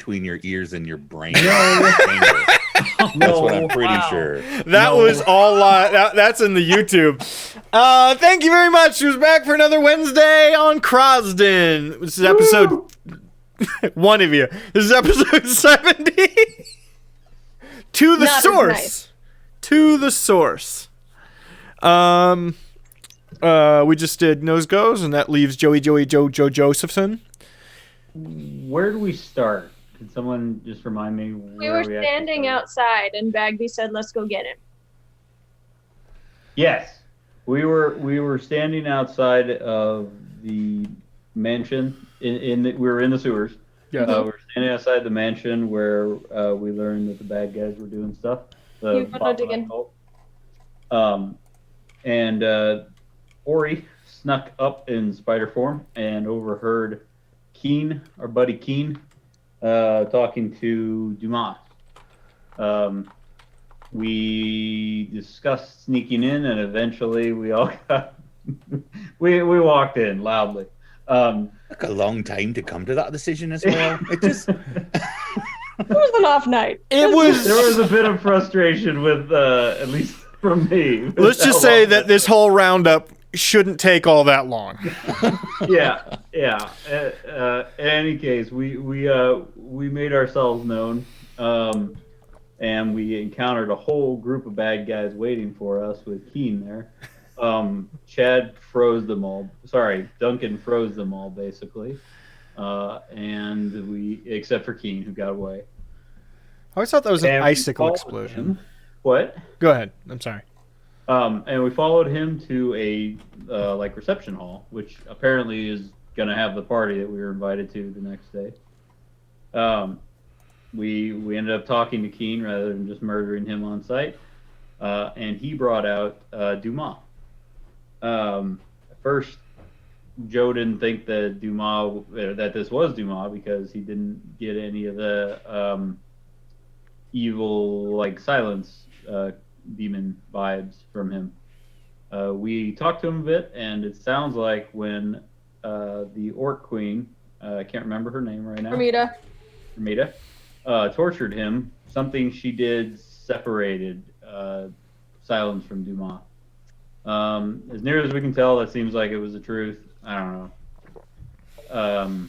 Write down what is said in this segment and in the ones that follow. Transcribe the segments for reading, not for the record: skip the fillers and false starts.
between your ears and your brain. No. That's what I'm pretty sure. That was all that's in the YouTube. Thank you very much. Who's back for another Wednesday on Krasden. This is episode one of you. This is episode 70. To the Not source. nice. To the source. We just did Nose Goes, and that leaves Joe Josephson. Where do we start? Can someone just remind me where We were standing outside, and Bagby said, "Let's go get him." Yes, we were standing outside of the mansion. We were in the sewers. Yeah. We were standing outside the mansion where we learned that the bad guys were doing stuff. You wanna dig in? And Ori snuck up in spider form and overheard Keen, our buddy Keen, talking to Dumas. We discussed sneaking in, and eventually we all got we walked in loudly. Took a long time to come to that decision as well. It just It was an off night. There was a bit of frustration with at least from me. Let's just say that this whole roundup shouldn't take all that long. yeah. In any case, we made ourselves known, and we encountered a whole group of bad guys waiting for us with Keen there. Chad froze them all. Sorry, Duncan froze them all basically, and we except for Keen, who got away. I always thought that was an And we icicle followed explosion. him. What? Go ahead. I'm sorry. And we followed him to a reception hall, which apparently is gonna have the party that we were invited to the next day. We ended up talking to Keen rather than just murdering him on sight, and he brought out Dumas. At first, Joe didn't think that this was Dumas because he didn't get any of the evil silence demon vibes from him. We talked to him a bit, and it sounds like when the Orc Queen, I can't remember her name right now. Ramita tortured him. Something she did separated Silence from Dumas. As near as we can tell, that seems like it was the truth. I don't know.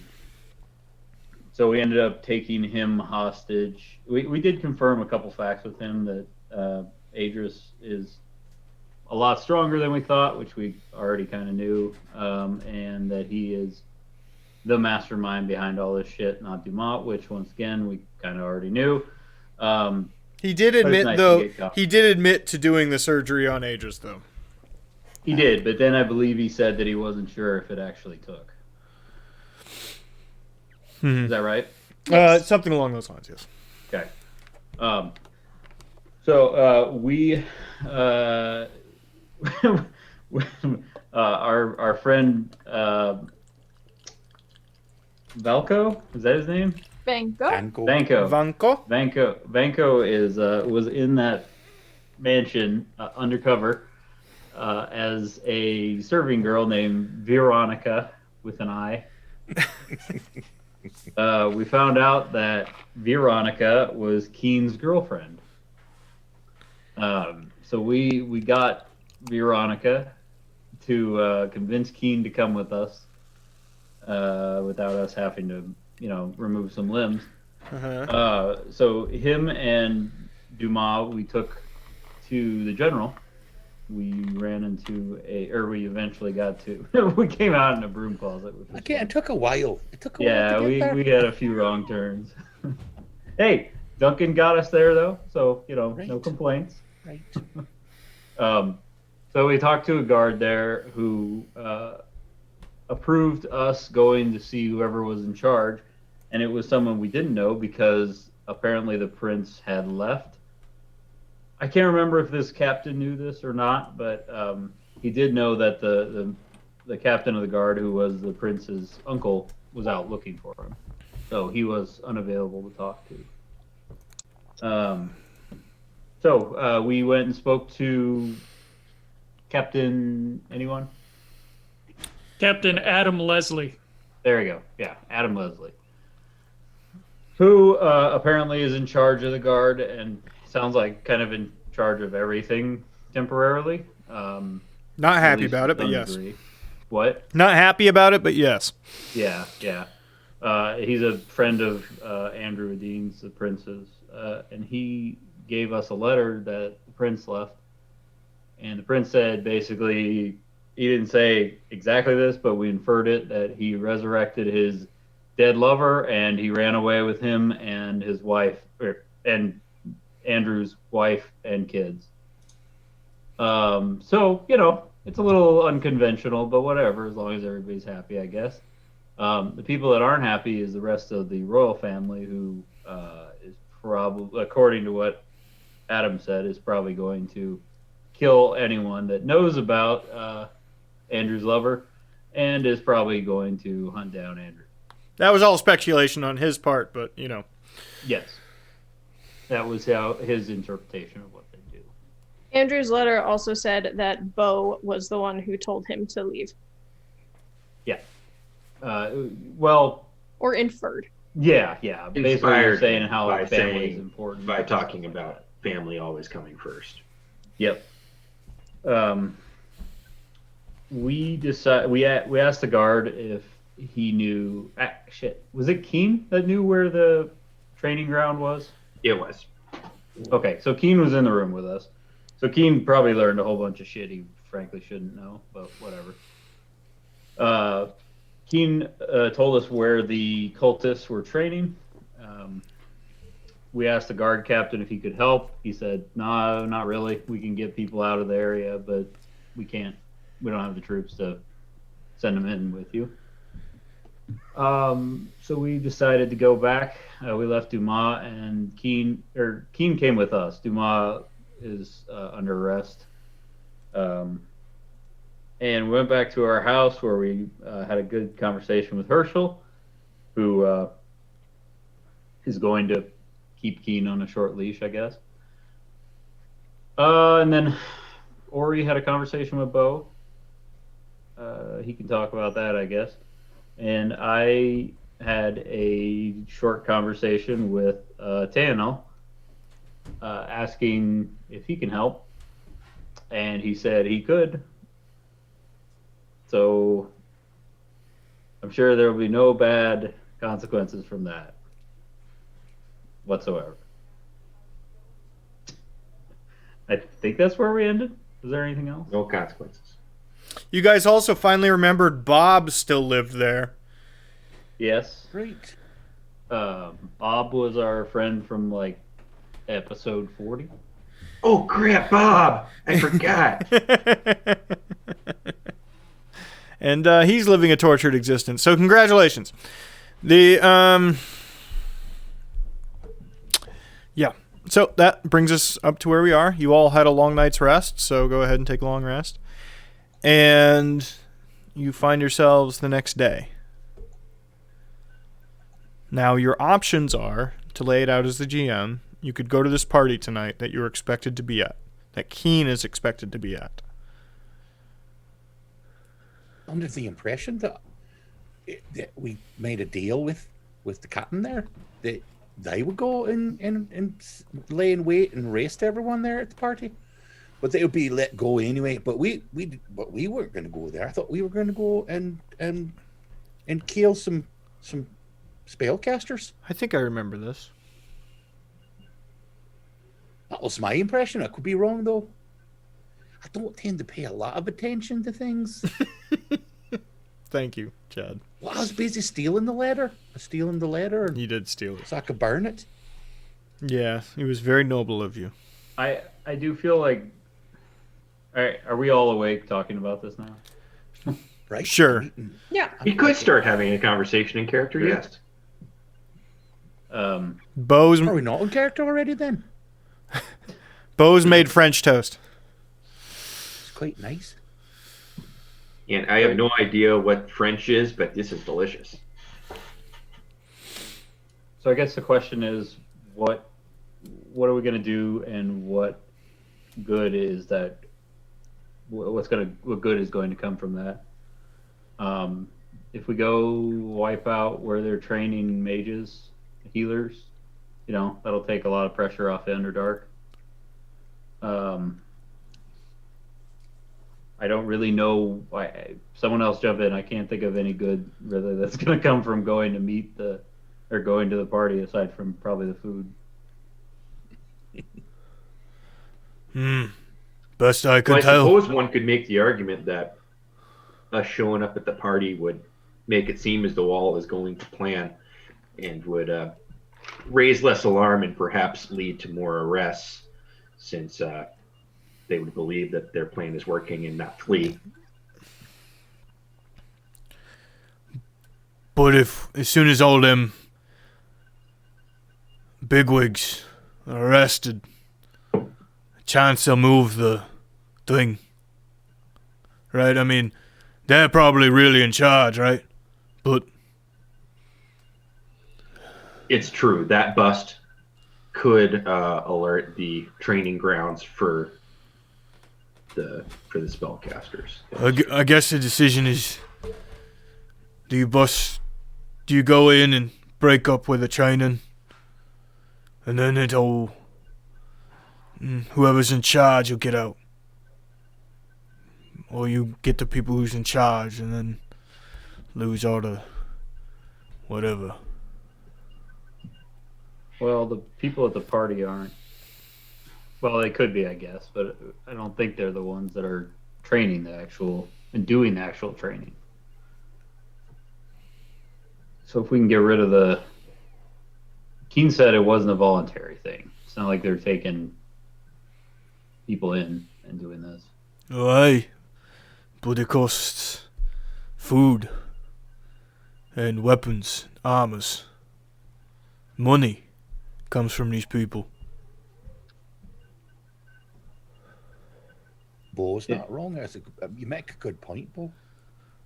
So we ended up taking him hostage. We did confirm a couple facts with him that Adris is a lot stronger than we thought, which we already kind of knew, and that he is the mastermind behind all this shit, not Dumas, which once again we kind of already knew. He did admit, nice he did admit to doing the surgery on Aegis, though. He did, but then I believe he said that he wasn't sure if it actually took. Is that right? Something along those lines, yes. Okay. So we our friend Valko, is that his name? Vanko. Vanko is was in that mansion undercover as a serving girl named Veronica with an I. We found out that Veronica was Keen's girlfriend. So we got Veronica to convince Keen to come with us without us having to, remove some limbs. So him and Dumas, we took to the general. We ran into we eventually got to. We came out in a broom closet. it took a while. Yeah, we had a few wrong turns. Hey, Duncan got us there though, so Right. no complaints. Right. So we talked to a guard there who approved us going to see whoever was in charge, and it was someone we didn't know because apparently the prince had left. I can't remember if this captain knew this or not, but he did know that the captain of the guard, who was the prince's uncle, was out looking for him. So he was unavailable to talk to. So we went and spoke to Captain anyone? Captain Adam Leslie. There you go. Yeah, Adam Leslie. who apparently is in charge of the guard and sounds like kind of in charge of everything temporarily. Not at happy least about to it, but some yes. degree. What? Not happy about it, but yes. Yeah. He's a friend of Andrew Dean's, the prince's, and he gave us a letter that the prince left. And the prince said basically, he didn't say exactly this, but we inferred it, that he resurrected his dead lover and he ran away with him and his wife, and Andrew's wife and kids. So, it's a little unconventional, but whatever, as long as everybody's happy, I guess. The people that aren't happy is the rest of the royal family, who is probably, according to what Adam said, is probably going to kill anyone that knows about Andrew's lover and is probably going to hunt down Andrew. That was all speculation on his part, but, Yes. That was his interpretation of what they do. Andrew's letter also said that Bo was the one who told him to leave. Yeah. Or inferred. Yeah. Basically Inspired saying how by family is saying, important. by talking about family always coming first. Yep. We asked the guard if he knew. Was it Keen that knew where the training ground was? It was. Okay, so Keen was in the room with us. So Keen probably learned a whole bunch of shit he frankly shouldn't know, but whatever. Keen told us where the cultists were training. We asked the guard captain if he could help. He said, "No, not really. We can get people out of the area, but we can't. We don't have the troops to send them in with you." So we decided to go back. We left Dumas and Keen came with us. Dumas is under arrest. And we went back to our house where we had a good conversation with Herschel, who is going to keep Keen on a short leash, I guess. And then Ori had a conversation with Bo. He can talk about that, I guess. And I had a short conversation with Tano, asking if he can help. And he said he could. So I'm sure there will be no bad consequences from that whatsoever. I think that's where we ended. Is there anything else? No consequences. You guys also finally remembered Bob still lived there. Yes. Great. Bob was our friend from episode 40. Oh crap, Bob! I forgot. And he's living a tortured existence. So congratulations. Yeah. So that brings us up to where we are. You all had a long night's rest, so go ahead and take a long rest. And you find yourselves the next day. Now, your options are, to lay it out as the GM, you could go to this party tonight that you're expected to be at, that Keen is expected to be at. Under the impression that we made a deal with the captain there, that they would go and lay in wait and arrest everyone there at the party, but they would be let go anyway. But we weren't going to go there. I thought we were going to go and kill some spellcasters. I think I remember this. That was my impression. I could be wrong though. I don't tend to pay a lot of attention to things. Thank you, Chad. Well, I was busy stealing the letter. You did steal it. So I could burn it. Yeah, it was very noble of you. I do feel like... All right, are we all awake talking about this now? Right? Sure. Yeah. He could start having a conversation in character, yes. Bo's Are we not in character already then? made French toast. It's quite nice. And I have no idea what French is, but this is delicious. So I guess the question is, what are we going to do, and what good is that? What good is going to come from that? If we go wipe out where they're training mages healers. You know, that'll take a lot of pressure off the Underdark. I don't really know why. Someone else jump in. I can't think of any good really that's going to come from going to meet or going to the party aside from probably the food. Best I could Well, I tell. suppose one could make the argument that us showing up at the party would make it seem as though all is going to plan and would raise less alarm and perhaps lead to more arrests, since they would believe that their plan is working and not flee. But if, as soon as all them bigwigs are arrested, a chance they'll move the thing. Right? I mean, they're probably really in charge, right? But It's true that bust could alert the training grounds for the spellcasters. I guess the decision is: do you go in and break up with the training, and then whoever's in charge will get out, or you get the people who's in charge and then lose all the whatever. Well, the people at the party aren't. Well, they could be, I guess, but I don't think they're the ones that are training doing the actual training. So if we can get rid of the... Keen said it wasn't a voluntary thing. It's not like they're taking people in and doing this. Oh, aye. But it costs food and weapons, armors. Money comes from these people. Bo's not wrong. You make a good point, Bo.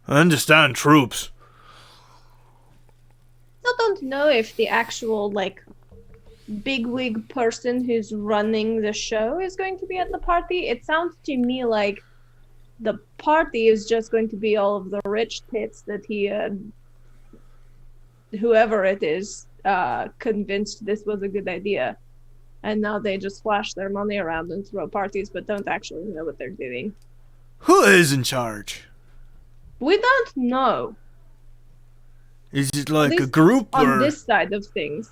I understand troops. I don't know if the actual, bigwig person who's running the show is going to be at the party. It sounds to me like the party is just going to be all of the rich tits that he, whoever it is, convinced this was a good idea. And now they just flash their money around and throw parties, but don't actually know what they're doing. Who is in charge? We don't know. Is it like a least group on or... this side of things?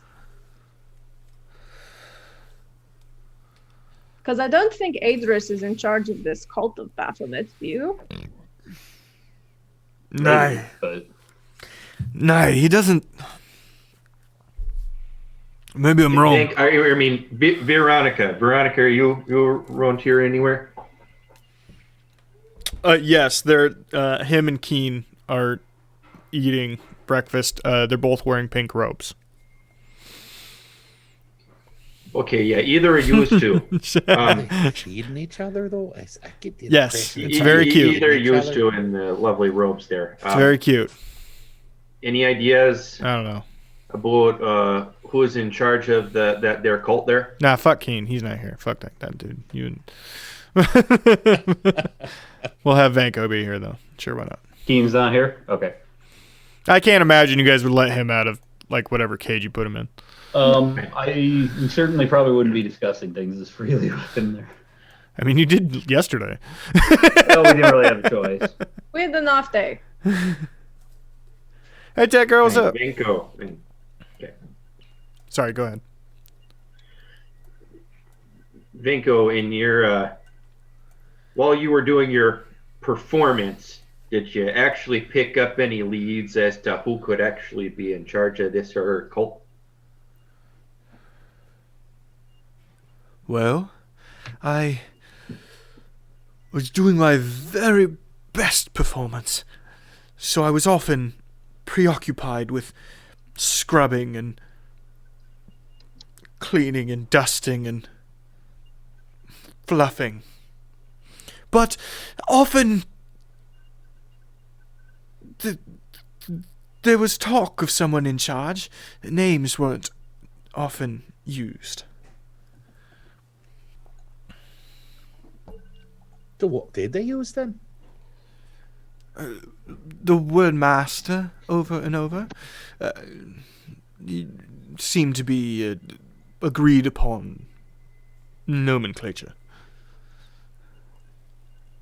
Because I don't think Adris is in charge of this cult of Baphomet, do you? Nah. But Nah, he doesn't... Maybe I'm wrong. Veronica. Veronica, are you around here anywhere? Yes, they're him and Keen are eating breakfast. They're both wearing pink robes. Okay, yeah, either of you two. Feeding each other, though? I get the Yes, impression it's very cute. Either you two in the lovely robes there. It's very cute. Any ideas I don't know. about who's in charge of their cult there? Nah, fuck Keen. He's not here. Fuck that dude. We'll have Vanko be here, though. Sure, why not? Keen's not here? Okay. I can't imagine you guys would let him out of, whatever cage you put him in. I certainly probably wouldn't be discussing things as freely with him there. I mean, you did yesterday. Well, we didn't really have a choice. We had an off day. Hey, Tech Girl, what's up? Vinko. Okay. Sorry, go ahead. Vinko, in your while you were doing your performance, did you actually pick up any leads as to who could actually be in charge of this or her cult? Well, I was doing my very best performance, so I was often preoccupied with scrubbing and cleaning and dusting and fluffing. But often there was talk of someone in charge. Names weren't often used. So what did they use then? The word master over and over. seem to be agreed upon nomenclature.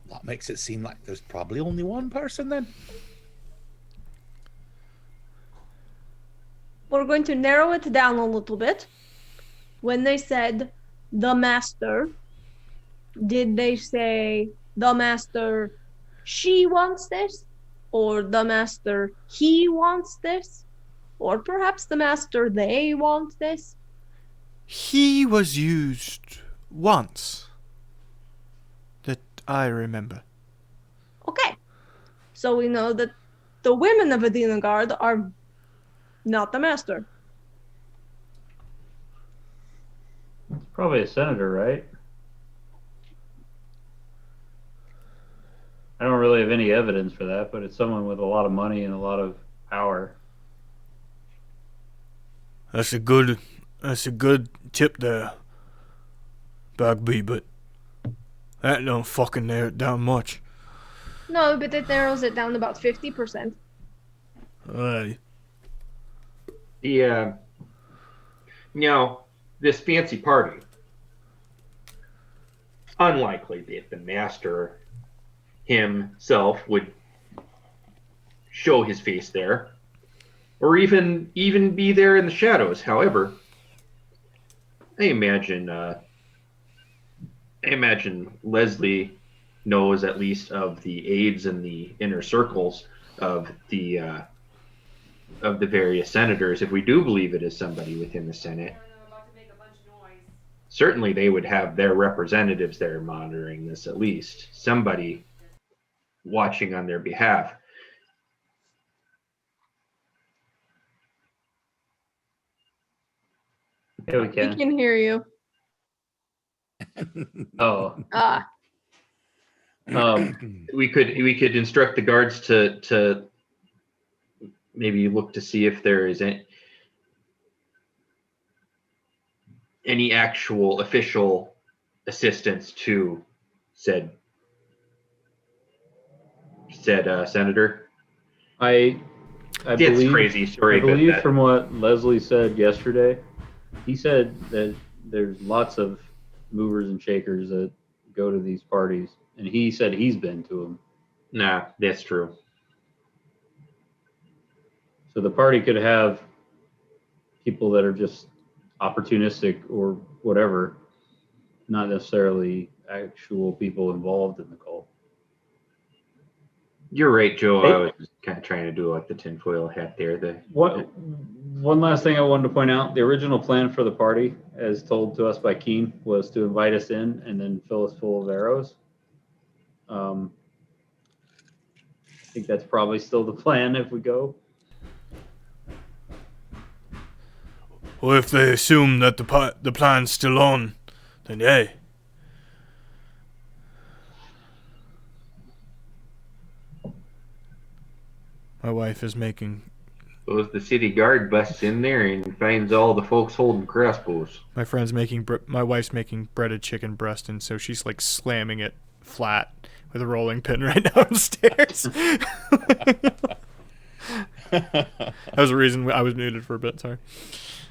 That makes it seem like there's probably only one person then. We're going to narrow it down a little bit. When they said the master, did they say the master, she wants this? Or the master, he wants this? Or perhaps the master, they want this? He was used once, that I remember. Okay. So we know that the women of Adinagard are not the master. It's probably a senator, right? I don't really have any evidence for that, but it's someone with a lot of money and a lot of power. That's a good tip there, Bagby, but that don't fucking narrow it down much. No, but it narrows it down about 50%. Aye. Now, this fancy party, unlikely that the master himself would show his face there, or even be there in the shadows. However, I imagine Leslie knows at least of the aides in the inner circles of the various senators. If we do believe it is somebody within the Senate, certainly they would have their representatives there monitoring this, at least somebody watching on their behalf. Yeah, we We can. can hear you. Oh, Ah, We could instruct the guards to maybe look to see if there is any actual official assistance to said senator. I It's believe crazy story, I believe but from what Leslie said yesterday, he said that there's lots of movers and shakers that go to these parties, and he said he's been to them. nah, that's true. So the party could have people that are just opportunistic or whatever, not necessarily actual people involved in the cult. You're right, Joe. Hey. I was just kind of trying to do like the tinfoil hat there. One last thing I wanted to point out: the original plan for the party, as told to us by Keen, was to invite us in and then fill us full of arrows. I think that's probably still the plan if we go. Well, if they assume that the plan's still on, then yay. My wife is making... Suppose the city guard busts in there and finds all the folks holding crossbows. My wife's making breaded chicken breast, and so she's like slamming it flat with a rolling pin right downstairs. That was the reason I was muted for a bit. Sorry.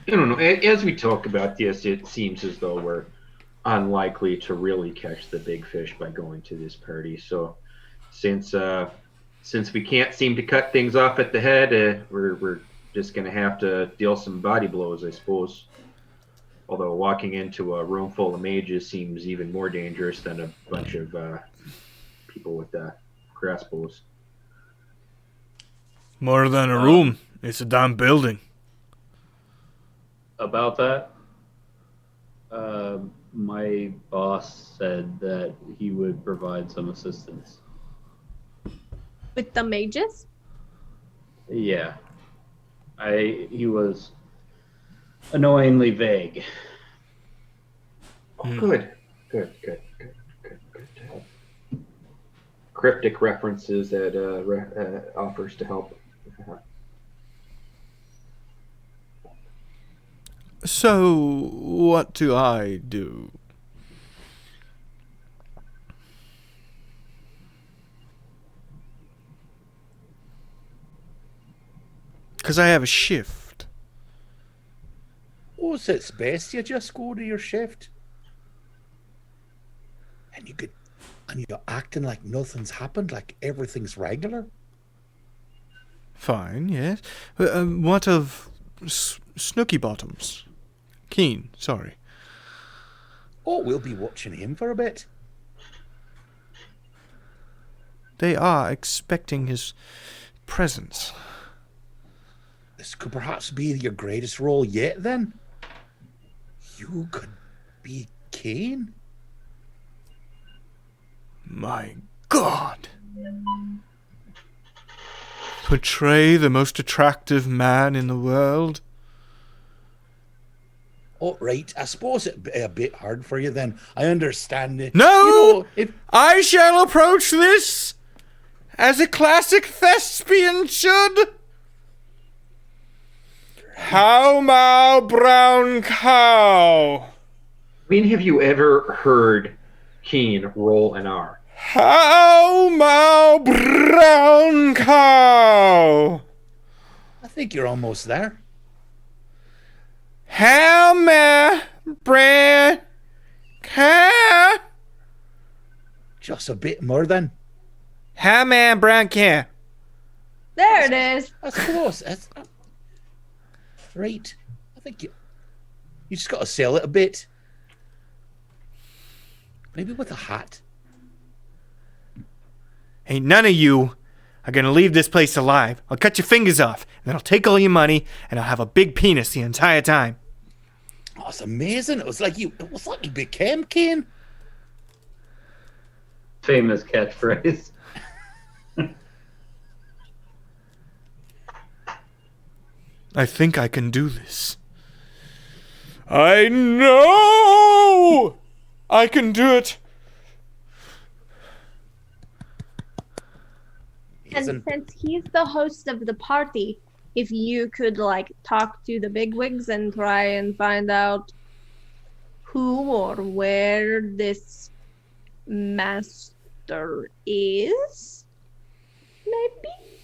I don't know. As we talk about this, it seems as though we're unlikely to really catch the big fish by going to this party. So, since we can't seem to cut things off at the head, we're just going to have to deal some body blows, I suppose. Although walking into a room full of mages seems even more dangerous than a bunch of people with crossbows. More than a room. It's a damn building. About that, my boss said that he would provide some assistance. with the mages? Yeah. He was annoyingly vague. Oh, good. Cryptic references that offers to help. So, what do I do? Because I have a shift. suppose it's best you just go to your shift. And you're acting like nothing's happened, like everything's regular. Fine, yes. What of Snooky Bottoms? Keen, sorry. Oh, we'll be watching him for a bit. They are expecting his presence. This could perhaps be your greatest role yet, then. You could be Kane. My God. Portray the most attractive man in the world? Oh, right. I suppose it'd be a bit hard for you then. I understand it. No! If I shall approach this as a classic thespian should. How mau brown cow? When have you ever heard Keen roll an R? How mau brown cow? I think you're almost there. How mau brown cow? Just a bit more then. How mau brown cow? There it is. That's close. Right. I think you just got to sell it a bit. Maybe with a hat. Ain't none of you are gonna leave this place alive. I'll cut your fingers off, and then I'll take all your money, and I'll have a big penis the entire time. Oh, it's amazing. It was like you became Kane. Famous catchphrase. I think I can do this. I know I can do it. And since he's the host of the party, if you could like talk to the bigwigs and try and find out who or where this master is, maybe?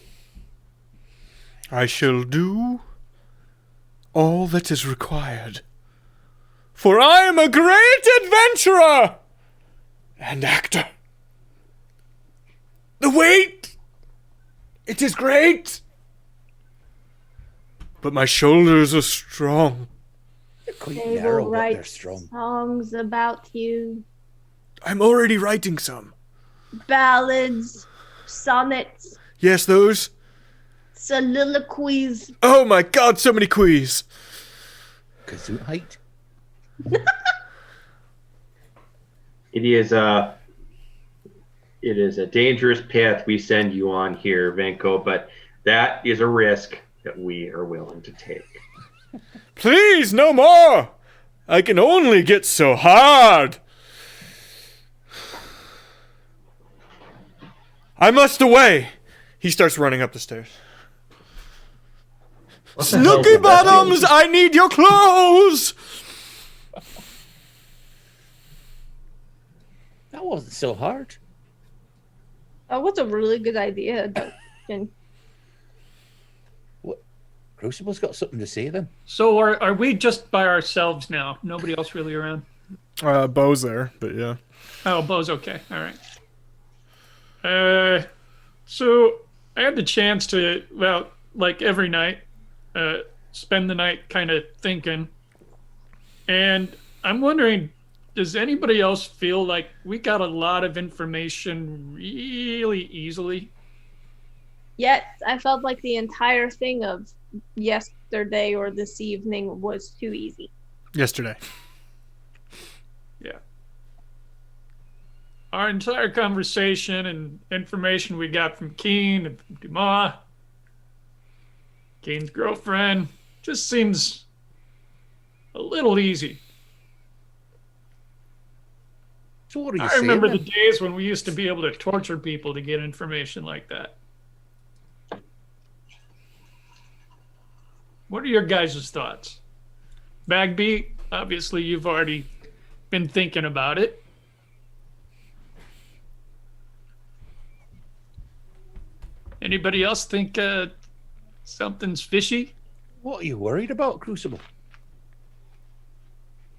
I shall do all that is required. For I am a great adventurer and actor. The wait, it is great. But my shoulders are strong. They're quite They narrow, will but they're write strong. songs about you, I'm already writing some. ballads, sonnets, Yes, those. soliloquies. Oh my God, so many quiz. Gesundheit. It is a dangerous path we send you on here, Venko, but that is a risk that we are willing to take. Please, no more. I can only get so hard. I must away. He starts running up the stairs. What the hell Snooky did that Bottoms, do? I need your clothes. That wasn't so hard. That was a really good idea. And Crucible's got something to say then. So are we just by ourselves now? Nobody else really around? Bo's there, but yeah. Oh, Bo's okay. All right. So I had the chance to, well, like every night, spend the night kind of thinking. And I'm wondering, does anybody else feel like we got a lot of information really easily? yes, I felt like the entire thing of yesterday or this evening was too easy. Yesterday. Yeah. Our entire conversation and information we got from Keen and from Dumas, Keen's girlfriend, just seems a little easy. So what are you I saying? remember the then? days when we used to be able to torture people to get information like that. What are your guys' thoughts? Bagby, obviously you've already been thinking about it. Anybody else think something's fishy? What are you worried about, Crucible?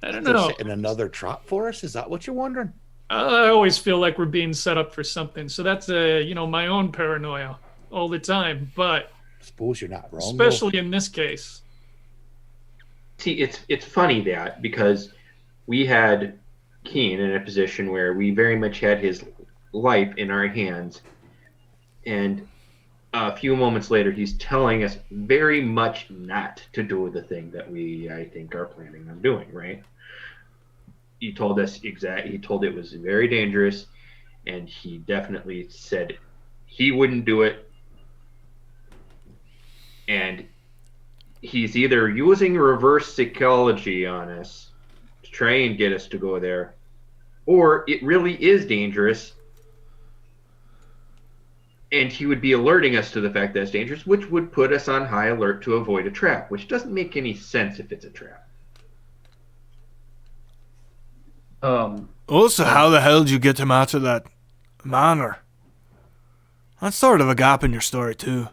I don't They're know. setting another trap for us. Is that what you're wondering? I always feel like we're being set up for something. So that's my own paranoia all the time. But I suppose you're not wrong. especially in this case. See, it's funny that because we had Keen in a position where we very much had his life in our hands, and a few moments later, he's telling us very much not to do the thing that I think, are planning on doing. Right? He told us exactly. He told it was very dangerous, and he definitely said he wouldn't do it. And he's either using reverse psychology on us to try and get us to go there, or it really is dangerous, and he would be alerting us to the fact that it's dangerous, which would put us on high alert to avoid a trap, which doesn't make any sense if it's a trap. Also, how the hell did you get him out of that manor? That's sort of a gap in your story, too.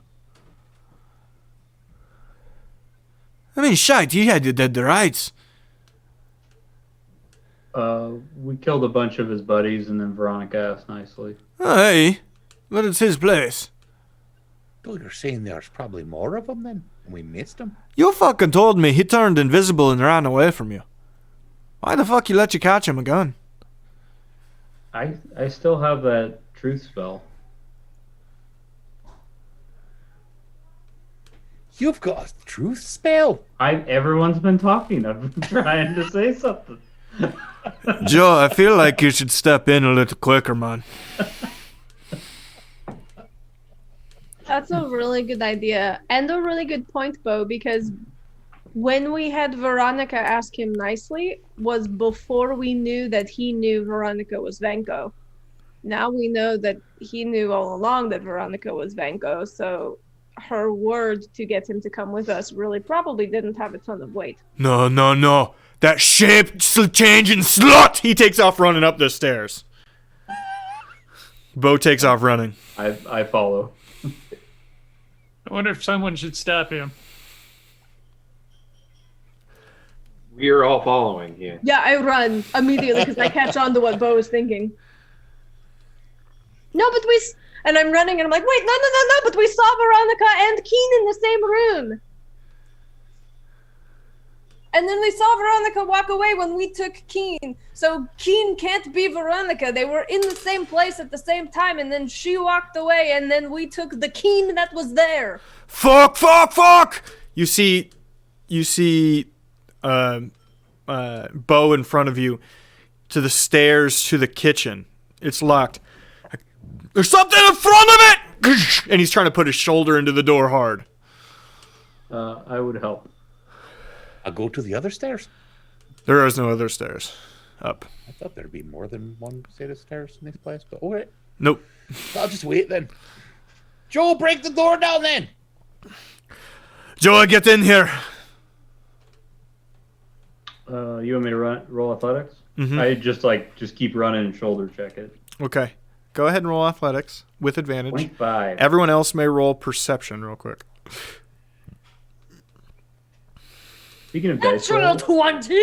I mean, shite, you had you did the rights. We killed a bunch of his buddies, and then Veronica asked nicely. Oh, hey, but it's his place. So you're saying there's probably more of them then, and we missed them? You fucking told me he turned invisible and ran away from you. Why the fuck you let you catch him again? I still have that truth spell. You've got a truth spell. Everyone's been talking. I've been trying to say something. Joe, I feel like you should step in a little quicker, man. That's a really good idea and a really good point, Bo, because when we had Veronica ask him nicely was before we knew that he knew Veronica was Vanko. Now we know that he knew all along that Veronica was Vanko, so her word to get him to come with us really probably didn't have a ton of weight. No. That shape-changing slut! He takes off running up the stairs. Bo takes off running. I follow. I wonder if someone should stop him. We're all following you. Yeah, I run immediately because I catch on to what Bo is thinking. No, but and I'm running and I'm like, wait, no, but we saw Veronica and Keen in the same room. And then we saw Veronica walk away when we took Keen. So Keen can't be Veronica. They were in the same place at the same time, and then she walked away, and then we took the Keen that was there. Fuck! You see, Bo in front of you to the stairs to the kitchen. It's locked. There's something in front of it! And he's trying to put his shoulder into the door hard. I would help. I'll go to the other stairs. There is no other stairs up. I thought there'd be more than one set of stairs in this place, but all right. Nope. I'll just wait then. Joe, break the door down then. Joe, get in here. You want me to roll athletics? Mm-hmm. I just keep running and shoulder check it. Okay. Go ahead and roll athletics with advantage. 25. Everyone else may roll perception real quick. Speaking of dice rolls, 20!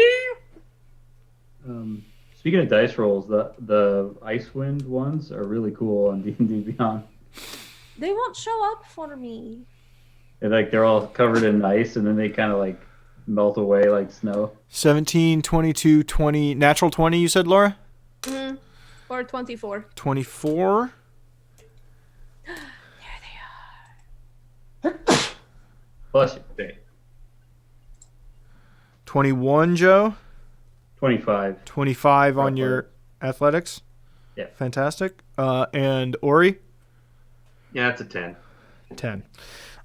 speaking of dice rolls, the Icewind ones are really cool on D&D Beyond. They won't show up for me. They're all covered in ice, and then they kind of melt away like snow. 17, 22, 20. Natural 20, you said, Laura? Mm-hmm. Or 24. 24. There they are. Bless you. 21, Joe. 25. 25 on your athletics. Yeah. Fantastic. And Ori? Yeah, it's a 10. 10.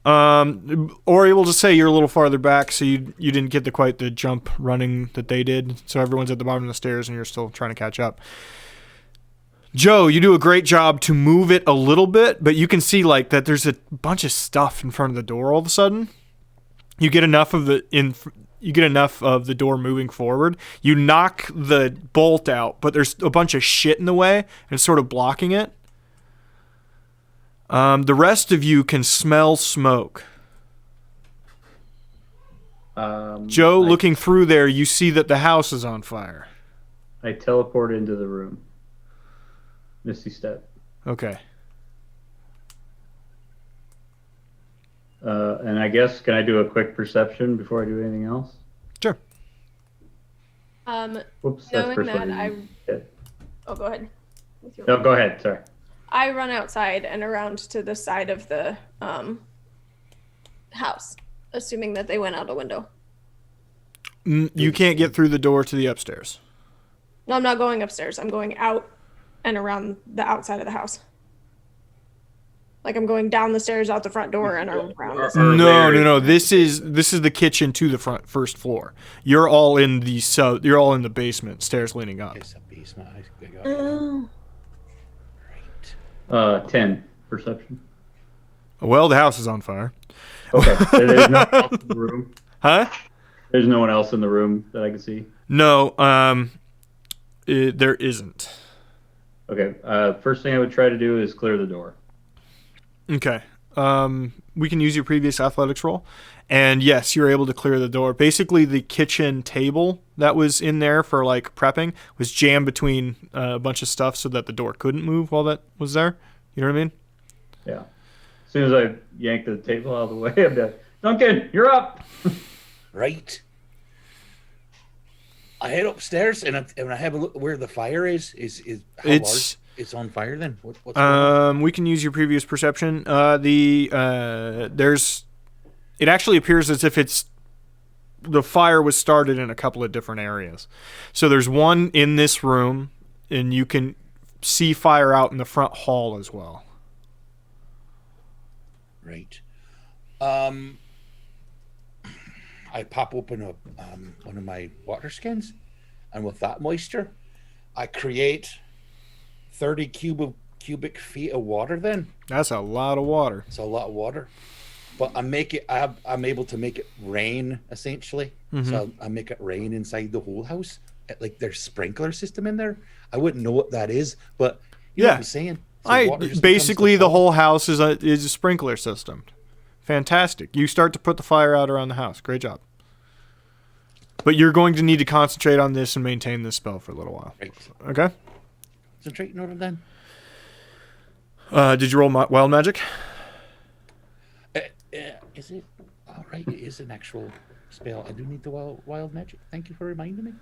Ori, we'll just say you're a little farther back, so you didn't get quite the jump running that they did. So everyone's at the bottom of the stairs, and you're still trying to catch up. Joe, you do a great job to move it a little bit, but you can see that there's a bunch of stuff in front of the door all of a sudden. You get enough of the door moving forward. You knock the bolt out, but there's a bunch of shit in the way and it's sort of blocking it. The rest of you can smell smoke. Joe, I- looking through there, you see that the house is on fire. I teleport into the room. Misty step. Okay. And I guess, can I do a quick perception before I do anything else? Sure. Whoops, that's Knowing first that, one. Oh, go ahead. With your No, go ahead. Sorry. I run outside and around to the side of the house, assuming that they went out a window. You can't get through the door to the upstairs. No, I'm not going upstairs. I'm going out and around the outside of the house. Like I'm going down the stairs, out the front door, and around. No. This is the kitchen to the front floor. You're all in the basement, stairs leading up. It's a basement. I got Oh. right. 10 perception. Well, the house is on fire. Okay. There's no one else in the room. Huh? There's no one else in the room that I can see. No, there isn't. Okay. First thing I would try to do is clear the door. Okay. We can use your previous athletics roll. And yes, you're able to clear the door. Basically, the kitchen table that was in there for like prepping was jammed between a bunch of stuff so that the door couldn't move while that was there. You know what I mean? Yeah. As soon as I yank the table out of the way, I'm like, Duncan, you're up. Right. I head upstairs and I have a look where the fire is. How large? It's on fire then. What's going on? We can use your previous perception. It actually appears as if the fire was started in a couple of different areas. So there's one in this room, and you can see fire out in the front hall as well. Right. I pop open one of my water skins, and with that moisture, I create 30 cubic feet of water. Then That's a lot of water. it's a lot of water, but I'm able to make it rain essentially. So I make it rain inside the whole house. Like there's sprinkler system in there. I wouldn't know what that is, but you know what I'm saying. So water just Basically becomes the whole house is a sprinkler system. Fantastic. You start to put the fire out around the house. Great job. But you're going to need to concentrate on this and maintain this spell for a little while. Right. Okay? Concentrate in order then. Did you roll wild magic? Is it? All right, it is an actual spell. I do need the wild magic. Thank you for reminding me.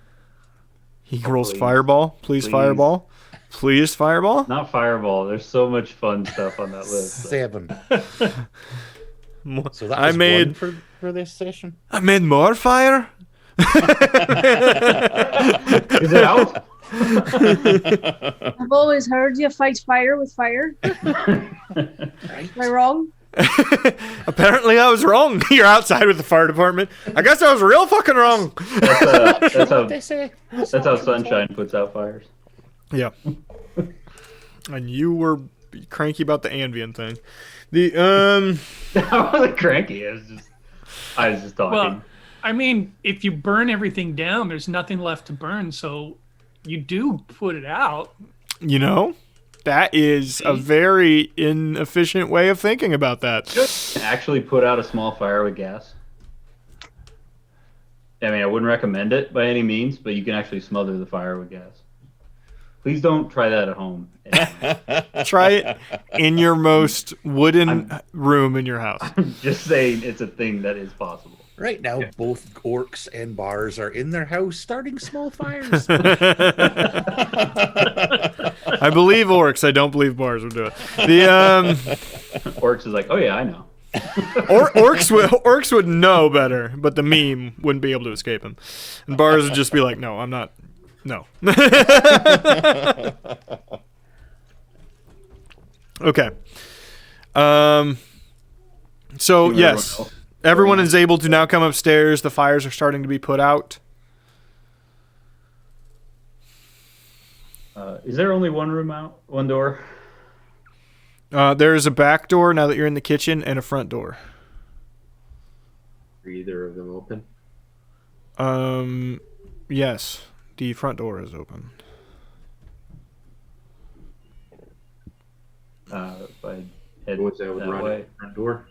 He rolls please. fireball. Please, Please. fireball. Please, fireball. Not fireball. There's so much fun stuff on that list. 7. So that I was made 1 for this session. I made more fire. Is it out? I've always heard you fight fire with fire. Right. Am I wrong? Apparently, I was wrong. You're outside with the fire department. I guess I was real fucking wrong. They say. That's how sunshine puts out fires. Yeah. And you were cranky about the Anvian thing. I wasn't cranky. I was just talking. Well, I mean, if you burn everything down, there's nothing left to burn. So you do put it out. You know, that is a very inefficient way of thinking about that. Actually put out a small fire with gas. I mean, I wouldn't recommend it by any means, but you can actually smother the fire with gas. Please don't try that at home. Try it in your most wooden room in your house. Just saying it's a thing that is possible. Right now, both orcs and bars are in their house starting small fires. I believe orcs. I don't believe bars would do it. Orcs is like, oh yeah, I know. Orcs would know better, but the meme wouldn't be able to escape him. And bars would just be like, no, I'm not. No. Okay. So yes, everyone is able to now come upstairs. The fires are starting to be put out. Is there only one room out? One door? There is a back door now that you're in the kitchen, and a front door. Are either of them open? Yes, the front door is open. If I head What's that would that run way. at the front door?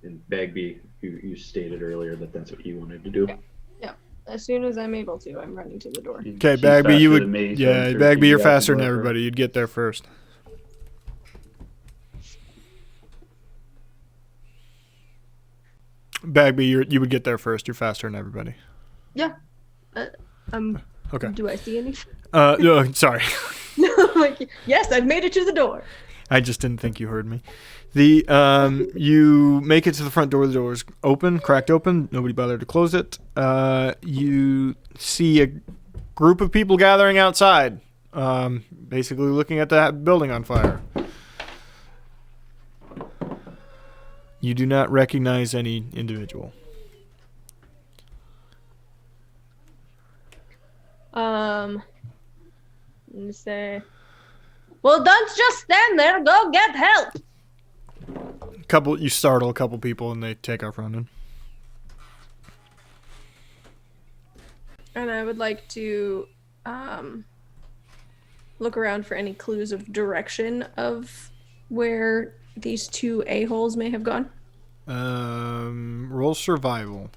And Bagby, you stated earlier that that's what you wanted to do. Yeah. As soon as I'm able to, I'm running to the door. Okay, She's Bagby, you faster would. than me, so Yeah, I'm sure Bagby, she'd you're be out the faster than door everybody. You'd get there first. Bagby, you would get there first. You're faster than everybody. Yeah. Okay. Do I see anything? No, sorry. Like, yes, I've made it to the door. I just didn't think you heard me. You make it to the front door. The door's open, cracked open. Nobody bothered to close it. You see a group of people gathering outside, basically looking at the building on fire. You do not recognize any individual. Let me say, well, don't just stand there. Go get help. You startle a couple people and they take off running. And I would like to look around for any clues of direction of where these two a-holes may have gone. Roll survival.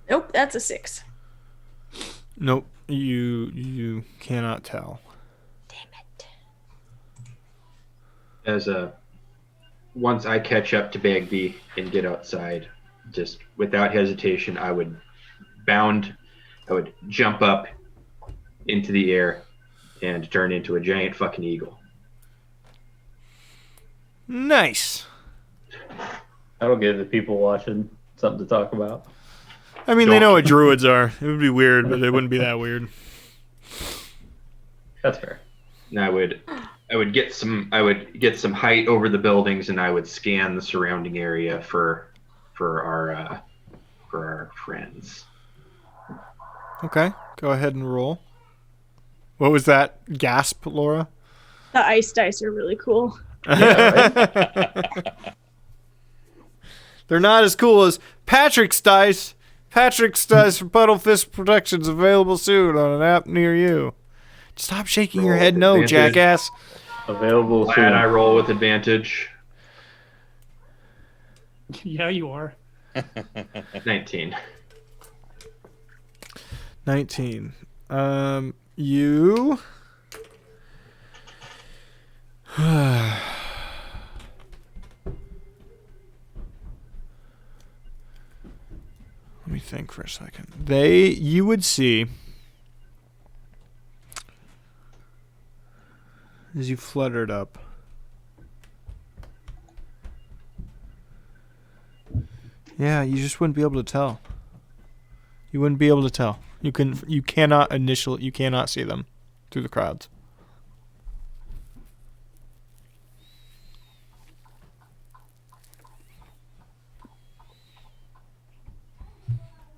Nope, that's a 6. Nope, you cannot tell. Damn it. Once I catch up to Bagby and get outside, just without hesitation, I would jump up into the air and turn into a giant fucking eagle. Nice. That'll give the people watching something to talk about. I mean, they know what druids are. It would be weird, but it wouldn't be that weird. That's fair. And I would get some height over the buildings, and I would scan the surrounding area for our friends. Okay, go ahead and roll. What was that gasp, Laura? The ice dice are really cool. They're not as cool as Patrick's dice. Patrick's dice for Puddle Fist Protection's available soon on an app near you. Stop shaking your head no, advantage. jackass. Available Glad soon. I roll with advantage. Yeah, you are. 19. 19. You... Let me think for a second. You would see, as you fluttered up, yeah, you just wouldn't be able to tell. You wouldn't be able to tell. You cannot see them through the crowds.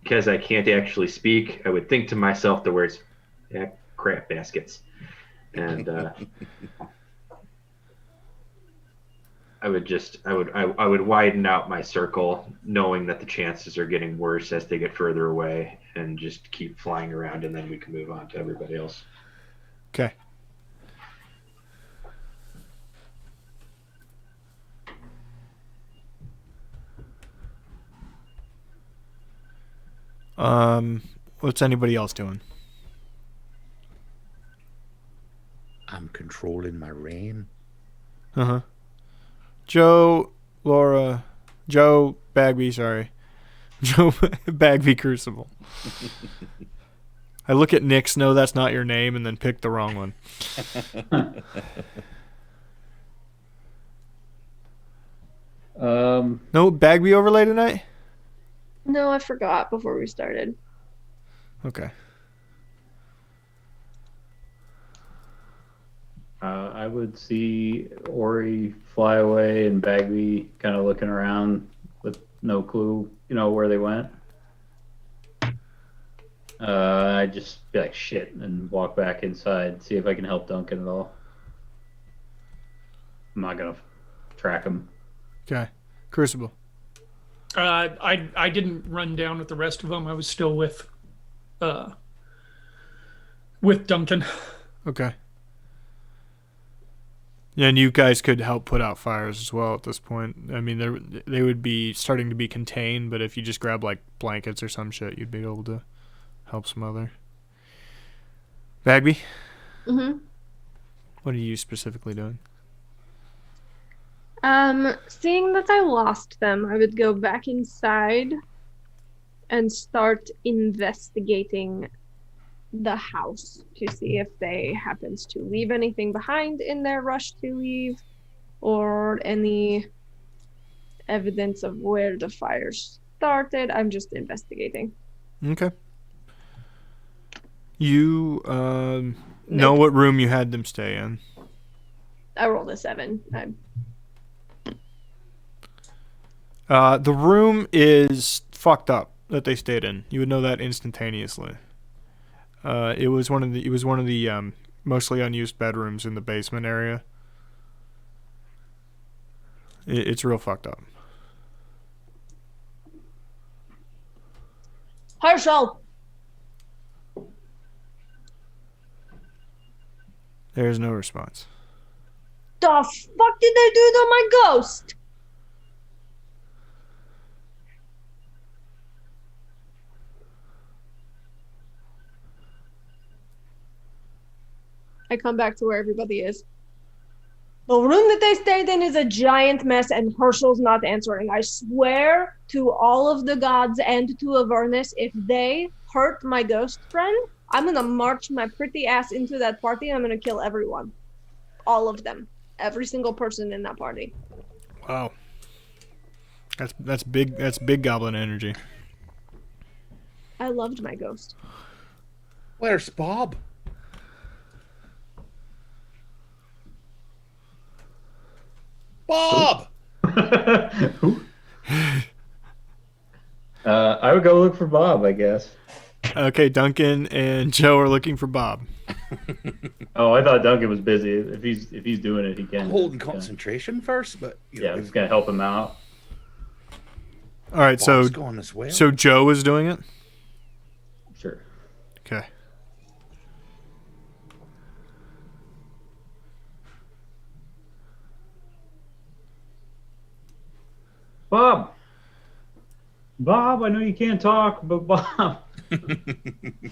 Because I can't actually speak, I would think to myself the words, "Yeah, crap baskets," and I would widen out my circle, knowing that the chances are getting worse as they get further away, and just keep flying around, and then we can move on to everybody else. Okay. What's anybody else doing? I'm controlling my rain. Joe, Bagby, sorry. Joe Bagby Crucible. I look at Nyx, no, that's not your name, and then pick the wrong one. No Bagby overlay tonight? No, I forgot before we started. Okay. I would see Ori fly away and Bagby kind of looking around with no clue, where they went. I'd just be like, shit, and walk back inside, see if I can help Duncan at all. I'm not going to track him. Okay. Crucible. I didn't run down with the rest of them. I was still with Duncan. Okay. And you guys could help put out fires as well at this point. I mean, they would be starting to be contained, but if you just grab like blankets or some shit, you'd be able to help some other. Bagby? Mm-hmm. What are you specifically doing? Seeing that I lost them, I would go back inside and start investigating the house to see if they happens to leave anything behind in their rush to leave, or any evidence of where the fire started. I'm just investigating. Okay. You know Nope. what room you had them stay in. I rolled a 7. The room is fucked up that they stayed in. You would know that instantaneously. It was one of the mostly unused bedrooms in the basement area. It's real fucked up. Herschel! There's no response. The fuck did they do to my ghost? I come back to where everybody is. The room that they stayed in is a giant mess, and Herschel's not answering. I swear to all of the gods and to Avernus, if they hurt my ghost friend, I'm gonna march my pretty ass into that party and I'm gonna kill everyone. All of them. Every single person in that party. Wow. That's big. That's big goblin energy. I loved my ghost. Where's Bob? Bob! Who? I would go look for Bob, I guess. Okay, Duncan and Joe are looking for Bob. Oh, I thought Duncan was busy. If he's doing it, he can. I'm holding concentration first, but Yeah, I'm just gonna help him out. All right, Bob's going as well. so Joe is doing it. Sure. Okay. Bob. Bob, I know you can't talk, but Bob.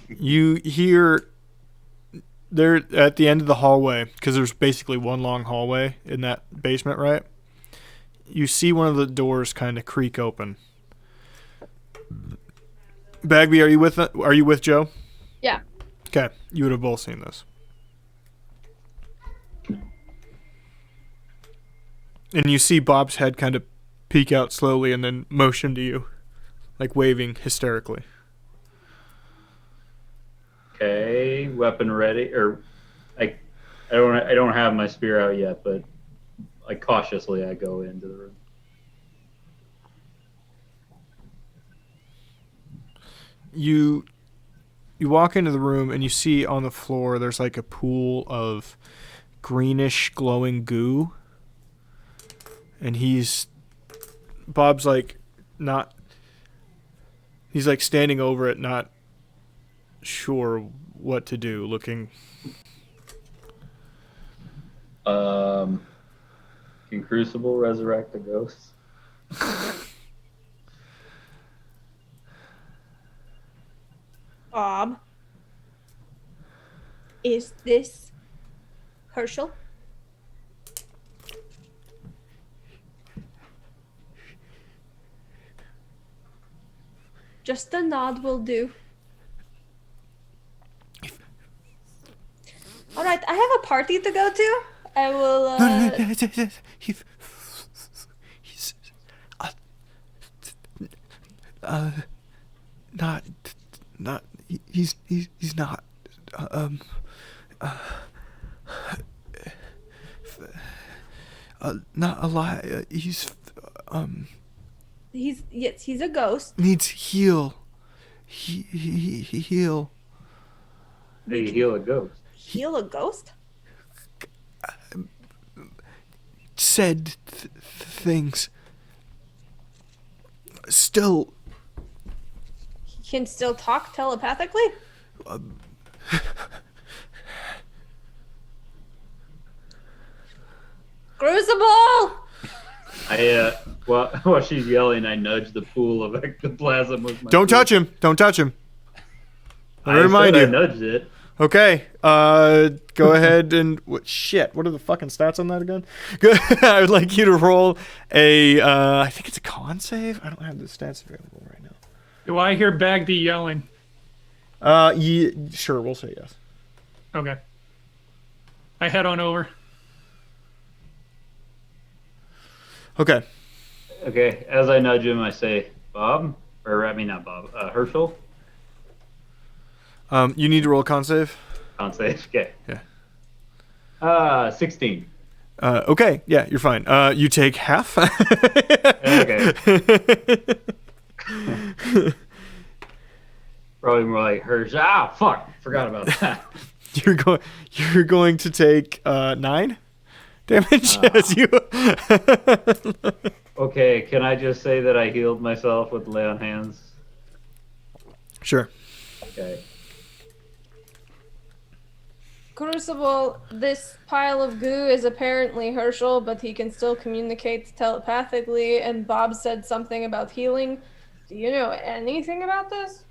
You hear they're at the end of the hallway, because there's basically one long hallway in that basement, right? You see one of the doors kind of creak open. Bagby, are you with Joe? Yeah. Okay, you would have both seen this. And you see Bob's head kind of peek out slowly and then motion to you, like waving hysterically. Okay, weapon ready, or I don't have my spear out yet, but like cautiously I go into the room. You walk into the room and you see on the floor there's like a pool of greenish glowing goo, and Bob's like not, he's like standing over it, not sure what to do, looking. Can Crucible resurrect the ghosts? Bob, is this Herschel? Just a nod will do. All right, I have a party to go to. I will. He's not. He's not. Not alive. He's a ghost. Needs heal. He heal. How do you heal a ghost? Heal a ghost? Said things. Still. He can still talk telepathically? Crucible! While she's yelling, I nudge the pool of ectoplasm with my Don't foot. touch him. Don't touch him. I I remind said you. I nudged it. Okay. Go ahead and shit. What are the fucking stats on that again? I would like you to roll a. I think it's a con save. I don't have the stats available right now. Do I hear Bagby yelling? Sure. We'll say yes. Okay. I head on over. Okay. Okay, as I nudge him, I say, Bob, or I mean not Bob, Herschel. You need to roll a con save. Con save. Okay. Yeah. 16. Okay. Yeah, you're fine. You take half. Okay. Probably more like Herschel. Ah, fuck! Forgot about that. You're going to take 9 damage as you. Okay, can I just say that I healed myself with lay on hands? Sure. Okay. Crucible, this pile of goo is apparently Herschel, but he can still communicate telepathically, and Bob said something about healing. Do you know anything about this?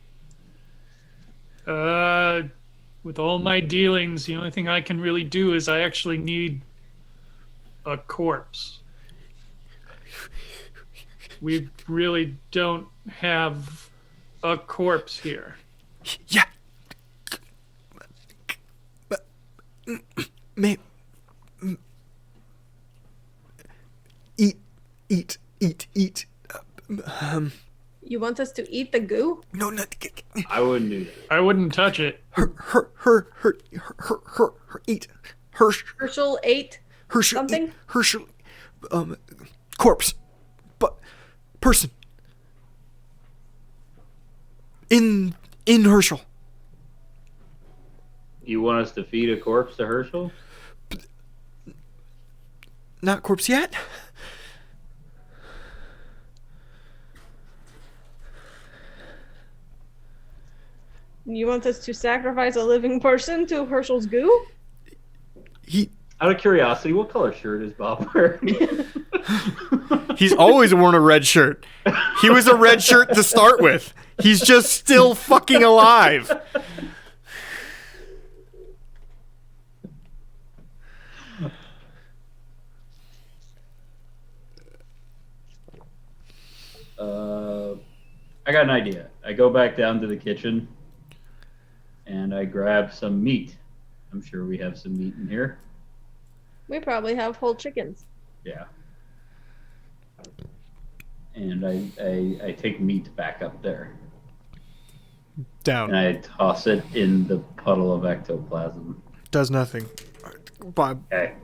With all my dealings, the only thing I can really do is I actually need a corpse. We really don't have a corpse here. Yeah. May. Eat. You want us to eat the goo? No, not. I wouldn't do that. I wouldn't touch it. Eat. Herschel ate Herschel. something? Herschel. Corpse. But person. In Herschel. You want us to feed a corpse to Herschel? Not corpse yet. You want us to sacrifice a living person to Herschel's goo? Out of curiosity, what color shirt is Bob wearing? He's always worn a red shirt. He was a red shirt to start with. He's just still fucking alive. I got an idea. I go back down to the kitchen and I grab some meat. I'm sure we have some meat in here. We probably have whole chickens. Yeah. And I take meat back up there Down. and I toss it in the puddle of ectoplasm. Does nothing. Bob. Okay.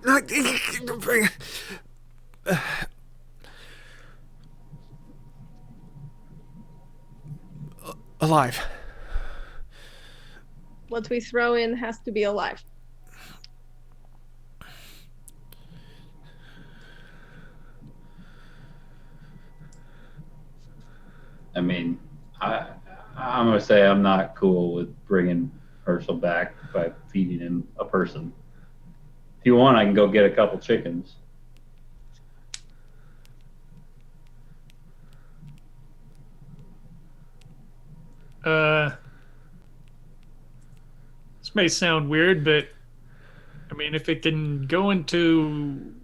Alive. What we throw in has to be alive. I mean, I'm gonna say I'm not cool with bringing Herschel back by feeding him a person. If you want, I can go get a couple chickens. This may sound weird, but I mean, if it can go into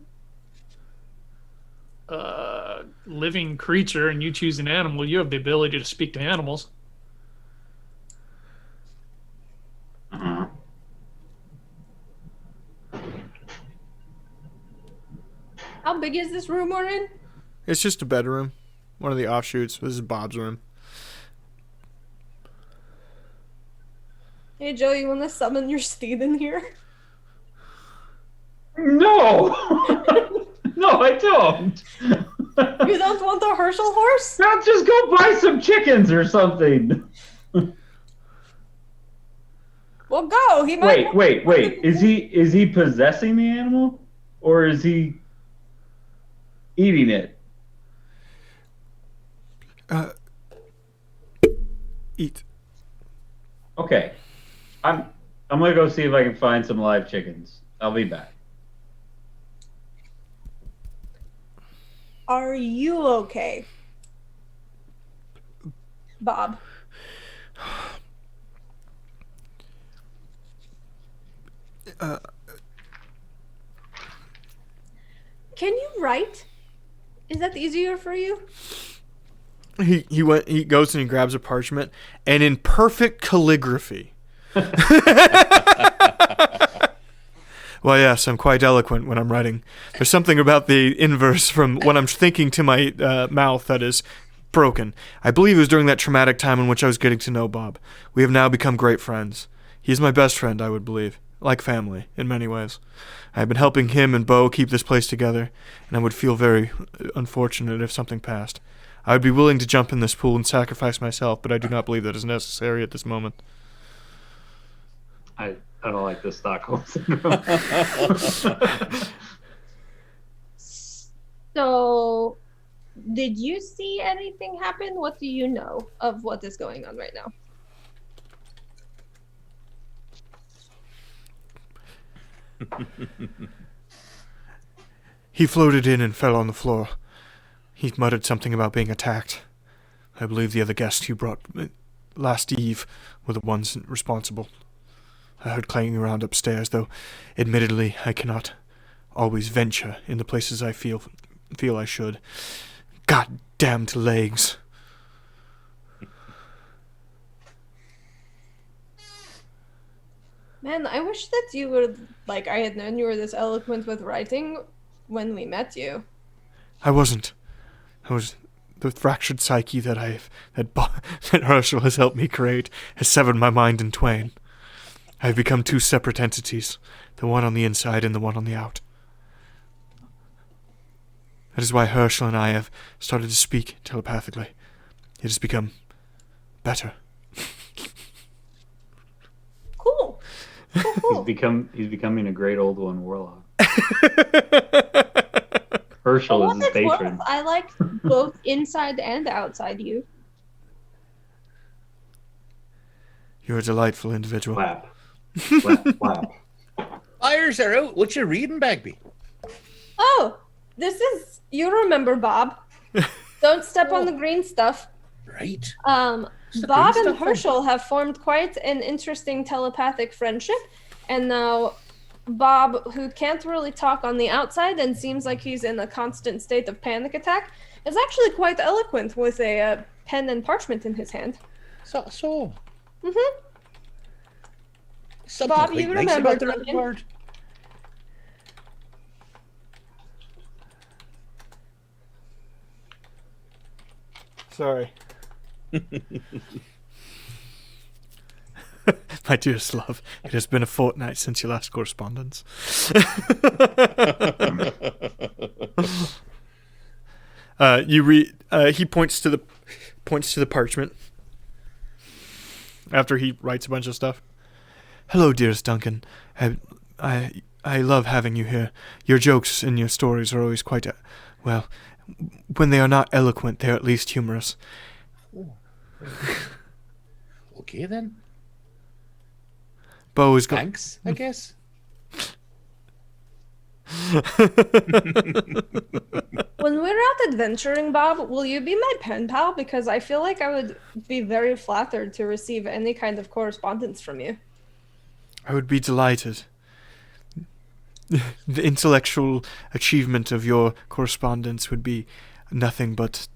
a living creature and you choose an animal, you have the ability to speak to animals. Uh-huh. How big is this room we're in? It's just a bedroom. One of the offshoots. This is Bob's room. Hey Joe, you want to summon your steed in here? No! No, I don't. You don't want a Herschel horse? Now just go buy some chickens or something. Well, go. He might. Wait. Is he possessing the animal, or is he eating it? Eat. Okay, I'm gonna go see if I can find some live chickens. I'll be back. Are you okay? Bob. Can you write? Is that easier for you? He goes and he grabs a parchment, and in perfect calligraphy. Well, yes, I'm quite eloquent when I'm writing. There's something about the inverse from when I'm thinking to my mouth that is broken. I believe it was during that traumatic time in which I was getting to know Bob. We have now become great friends. He is my best friend, I would believe. Like family, in many ways. I have been helping him and Bo keep this place together, and I would feel very unfortunate if something passed. I would be willing to jump in this pool and sacrifice myself, but I do not believe that is necessary at this moment. I don't like this Stockholm syndrome. So, did you see anything happen? What do you know of what is going on right now? He floated in and fell on the floor. He muttered something about being attacked. I believe the other guests you brought last eve were the ones responsible. I heard clanging around upstairs, though admittedly I cannot always venture in the places I feel I should. Goddamned legs. Man, I wish that you were, like, I had known you were this eloquent with writing when we met you. I wasn't. I was the fractured psyche that that Herschel has helped me create has severed my mind in twain. I have become two separate entities, the one on the inside and the one on the out. That is why Herschel and I have started to speak telepathically. It has become better. Cool. Cool. He's becoming a great old one warlock. Herschel is his patron. I like both inside and outside you. You're a delightful individual. Clap. Clap, clap. Fires are out. What you reading, Bagby? Oh, you remember Bob. Don't step on the green stuff. Right. Bob and Herschel have formed quite an interesting telepathic friendship, and now Bob, who can't really talk on the outside and seems like he's in a constant state of panic attack, is actually quite eloquent with a pen and parchment in his hand. So. Mm-hmm. Something Bob, quite you nice remember about the something? word. Sorry. My dearest love, it has been a fortnight since your last correspondence. You read. He points to the parchment after he writes a bunch of stuff. Hello, dearest Duncan. I love having you here. Your jokes and your stories are always quite, well, when they are not eloquent, they are at least humorous. Okay, then. Bo is going. Thanks, I guess. When we're out adventuring, Bob, will you be my pen pal? Because I feel like I would be very flattered to receive any kind of correspondence from you. I would be delighted. The intellectual achievement of your correspondence would be nothing but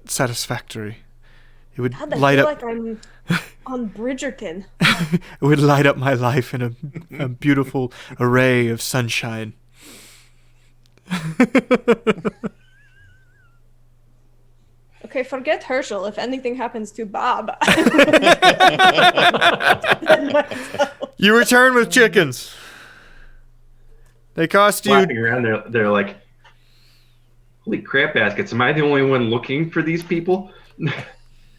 satisfactory. It would God, I light feel up. like I'm on Bridgerton. It would light up my life in a beautiful array of sunshine. Okay, forget Herschel. If anything happens to Bob, You return with chickens. They cost you. Flapping around, they're like, holy crap baskets, am I the only one looking for these people?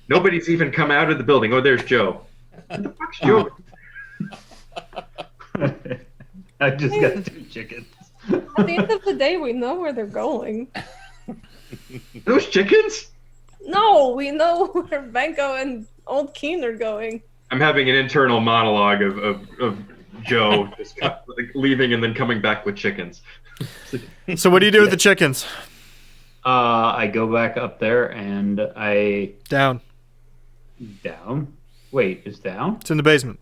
Nobody's even come out of the building. Oh, there's Joe. What the fuck's Joe? I just got 2 chickens. at the end of the day, we know where they're going. Those chickens? No, we know where Benko and Old Keen are going. I'm having an internal monologue of Joe just leaving and then coming back with chickens. So what do you do with the chickens? I go back up there and I Down. down. Wait, it's down? It's in the basement.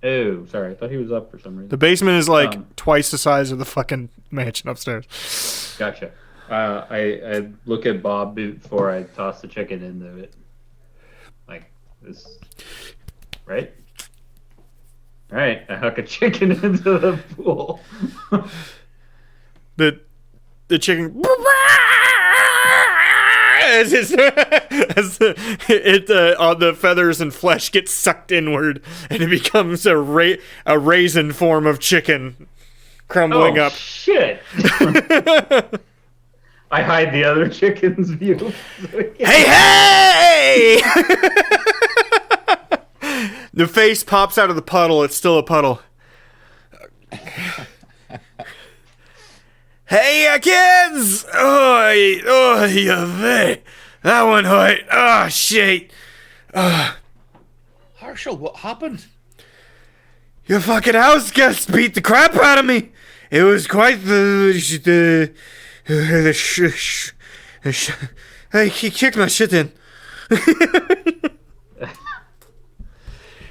Oh, sorry. I thought he was up for some reason. The basement is like twice the size of the fucking mansion upstairs. Gotcha. I look at Bob before I toss the chicken into it. Like this, right? All right. I huck a chicken into the pool. The chicken as all the feathers and flesh get sucked inward, and it becomes a raisin form of chicken crumbling up. Shit! I hide the other chicken's view. Hey! The face pops out of the puddle. It's still a puddle. Hey, kids! Oi, that one hurt. Oh, shit. Herschel, what happened? Your fucking house guest beat the crap out of me. It was quite he kicked my shit in.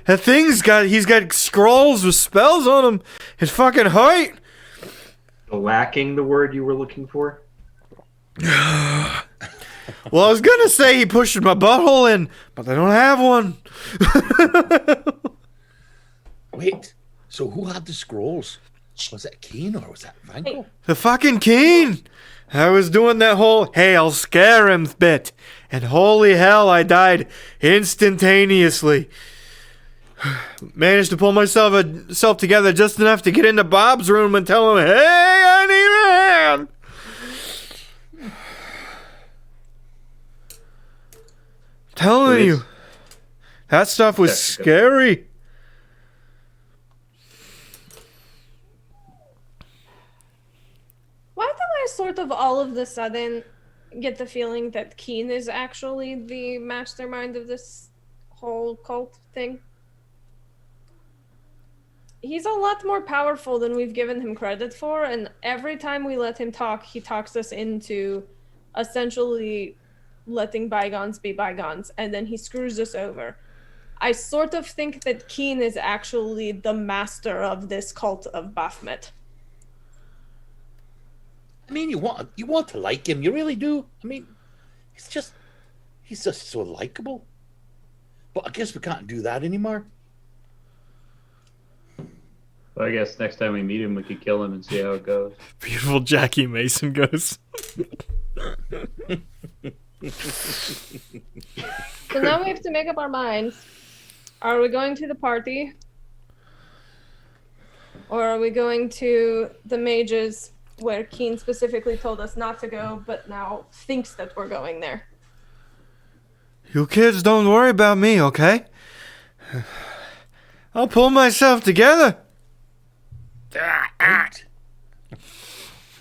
That he's got scrolls with spells on him. It's fucking hurt. Lacking the word you were looking for? Well, I was gonna say he pushed my butthole in, but I don't have one. Wait, so who had the scrolls? Was it Keen or was that Vanko? The fucking Keen. I was doing that whole, hey, I'll scare him bit. And holy hell, I died instantaneously. Managed to pull myself together just enough to get into Bob's room and tell him, hey, I need a hand. Telling you, that stuff was scary. Why do I sort of all of the sudden get the feeling that Keen is actually the mastermind of this whole cult thing? He's a lot more powerful than we've given him credit for, and every time we let him talk, he talks us into essentially letting bygones be bygones, and then he screws us over. I sort of think that Keen is actually the master of this cult of Baphomet. I mean, you want to like him, you really do. I mean, he's just so likable. But I guess we can't do that anymore. Well, I guess next time we meet him, we could kill him and see how it goes. Beautiful Jackie Mason goes. So now we have to make up our minds. Are we going to the party? Or are we going to the mages where Keen specifically told us not to go, but now thinks that we're going there? You kids don't worry about me, okay? I'll pull myself together.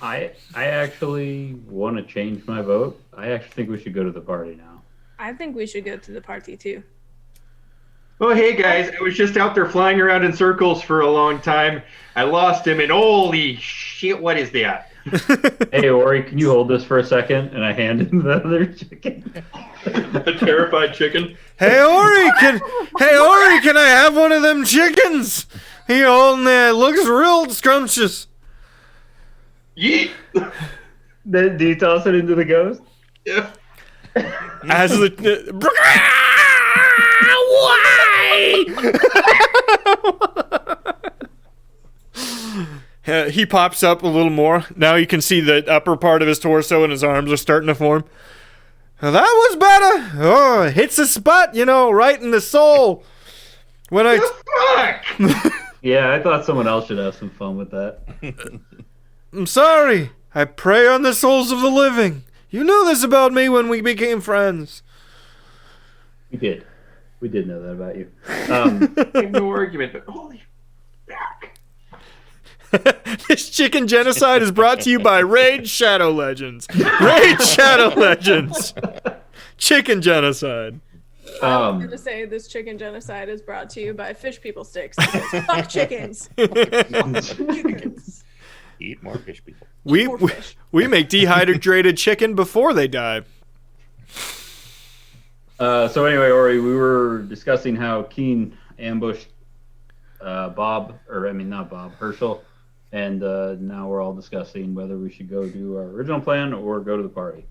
I actually want to change my vote. I actually think we should go to the party now. I think we should go to the party too. Oh, hey guys, I was just out there flying around in circles for a long time. I lost him, and holy shit, what is that? Hey, Ori, can you hold this for a second? And I hand him the other chicken. A terrified chicken. Hey Ori, can I have one of them chickens? He holding that looks real scrumptious. Yeet. Then do you toss it into the ghost? Yeah. As the why? He pops up a little more. Now you can see the upper part of his torso and his arms are starting to form. Now that was better. Oh, it hits a spot, right in the soul. When Fuck! Yeah, I thought someone else should have some fun with that. I'm sorry. I prey on the souls of the living. You knew this about me when we became friends. We did. We did know that about you. No argument, but holy fuck. This chicken genocide is brought to you by Raid Shadow Legends. Raid Shadow Legends. Chicken genocide. I was gonna say this chicken genocide is brought to you by Fish People Sticks. Fuck chickens. Chickens. Eat more fish, people. We make dehydrated chicken before they die. So anyway, Ori, we were discussing how Keen ambushed not Bob, Herschel, and now we're all discussing whether we should go do our original plan or go to the party.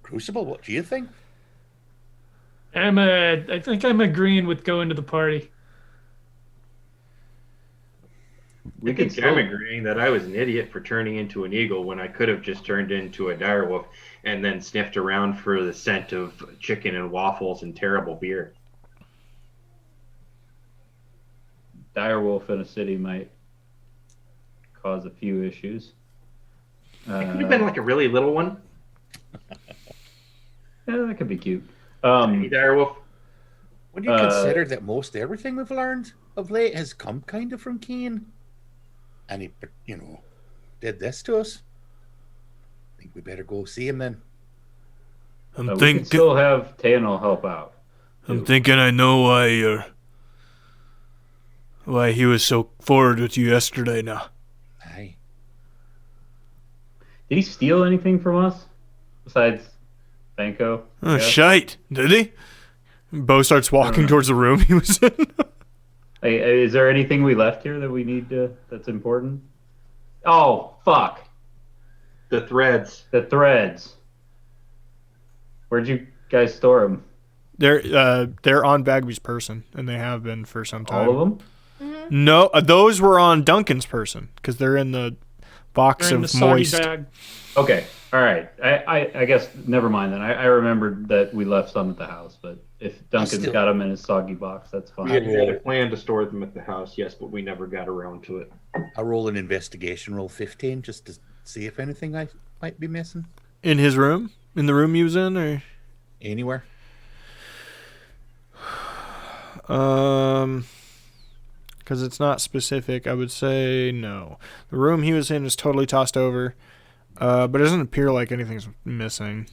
Crucible, what do you think? I think I'm agreeing with going to the party. I think I'm agreeing that I was an idiot for turning into an eagle when I could have just turned into a direwolf and then sniffed around for the scent of chicken and waffles and terrible beer. Direwolf in a city might cause a few issues. It could have been like a really little one. Yeah, that could be cute. Tiny direwolf. When you consider that most everything we've learned of late has come kind of from Keen, and he, did this to us, I think we better go see him then. We can still have Tanel help out. I'm thinking I know why he was so forward with you yesterday now. Aye. Did he steal anything from us besides Banco? Oh, shite. Did he? Bo starts walking towards the room he was in. Hey, is there anything we left here that we need that's important? Oh, fuck. The threads. The threads. Where'd you guys store them? They're on Bagby's person, and they have been for some time. All of them? Mm-hmm. No, those were on Duncan's person, because they're in the box of moist. Bag. Okay, all right. I guess, never mind then. I remembered that we left some at the house, but if Duncan's got them in his soggy box, that's fine. We had a plan to store them at the house, yes, but we never got around to it. I'll roll an investigation, roll 15, just to see if anything I might be missing. In his room? In the room he was in, or? Anywhere. Because it's not specific, I would say no. The room he was in is totally tossed over, but it doesn't appear like anything's missing.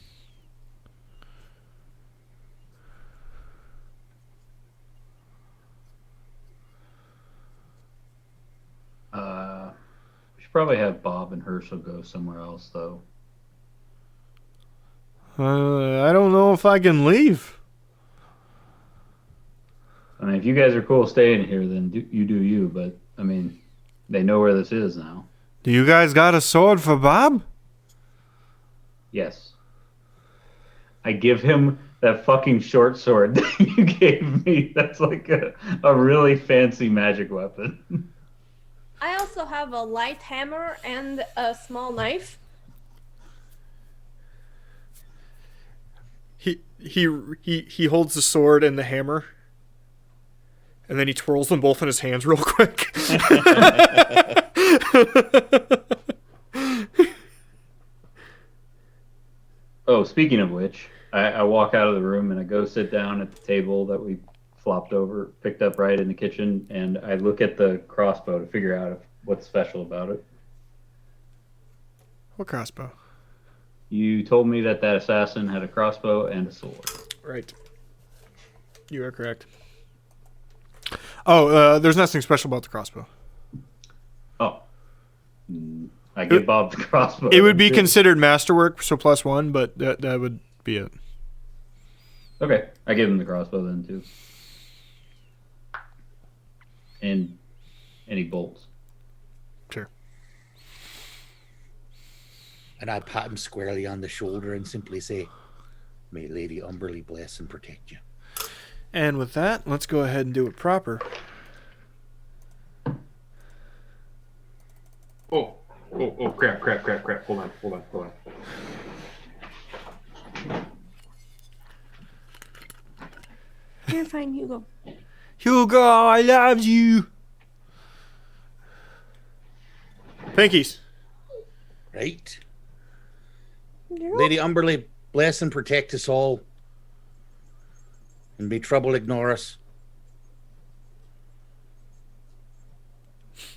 We should probably have Bob and Herschel go somewhere else, though. I don't know if I can leave. I mean, if you guys are cool staying here, then you do you. But, I mean, they know where this is now. Do you guys got a sword for Bob? Yes. I give him that fucking short sword that you gave me. That's like a really fancy magic weapon. I also have a light hammer and a small knife. He holds the sword and the hammer, and then he twirls them both in his hands real quick. Oh, speaking of which, I walk out of the room and I go sit down at the table that we picked up right in the kitchen, and I look at the crossbow to figure out what's special about it. What crossbow? You told me that assassin had a crossbow and a sword. Right. You are correct. Oh, there's nothing special about the crossbow. Oh. I give Bob the crossbow. It would be considered masterwork, so +1, but that would be it. Okay. I give him the crossbow then, too. And any bolts. Sure. And I pat him squarely on the shoulder and simply say, "May Lady Umberly bless and protect you." And with that, let's go ahead and do it proper. Oh, crap. Hold on. You're fine, Hugo. Hugo, I love you. Pinkies. Right? Lady Umberly, bless and protect us all. And may trouble ignore us.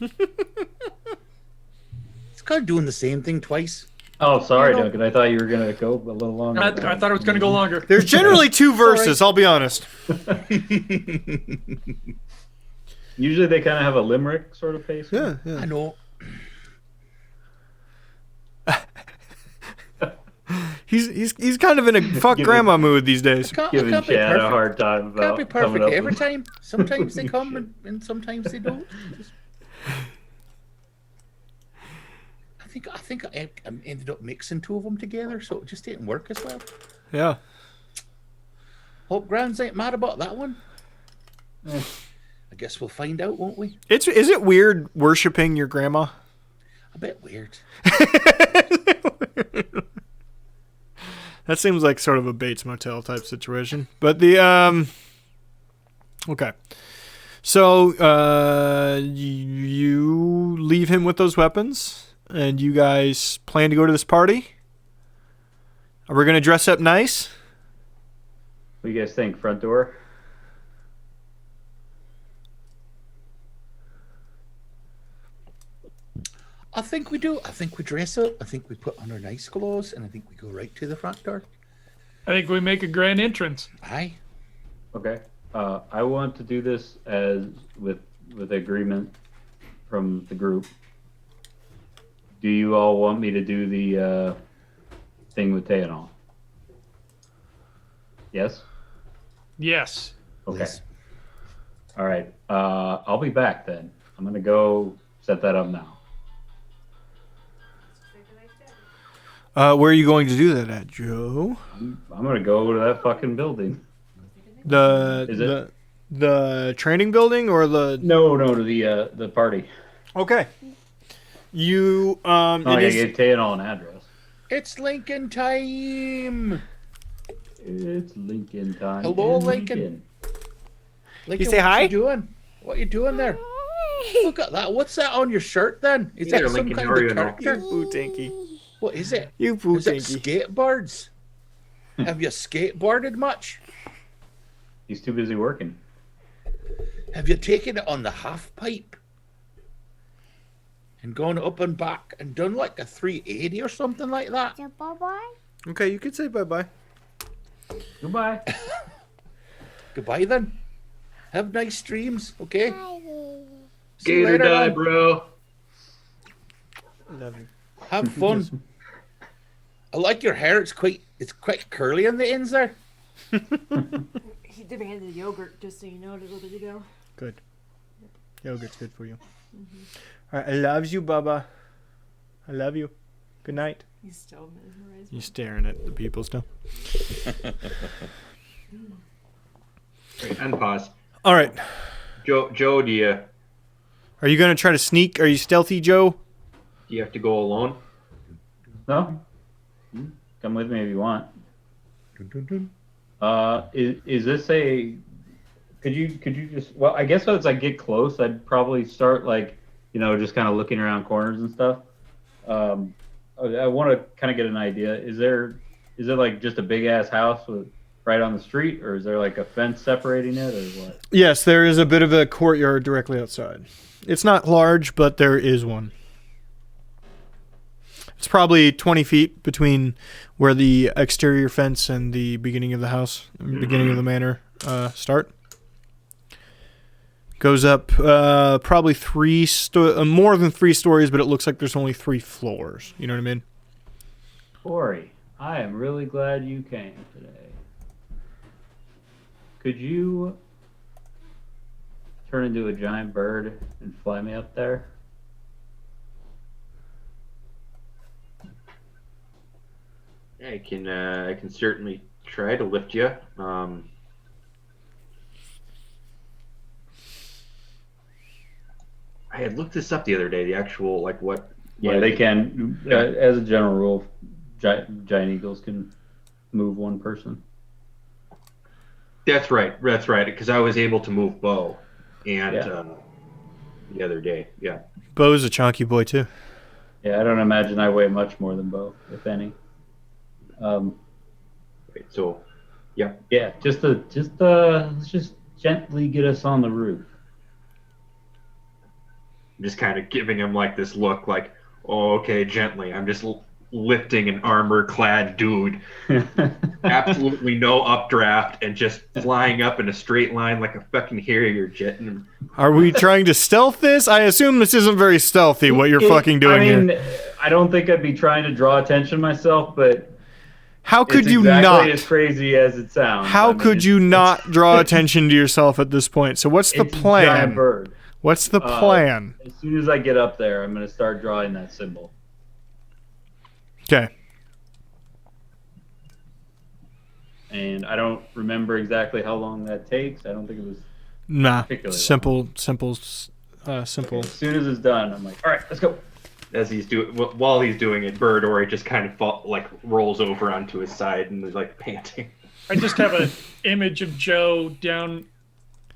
It's kind of doing the same thing twice. Oh, sorry, Duncan. I thought you were going to go a little longer. I thought it was going to go longer. There's generally 2 verses, I'll be honest. Usually they kind of have a limerick sort of pace. Yeah, I yeah. know. He's kind of in a fuck Give grandma mood these days. I Giving can't be Chad a perfect. hard time Can't be about coming perfect up every with- time. Sometimes they come Shit. and sometimes they don't. I think I ended up mixing two of them together, so it just didn't work as well. Yeah. Hope Grands ain't mad about that one. Eh. I guess we'll find out, won't we? Is it weird worshiping your grandma? A bit weird. That seems like sort of a Bates Motel type situation. But okay. So you leave him with those weapons, and you guys plan to go to this party. Are we gonna dress up nice? What do you guys think? Front door? I think we do. I think we dress up. I think we put on our nice clothes, and I think we go right to the front door. I think we make a grand entrance. Aye. Okay. I want to do this as with agreement from the group. Do you all want me to do the thing with Teanol? Yes? Yes. Okay. Yes. All right. I'll be back then. I'm going to go set that up now. Where are you going to do that at, Joe? I'm going to go to that fucking building. The training building or the? No, to the party. Okay. You Oh, it I is- gave Teanol an address. It's Lincoln time. It's Lincoln time. Hello, in Lincoln. Lincoln, say what hi? you doing? What you doing there? Look at that. What's that on your shirt then? Is Hey that there, some Lincoln, kind how are of you now? character? Boo Tinky. What is it? You boo Is it Tinky. skateboards? Have you skateboarded much? He's too busy working. Have you taken it on the half pipe? And gone up and back and done like a 380 or something like that? Okay, you could say bye-bye. Goodbye. Goodbye then. Have nice dreams, okay? See you Gator later die, on. bro. Love you. Have fun. I like your hair. It's quite curly on the ends there. He demanded yogurt, just so you know, a little bit ago. Good. Yogurt's good for you. All right, I love you, Bubba. I love you. Good night. He's still mesmerized. You staring at the people still. Unpause. All right. Joe, do you Are you gonna try to sneak? Are you stealthy, Joe? have to go alone? No? Come with me if you want. Dun, dun. Is this a? Could you just? Well, I guess as I get close, I'd probably start like, just kind of looking around corners and stuff. I want to kind of get an idea. Is it like just a big ass house right on the street, or is there like a fence separating it, or what? Yes, there is a bit of a courtyard directly outside. It's not large, but there is one. It's probably 20 feet between where the exterior fence and the beginning of the house, beginning of the manor, start. Goes up probably more than 3 stories, but it looks like there's only 3 floors. You know what I mean? Corey, I am really glad you came today. Could you turn into a giant bird and fly me up there? I can certainly try to lift you. I had looked this up the other day. The actual what? Yeah, they can. As a general rule, giant eagles can move one person. That's right. That's right. Because I was able to move Bo, and Yeah. the other day, yeah. Bo's a chunky boy too. Yeah, I don't imagine I weigh much more than Bo, if any. Right, so, yeah. Yeah, let's just gently get us on the roof. I'm just kind of giving him like this look, like, oh, okay, gently. I'm just lifting an armor-clad dude, absolutely no updraft, and just flying up in a straight line like a fucking Harrier jet. And Are we trying to stealth this? I assume this isn't very stealthy, what you're fucking doing here. I don't think I'd be trying to draw attention myself, but How could it's you exactly not? as crazy as it sounds. How could you not draw attention to yourself at this point? So what's the It's a giant plan? bird. What's the plan? As soon as I get up there, I'm going to start drawing that symbol. Okay. And I don't remember exactly how long that takes. I don't think it was Nah. particularly Simple. As soon as it's done, I'm like, all right, let's go. while he's doing it, Birdori just kind of rolls over onto his side and is like panting. I just have an image of Joe down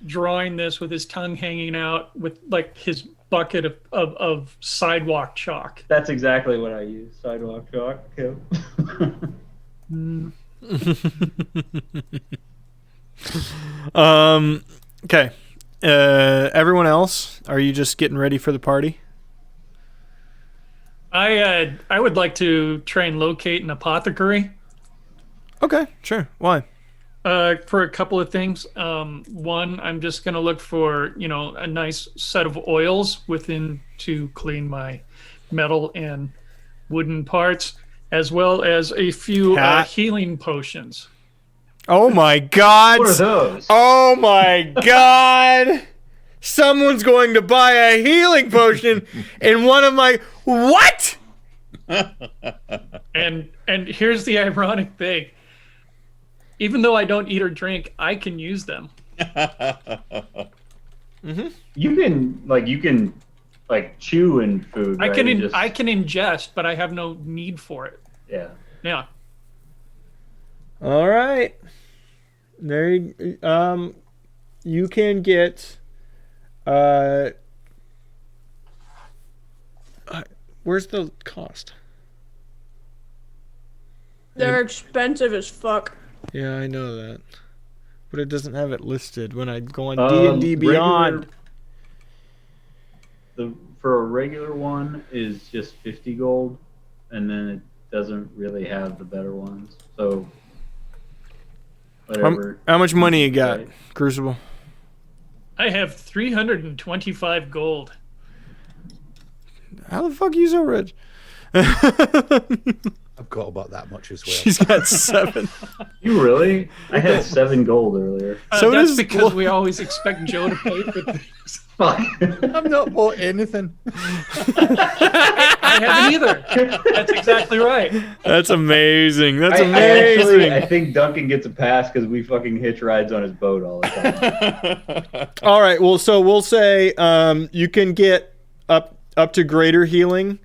drawing this with his tongue hanging out with like his bucket of sidewalk chalk. That's exactly what I use. Sidewalk chalk. Yep. Okay. Everyone else, are you just getting ready for the party? I would like to try and locate an apothecary. Okay, sure. Why? For a couple of things. One, I'm just going to look for, a nice set of oils within to clean my metal and wooden parts, as well as a few healing potions. Oh my God! What are those? Oh my God! Someone's going to buy a healing potion in one of my what? And here's the ironic thing. Even though I don't eat or drink, I can use them. Mm-hmm. You can chew in food. I right? can Just- I can ingest, but I have no need for it. Yeah. Yeah. All right. There you can get where's the cost? They're expensive as fuck. Yeah, I know that. But it doesn't have it listed when I go on D&D regular- Beyond. For a regular one is just 50 gold, and then it doesn't really have the better ones. So whatever. How much money you got, Right. Crucible? I have 325 gold. How the fuck are you so rich? I've got about that much as well. She's got 7. You really? I had 7 gold earlier. So That's does- because we always expect Joe to pay for things. Fuck. I've not bought anything. I haven't either. That's exactly right. That's amazing. That's I amazing. think Duncan gets a pass because we fucking hitch rides on his boat all the time. All right. Well, so we'll say you can get up to greater healing,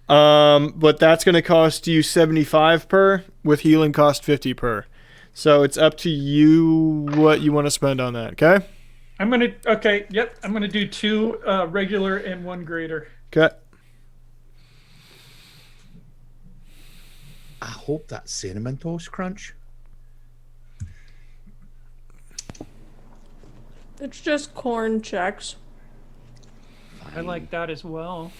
but that's going to cost you 75 per. With healing, cost 50 per. So it's up to you what you want to spend on that. Okay. I'm gonna do 2 regular and 1 greater. Okay. I hope that's cinnamon toast crunch. It's just corn checks. I like that as well.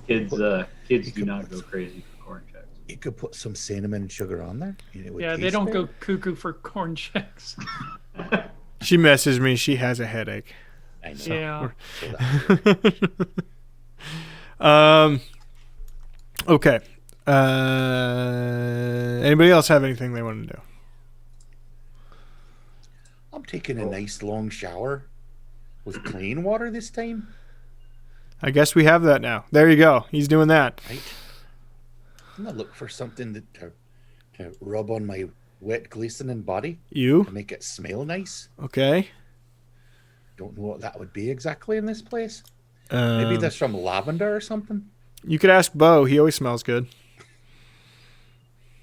Kids do not go crazy for corn checks. You could put some cinnamon and sugar on there. Yeah, they don't go cuckoo for corn checks. She messes me. She has a headache. I know. Yeah. So that- Okay. Anybody else have anything they want to do? I'm taking a nice long shower with clean water this time. I guess we have that now. There you go. He's doing that. Right. I'm gonna look for something to rub on my wet, glistening body You? to make it smell nice. Okay. Don't know what that would be exactly in this place. Maybe that's from lavender or something. You could ask Bo. He always smells good.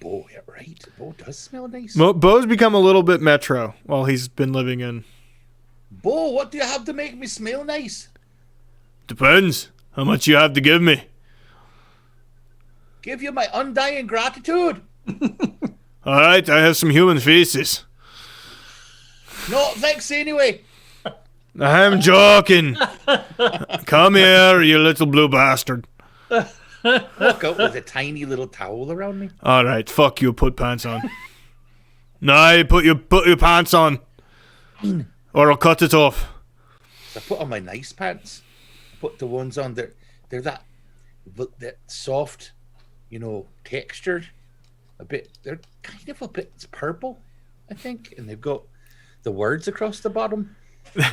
Bo, yeah, right. Bo does smell nice. Bo's become a little bit metro while he's been living in. Bo, what do you have to make me smell nice? Depends how much you have to give me. Give you my undying gratitude. All right, I have some human feces. No, thanks anyway. I'm joking. Come here, you little blue bastard. Walk out with a tiny little towel around me. All right, fuck you. Put pants on. No, put your pants on, or I'll cut it off. So I put on my nice pants. I put the ones on there. They're that soft, textured. A bit. They're kind of a bit purple, I think, and they've got the words across the bottom.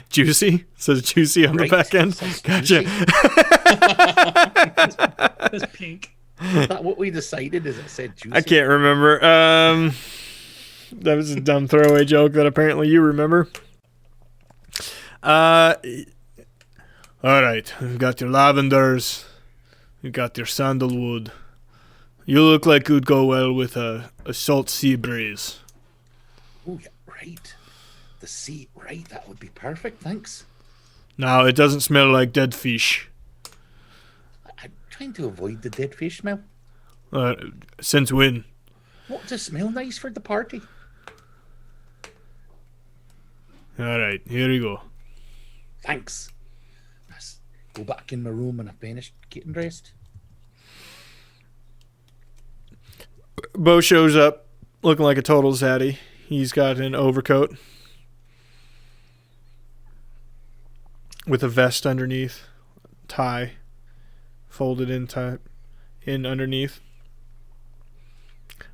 Juicy? It says juicy on the back end. Gotcha. It's pink. Is that what we decided? Is it said juicy? I can't remember. That was a dumb throwaway joke that apparently you remember. All right. We've got your lavenders. You've got your sandalwood. You look like you'd go well with a salt sea breeze. Oh, yeah, right. The sea, right. That would be perfect, thanks. Now, it doesn't smell like dead fish. I'm trying to avoid the dead fish smell. Since when? What does smell nice for the party? All right, here you go. Thanks. Let's go back in my room and I've finished getting dressed. Bo shows up looking like a total zaddy. He's got an overcoat with a vest underneath, tie folded in underneath.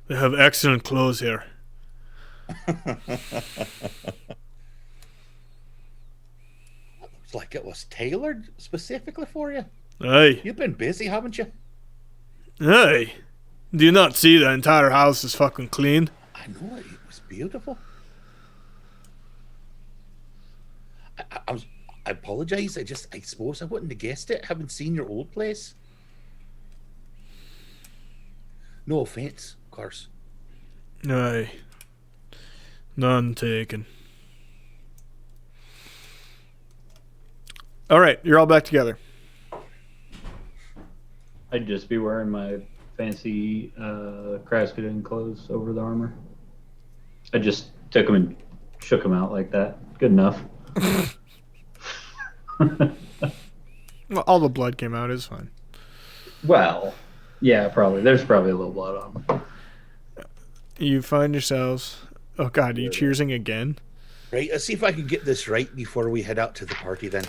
They have excellent clothes here. Looks like it was tailored specifically for you. Hey, You've been busy, haven't you? hey. Do you not see the entire house is fucking clean? I know it. It was beautiful. I apologize. I suppose I wouldn't have guessed it, having seen your old place. No offense, of course. Aye. None taken. All right, you're all back together. I'd just be wearing my fancy Krasden clothes over the armor. I just took them and shook them out like that. Good enough. Well, all the blood came out. It's fine. Well, yeah, probably. There's probably a little blood on them. You find yourselves... Oh, God, are you cheersing again? Right, let's see if I can get this right before we head out to the party then.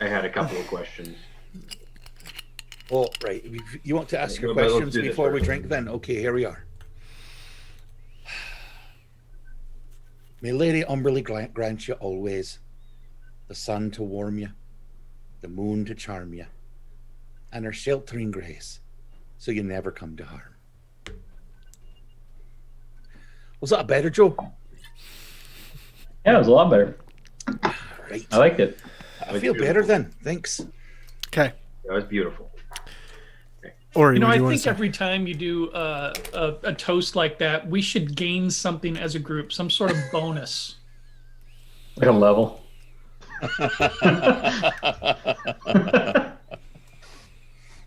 I had a couple of questions. Oh, right. You want to ask your But let's questions do this before we first. drink then? Okay, here we are. May Lady Umberly grant you always the sun to warm you, the moon to charm you, and her sheltering grace, so you never come to harm. Was that better, Joe? Yeah, it was a lot better. Right. I liked it. I feel better then. Thanks. Okay. That was beautiful. Or You know, what do I you wanna think say? every time you do a toast like that, we should gain something as a group, some sort of bonus. Like a level.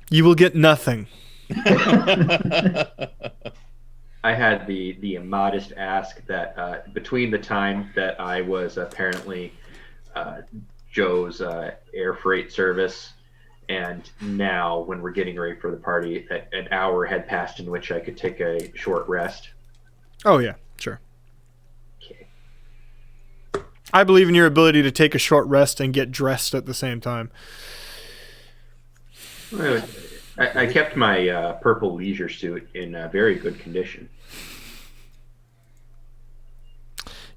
You will get nothing. I had the modest ask that between the time that I was apparently Joe's air freight service and now when we're getting ready for the party, an hour had passed in which I could take a short rest. Oh, yeah, sure. Okay. I believe in your ability to take a short rest and get dressed at the same time. Well, I kept my purple leisure suit in very good condition.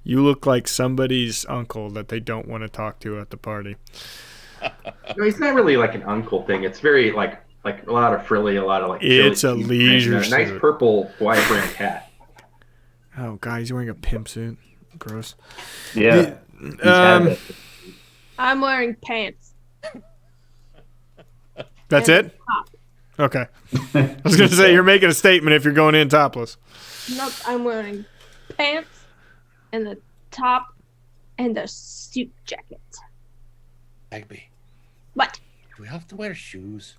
You look like somebody's uncle that they don't want to talk to at the party. No, it's not really like an uncle thing. It's very like a lot of frilly, a lot of like. It's chili a cheese leisure print, nice suit. purple Hawaii brand hat. Oh, God, he's wearing a pimp suit. Gross. Yeah. He's had Um, that. I'm wearing pants. that's And it? top. Okay. I was going to say, you're making a statement if you're going in topless. Nope, I'm wearing pants and the top and a suit jacket. Bagby, What? do we have to wear shoes?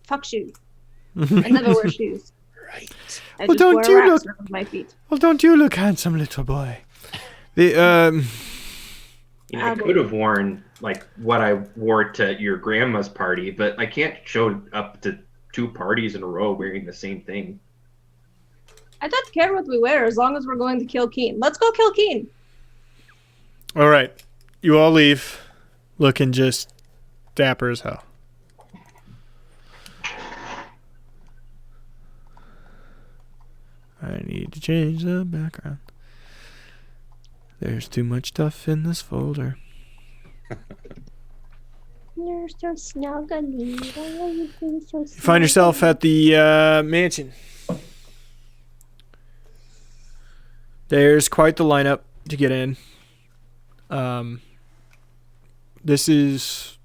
Fuck shoes. I never wear shoes. Right. I Well, just don't wear you racks look- around my feet. Well, don't you look handsome, little boy? The You know, I could have worn like what I wore to your grandma's party, but I can't show up to 2 parties in a row wearing the same thing. I don't care what we wear as long as we're going to kill Keen. Let's go kill Keen. All right. You all leave looking just dapper as hell. I need to change the background. There's too much stuff in this folder. You're so snuggly. Why are you being so snuggly? You find yourself at the mansion. There's quite the lineup to get in. This is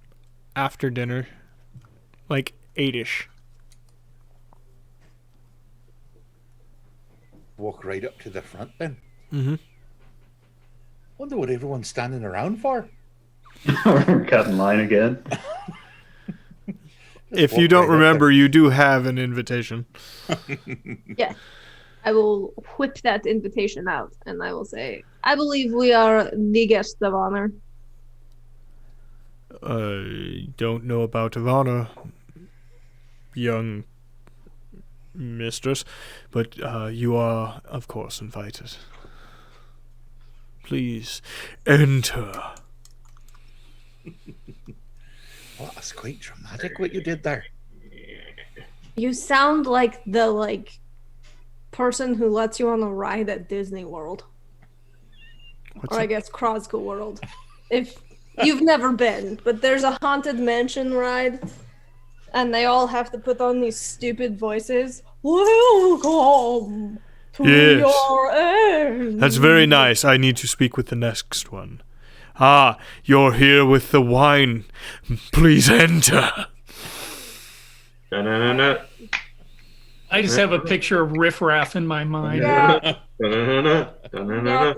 after dinner, like 8-ish. Walk right up to the front then. Mm-hmm. Wonder what everyone's standing around for. We're cutting line again. If you walk don't right up remember, you do have an invitation. Yes. I will whip that invitation out and I will say, I believe we are the guests of honor. I don't know about Ivana, young mistress, but you are, of course, invited. Please enter. Well, that's quite dramatic what you did there. You sound like the person who lets you on a ride at Disney World. What's Or I up? guess Krasden World. If you've never been, but there's a haunted mansion ride and they all have to put on these stupid voices. Welcome to Yes. your end. That's very nice. I need to speak with the next one. Ah, you're here with the wine. Please enter. Da-na-na-na. I just have a picture of Riff Raff in my mind. Yeah. Da-na-na-na. Da-na-na-na.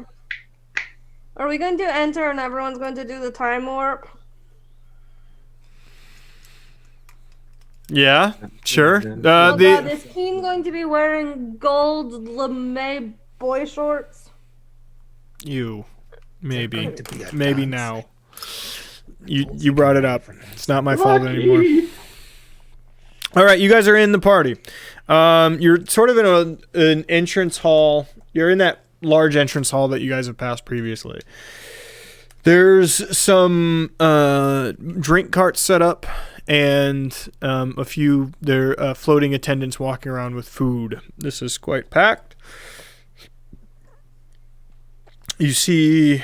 Are we going to enter and everyone's going to do the time warp? Yeah, sure. Oh God, The is Keen going to be wearing gold lame boy shorts? you maybe Going to be a maybe dance. now. You brought it up. It's not my fault anymore. All right, you guys are in the party. You're sort of in an entrance hall. You're in that large entrance hall that you guys have passed previously. There's some drink carts set up and a few floating attendants walking around with food. This is quite packed. You see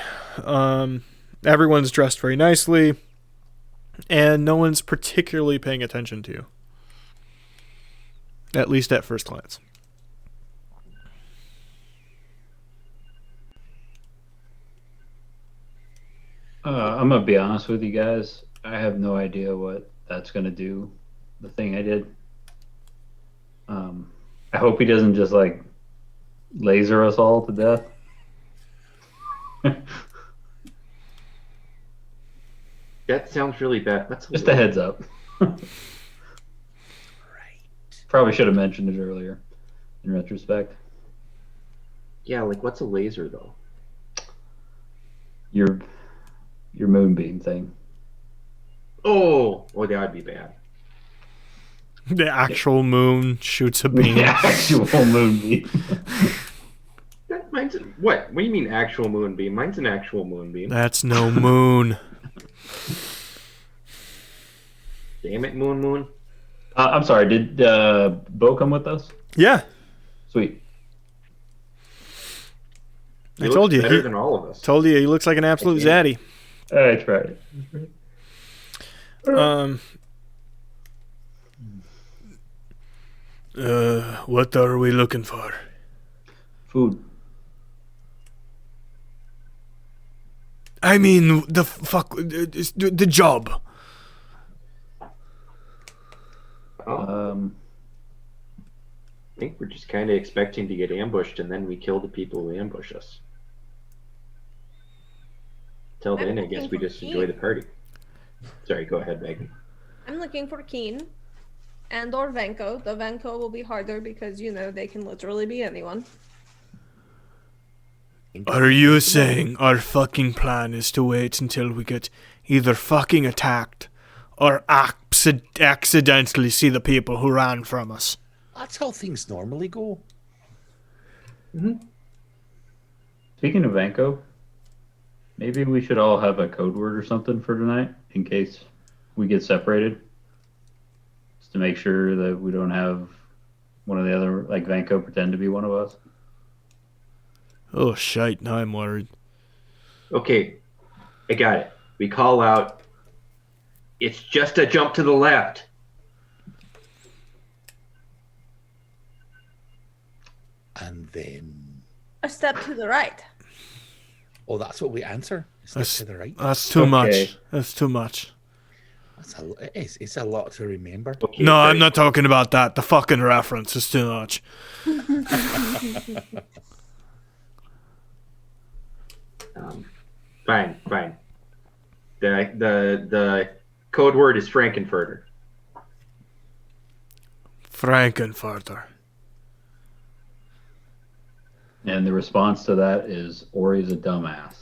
everyone's dressed very nicely and no one's particularly paying attention to you. At least at first glance. I'm gonna be honest with you guys. I have no idea what that's gonna do. The thing I did. I hope he doesn't just laser us all to death. That sounds really bad. That's Just a heads up. Right. Probably should have mentioned it earlier. In retrospect, Yeah, what's a laser though? your moonbeam thing. Oh, that would be bad. The actual moon shoots a beam. The actual moonbeam. Mine's what? What do you mean actual moonbeam? Mine's an actual moonbeam. That's no moon. Damn it, moon. I'm sorry. Did Bo come with us? Yeah, Sweet. I told you. Better He than all of us. told you he looks like an absolute zaddy. That's right. What are we looking for? Food. I mean, the job. Oh, I think we're just kind of expecting to get ambushed, and then we kill the people who ambush us. Till then, I guess we just enjoy the party. Sorry, go ahead, Megan. I'm looking for Keen and or Venko. The Venko will be harder because, they can literally be anyone. Are you saying our fucking plan is to wait until we get either fucking attacked or accidentally see the people who ran from us? That's how things normally go. Speaking of Vanko, maybe we should all have a code word or something for tonight in case we get separated. Just to make sure that we don't have one of the other, like Vanko, pretend to be one of us. Oh, shite, now I'm worried. Okay, I got it. We call out, it's just a jump to the left. And then, A step to the right. oh, that's what we answer. It's to the right. That's too Okay. much. That's too much. It's a lot to remember. Okay, No, I'm great. not talking about that. The fucking reference is too much. Fine. The code word is Frankenfurter. Frankenfurter. And the response to that is Ori's a dumbass.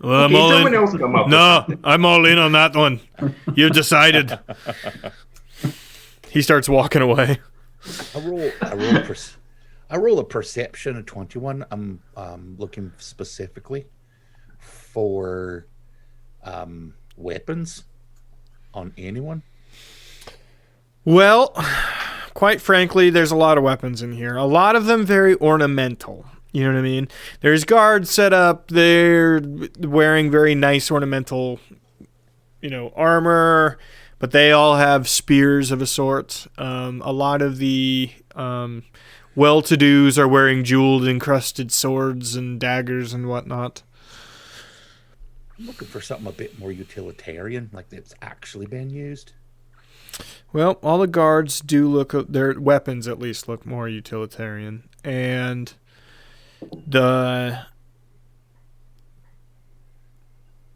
Well, I'm Okay, all someone in. else come up. No, I'm all in on that one. You decided. He starts walking away. I roll a perception of 21. I'm looking specifically for weapons on anyone. Well, quite frankly, there's a lot of weapons in here. A lot of them very ornamental. You know what I mean? There's guards set up. They're wearing very nice ornamental, armor, but they all have spears of a sort. A lot of the well-to-dos are wearing jeweled, encrusted swords and daggers and whatnot. I'm looking for something a bit more utilitarian, like that's actually been used. Well, all the guards do look, their weapons at least look more utilitarian. And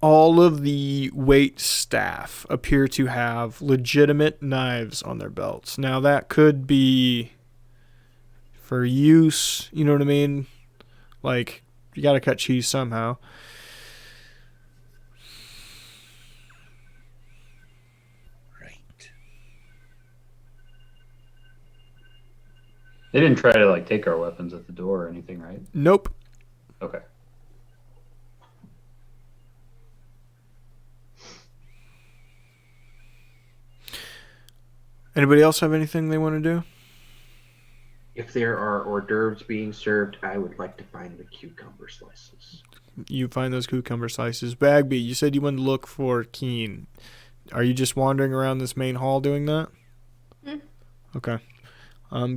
all of the wait staff appear to have legitimate knives on their belts. Now that could be for use, you know what I mean? Like, you gotta cut cheese somehow. Right. They didn't try to take our weapons at the door or anything, right? Nope. Okay. Anybody else have anything they want to do? If there are hors d'oeuvres being served, I would like to find the cucumber slices. You find those cucumber slices. Bagby, you said you wanted to look for Keen. Are you just wandering around this main hall doing that? Mm. Okay.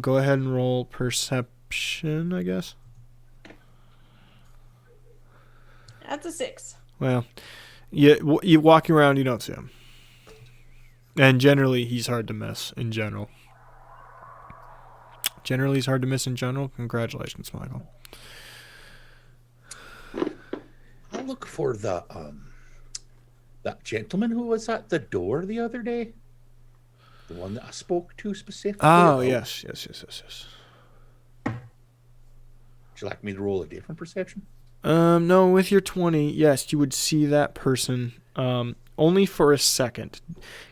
Go ahead and roll perception, I guess. That's a 6. Well, you walking around, you don't see him. And generally, he's hard to miss in general. Generally, he's hard to miss in general. Congratulations, Michael. I'll look for that gentleman who was at the door the other day. The one that I spoke to specifically. Oh, about. yes. Would you like me to roll a different perception? No, with your 20, yes, you would see that person only for a second.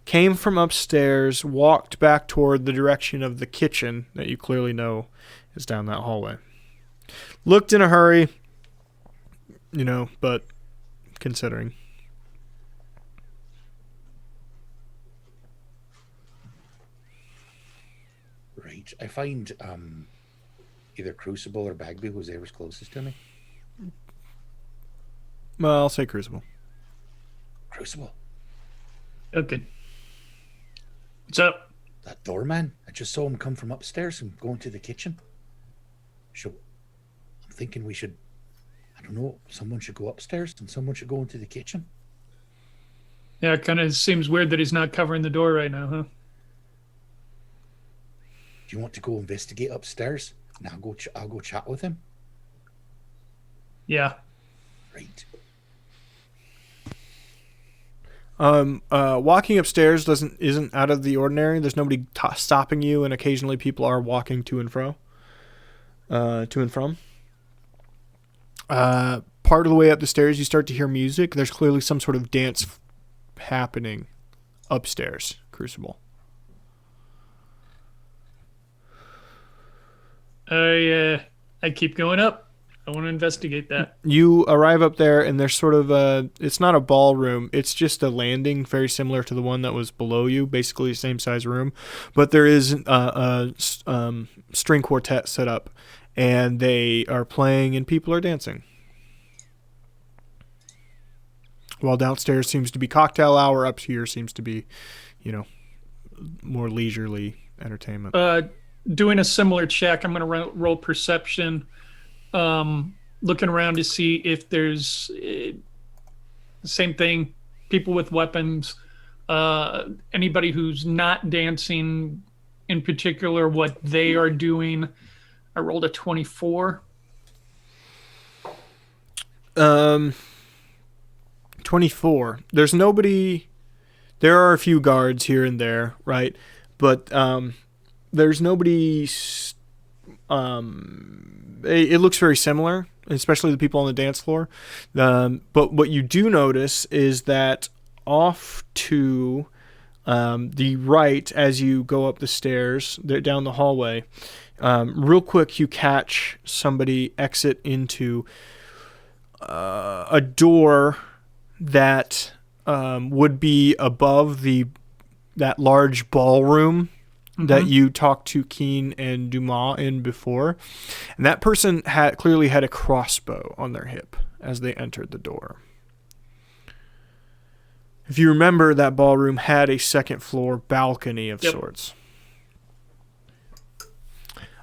Came from upstairs, walked back toward the direction of the kitchen that you clearly know is down that hallway. Looked in a hurry, but considering. Right. I find either Crucible or Bagby, whoever's closest to me. Well, I'll say Crucible. Crucible. Okay. What's up? That doorman. I just saw him come from upstairs and go into the kitchen. So I'm thinking we should, I don't know, someone should go upstairs and someone should go into the kitchen. Yeah, it kind of seems weird that he's not covering the door right now, huh? Do you want to go investigate upstairs? And I'll go chat with him. Yeah. Right. Walking upstairs isn't out of the ordinary. There's nobody stopping you, and occasionally people are walking to and from. Part of the way up the stairs, you start to hear music. There's clearly some sort of dance happening upstairs, Crucible. I keep going up. I want to investigate that. You arrive up there, and there's sort of it's not a ballroom. It's just a landing very similar to the one that was below you, basically the same size room. But there is a string quartet set up, and they are playing, and people are dancing. While downstairs seems to be cocktail hour, up here seems to be, more leisurely entertainment. Doing a similar check, I'm going to roll perception. Looking around to see if there's the same thing, people with weapons, anybody who's not dancing in particular, what they are doing. I rolled a 24. 24. There's nobody. There are a few guards here and there, right? But there's nobody. It looks very similar, especially the people on the dance floor. But what you do notice is that off to the right, as you go up the stairs, down the hallway, real quick you catch somebody exit into a door that would be above that large ballroom that you talked to Keen and Dumas in before. And that person clearly had a crossbow on their hip as they entered the door. If you remember, that ballroom had a second floor balcony of sorts.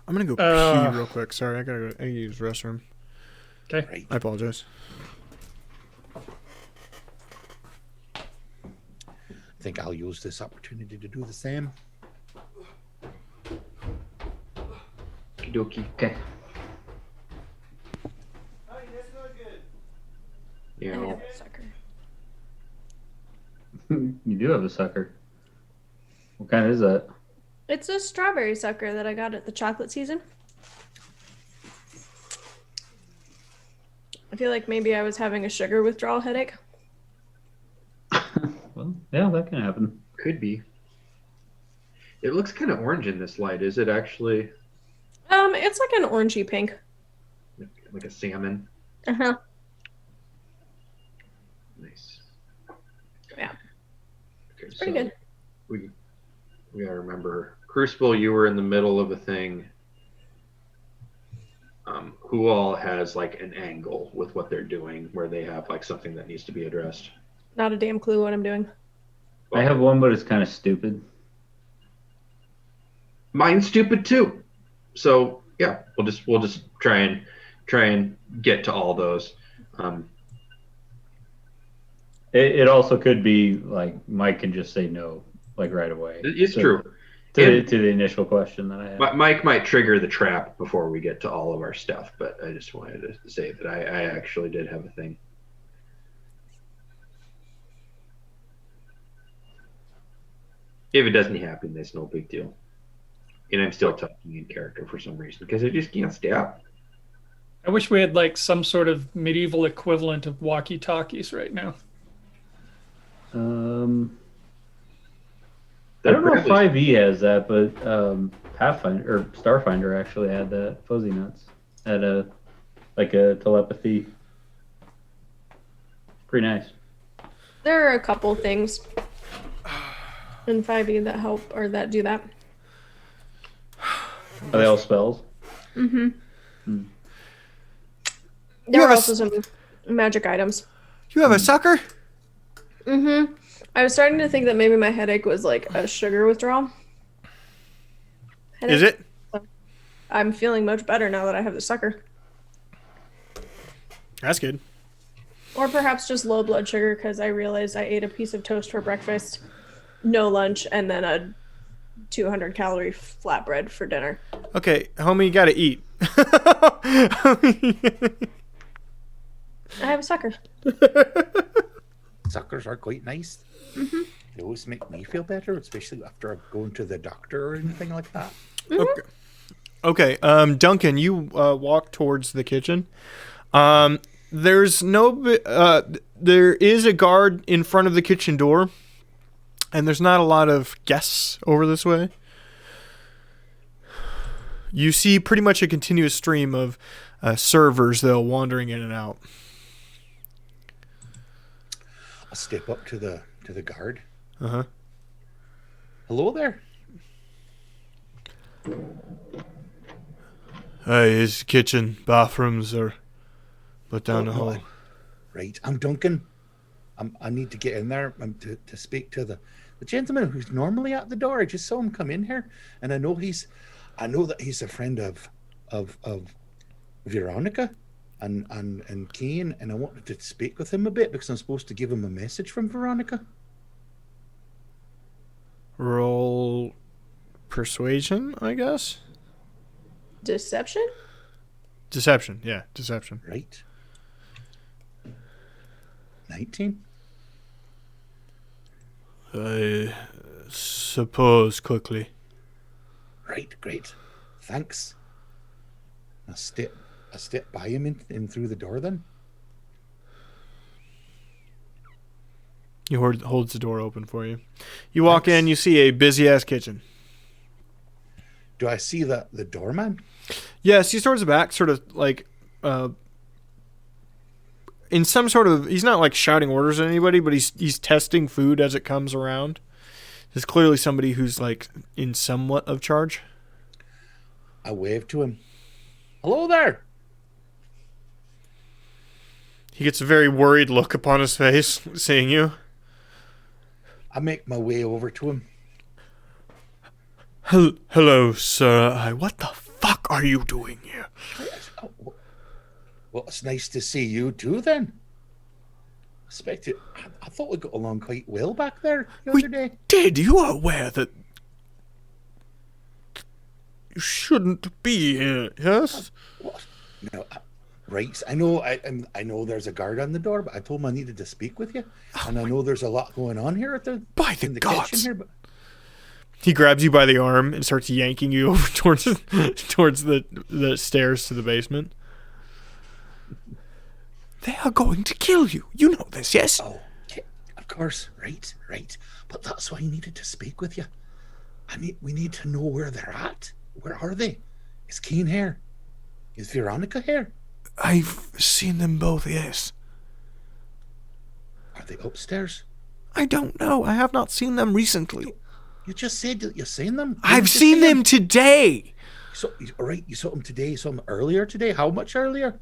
I'm going to go pee real quick. Sorry, I gotta use the restroom. Okay. Right. I apologize. I think I'll use this opportunity to do the same. Okie dokie. Okay. You I know, have a sucker. You do have a sucker. What kind is that? It's a strawberry sucker that I got at the chocolate season. I feel like maybe I was having a sugar withdrawal headache. Well, yeah, that can happen. could be. It looks kind of orange in this light. Is it actually It's like an orangey pink. like a salmon? Uh-huh. Nice. Yeah. Okay, Pretty good. We gotta remember, Crucible, you were in the middle of a thing. Who all has like an angle with what they're doing, where they have like something that needs to be addressed? Not a damn clue what I'm doing. I have one, but it's kind of stupid. Mine's stupid too. So yeah, we'll just try and get to all those. It also could be like Mike can just say no, like right away. It's So, true. To the initial question that I had. Mike might trigger the trap before we get to all of our stuff, but I just wanted to say that I actually did have a thing. If it doesn't happen, that's no big deal. And I'm still talking in character for some reason because I just can't stop. I wish we had like some sort of medieval equivalent of walkie-talkies right now. I don't know if 5e has that, but Pathfinder or Starfinder actually had that. Fuzzy Nuts had a telepathy. Pretty nice. There are a couple things in 5e that help or that do that. Are they all spells? Mm-hmm. Hmm. There are have a also some magic items. You have a sucker? Mm-hmm. I was starting to think that maybe my headache was like a sugar withdrawal. Is it? I'm feeling much better now that I have the sucker. That's good. Or perhaps just low blood sugar because I realized I ate a piece of toast for breakfast, no lunch, and then a 200 calorie flatbread for dinner. Okay, homie, you gotta eat. I have a sucker. Suckers are quite nice. Mm-hmm. They always make me feel better, especially after I'm going to the doctor or anything like that. Okay. Duncan, you walk towards the kitchen. There's there is a guard in front of the kitchen door, and there's not a lot of guests over this way. You see pretty much a continuous stream of servers, though, wandering in and out. I'll step up to the guard. Uh-huh. Hello there. Hey, his kitchen, bathrooms are but down the hall. Right, I'm Duncan. I need to get in there to speak to the gentleman who's normally at the door. I just saw him come in here, and I know that he's a friend of Veronica and Kane, and I wanted to speak with him a bit because I'm supposed to give him a message from Veronica. Roll persuasion, I guess. Deception? Deception, yeah, deception. Right. 19. I suppose quickly. Right, great. Thanks. I step by him in through the door then. He holds the door open for you. You walk Thanks. in, you see a busy-ass kitchen. Do I see the doorman? Yes, he's towards the back, sort of like in some sort of, he's not like shouting orders at anybody, but he's testing food as it comes around. There's clearly somebody who's like in somewhat of charge. I wave to him. Hello there. He gets a very worried look upon his face, seeing you. I make my way over to him. Hello, sir. What the fuck are you doing here? Well, it's nice to see you too then. I thought we got along quite well back there the other day. Did you are aware that you shouldn't be here, yes? What? No, right. I know. I know there's a guard on the door, but I told him I needed to speak with you, and I know there's a lot going on here at the gods. kitchen here. But he grabs you by the arm and starts yanking you over towards the stairs to the basement. They are going to kill you. You know this, yes? oh, yeah, of course. Right. But that's why I needed to speak with you. We need to know where they're at. Where are they? Is Keen here? Is Veronica here? I've seen them both, yes. Are they upstairs? I don't know. I have not seen them recently. You just said that you've seen them. I've seen them today. So, all right, you saw them today. You saw them earlier today. How much earlier?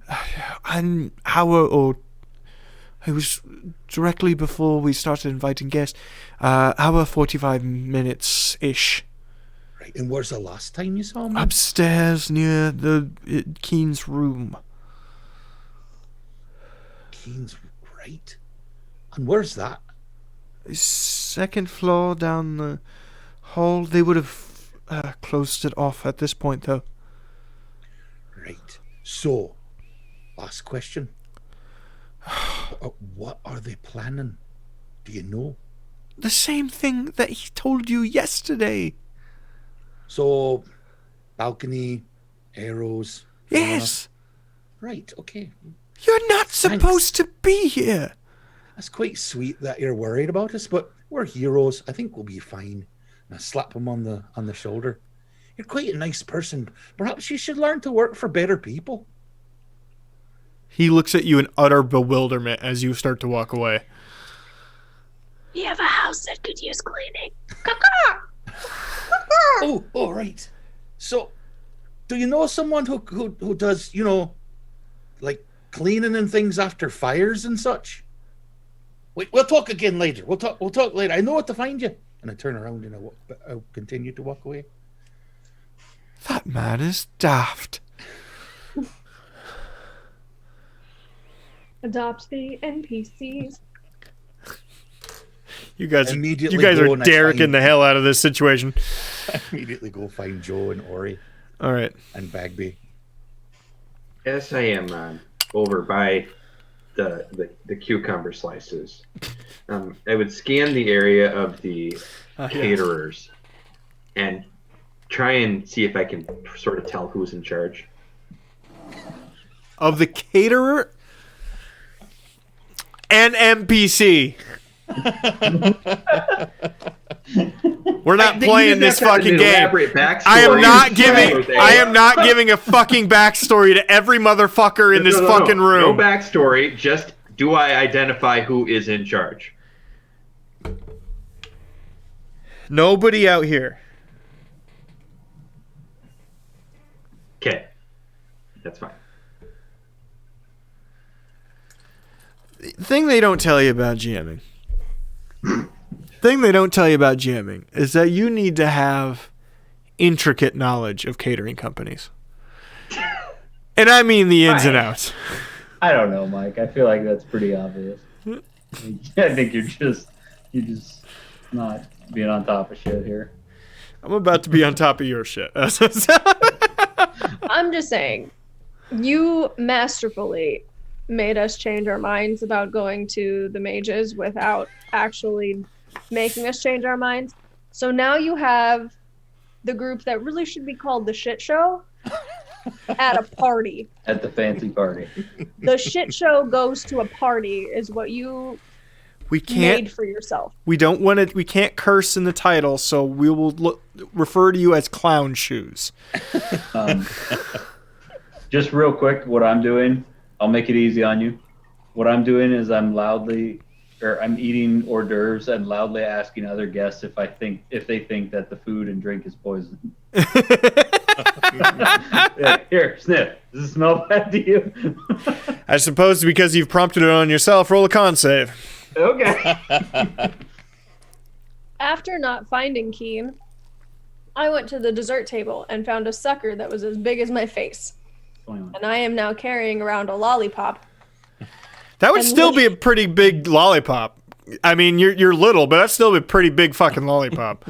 An hour or... It was directly before we started inviting guests. Hour 45 minutes-ish. Right, and where's the last time you saw them? Upstairs near the Keen's room. Keen's, right. And where's that? Second floor down the hall. They would have closed it off at this point, though. Right. So, last question. What are they planning? Do you know? The same thing that he told you yesterday. So, balcony, arrows. Yes. Right, okay. You're not supposed to be here. That's quite sweet that you're worried about us, but we're heroes. I think we'll be fine. And I slap him on the shoulder. You're quite a nice person. Perhaps you should learn to work for better people. He looks at you in utter bewilderment as you start to walk away. We have a house that could use cleaning. Oh, right. So, do you know someone who does, like cleaning and things after fires and such? Wait, we'll talk again later. We'll talk later. I know what to find you. And I turn around and I'll continue to walk away. That man is daft. Adopt the NPCs. You guys Immediately are go and I Derek'ing find- the hell out of this situation. I immediately go find Joe and Ori All right. and Bagby. Yes, I am over by the cucumber slices. I would scan the area of the caterers and try and see if I can sort of tell who's in charge. of the caterer and NPC. We're not playing this fucking game. I am not giving a fucking backstory to every motherfucker in this fucking room. No backstory, just do I identify who is in charge? Nobody out here. Okay. That's fine. The thing they don't tell you about GMing. Is that you need to have intricate knowledge of catering companies. And I mean the ins and outs. I don't know, Mike. I feel like that's pretty obvious. I think you're just not being on top of shit here. I'm about to be on top of your shit. I'm just saying, you masterfully made us change our minds about going to the mages without actually making us change our minds. So now you have the group that really should be called the shit show at a party. At the fancy party. The shit show goes to a party is what you made for yourself. We don't want to. We can't curse in the title, so we will refer to you as clown shoes. Just real quick, what I'm doing, I'll make it easy on you. What I'm doing is I'm eating hors d'oeuvres and loudly asking other guests if they think that the food and drink is poison. Yeah, here, sniff. Does it smell bad to you? I suppose because you've prompted it on yourself, roll a con save. Okay. After not finding Keen, I went to the dessert table and found a sucker that was as big as my face. 21. And I am now carrying around a lollipop. That would still be a pretty big lollipop. I mean, you're little, but that's still a pretty big fucking lollipop.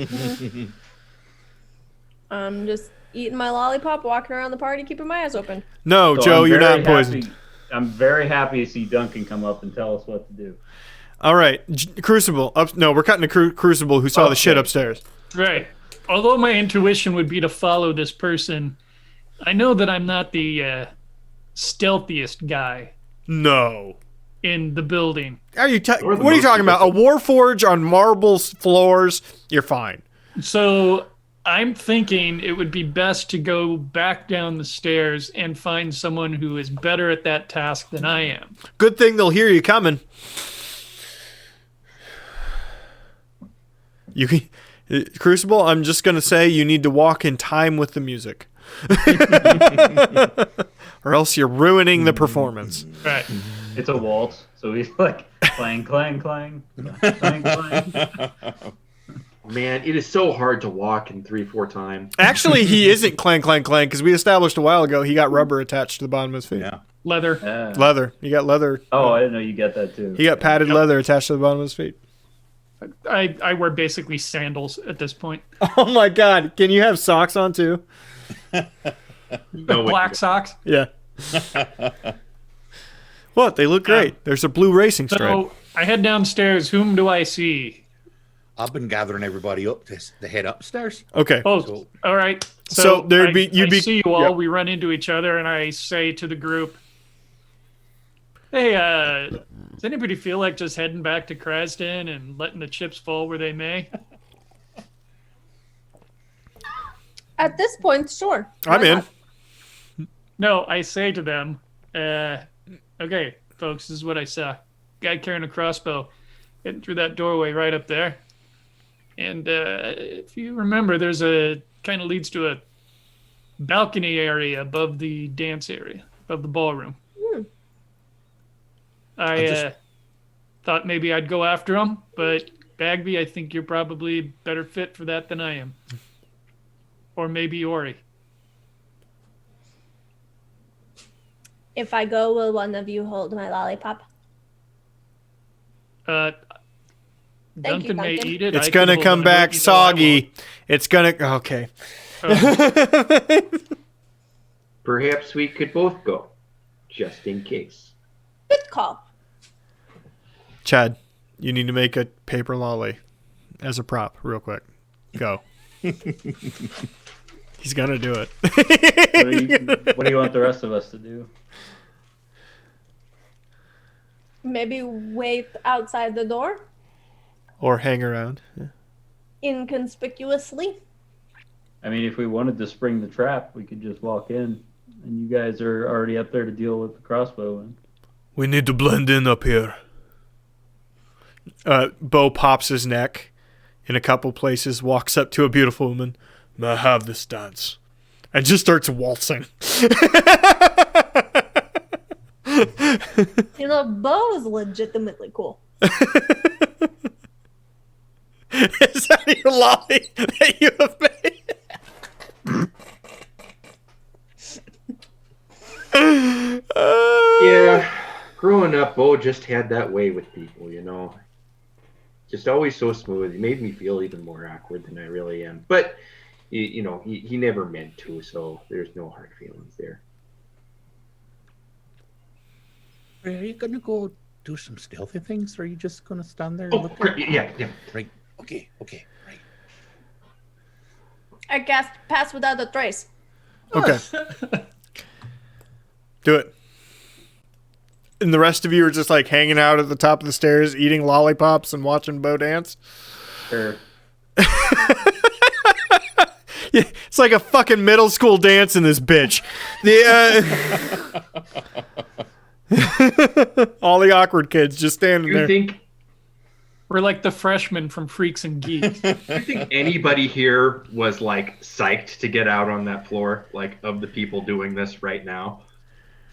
I'm just eating my lollipop, walking around the party, keeping my eyes open. No, So Joe, I'm you're very not poisoned. I'm very happy to see Duncan come up and tell us what to do. All right, Crucible. No, we're cutting to Crucible, who saw the shit upstairs. Right. Although my intuition would be to follow this person, I know that I'm not the stealthiest guy No. in the building. What are you talking about? A Warforge on marble floors? You're fine. So I'm thinking it would be best to go back down the stairs and find someone who is better at that task than I am. Good thing they'll hear you coming. Crucible, I'm just going to say you need to walk in time with the music. Or else you're ruining the performance. Right. It's a waltz, so he's like clang, clang, clang, clang, clang. Man, it is so hard to walk in 3-4 time. Actually, he isn't clang, clang, clang, because we established a while ago he got rubber attached to the bottom of his feet. Yeah. Leather. Yeah. Leather. You got leather. Oh, I didn't know you get that too. He got padded leather attached to the bottom of his feet. I wear basically sandals at this point. Oh my god. Can you have socks on too? No, Black socks. Yeah. What? They look great. There's a blue racing stripe. So I head downstairs. Whom do I see? I've been gathering everybody up to head upstairs. Okay. Oh, So- all right. So there'd be- you'd I be- see you all. yeah. We run into each other, and I say to the group, "Hey, does anybody feel like just heading back to Krasden and letting the chips fall where they may?" At this point, sure. I'm Why in. not? No, I say to them, "Okay, folks, this is what I saw. Guy carrying a crossbow, getting through that doorway right up there. And if you remember, there's a kind of leads to a balcony area above the dance area, above the ballroom. I thought maybe I'd go after him, but Bagby, I think you're probably better fit for that than I am. Or maybe Ori." If I go, will one of you hold my lollipop? Duncan may Duncan. eat it. It's I going to can come hold back it. You know I soggy. It's going to... Okay. Perhaps we could both go, just in case. Good call. Chad, you need to make a paper lolly as a prop real quick. Go. He's going to do it. What do you want the rest of us to do? Maybe wait outside the door Or hang around. Yeah. inconspicuously. I mean, if we wanted to spring the trap, we could just walk in, and you guys are already up there to deal with the crossbow. We need to blend in up here. Bo pops his neck in a couple places, walks up to a beautiful woman. May I have this dance? And just starts waltzing. Bo is legitimately cool. Is that your lolly that you have made? Yeah, growing up, Bo just had that way with people, you know. Just always so smooth. He made me feel even more awkward than I really am. But, you know, he never meant to, so there's no hard feelings there. Are you gonna go do some stealthy things, or are you just gonna stand there and Oh, look at yeah. Right. Okay, right. I cast Pass Without a Trace. Okay. Do it. And the rest of you are just like hanging out at the top of the stairs, eating lollipops and watching Bo dance. Sure. Yeah, it's like a fucking middle school dance in this bitch. All the awkward kids just standing You there. think We're like the freshmen from Freaks and Geeks. you think anybody here was like psyched to get out on that floor, like of the people doing this right now,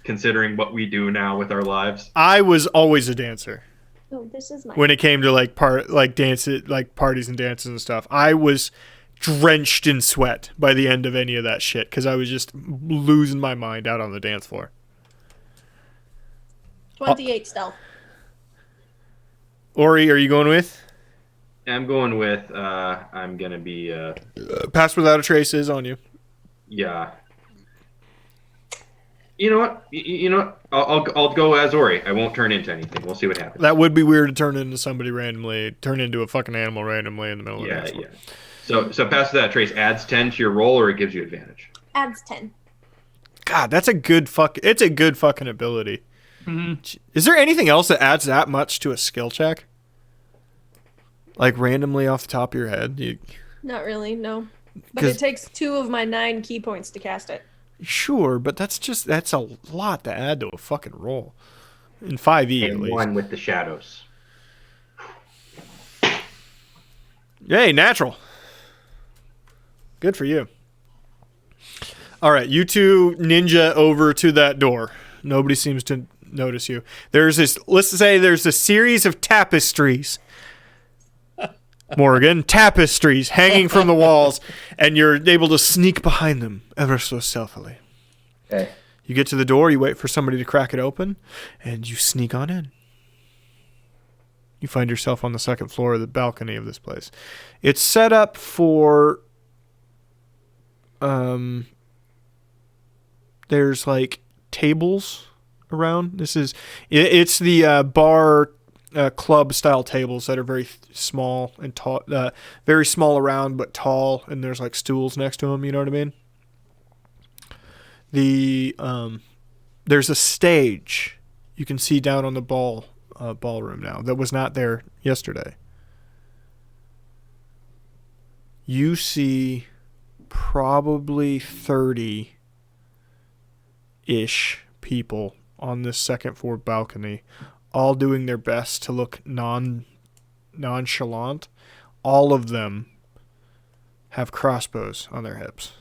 considering what we do now with our lives? I was always a dancer Oh, this is my. when it came to like parties and dances and stuff. I was drenched in sweat by the end of any of that shit because I was just losing my mind out on the dance floor. 28 stealth. Ori, are you going with? I'm going with I'm gonna be Pass Without a Trace is on you. yeah. You know what? You know what? I'll go as Ori. I won't turn into anything. We'll see what happens. That would be weird to turn into somebody randomly, turn into a fucking animal randomly in the middle of the Yeah, dance floor. yeah. So pass that trace adds 10 to your roll, or it gives you advantage. Adds 10. God, that's a good it's a good fucking ability. Mhm. Is there anything else that adds that much to a skill check? Like randomly off the top of your head? Not really, no. But 'Cause- it takes 2 of my 9 key points to cast it. Sure, but that's a lot to add to a fucking roll. In 5e at And least. one with the shadows. Yay, natural. Good for you. All right, you two ninja over to that door. Nobody seems to notice you. Let's say there's a series of tapestries. Morgan, tapestries hanging from the walls, and you're able to sneak behind them ever so stealthily. Okay. You get to the door, you wait for somebody to crack it open, and you sneak on in. You find yourself on the second floor of the balcony of this place. It's set up for there's like tables around. It's the bar club style tables that are very small and tall, very small around but tall, and there's like stools next to them, you know what I mean? There's a stage you can see down on the ballroom now that was not there yesterday. You see probably 30-ish people on this second floor balcony, all doing their best to look nonchalant. All of them have crossbows on their hips.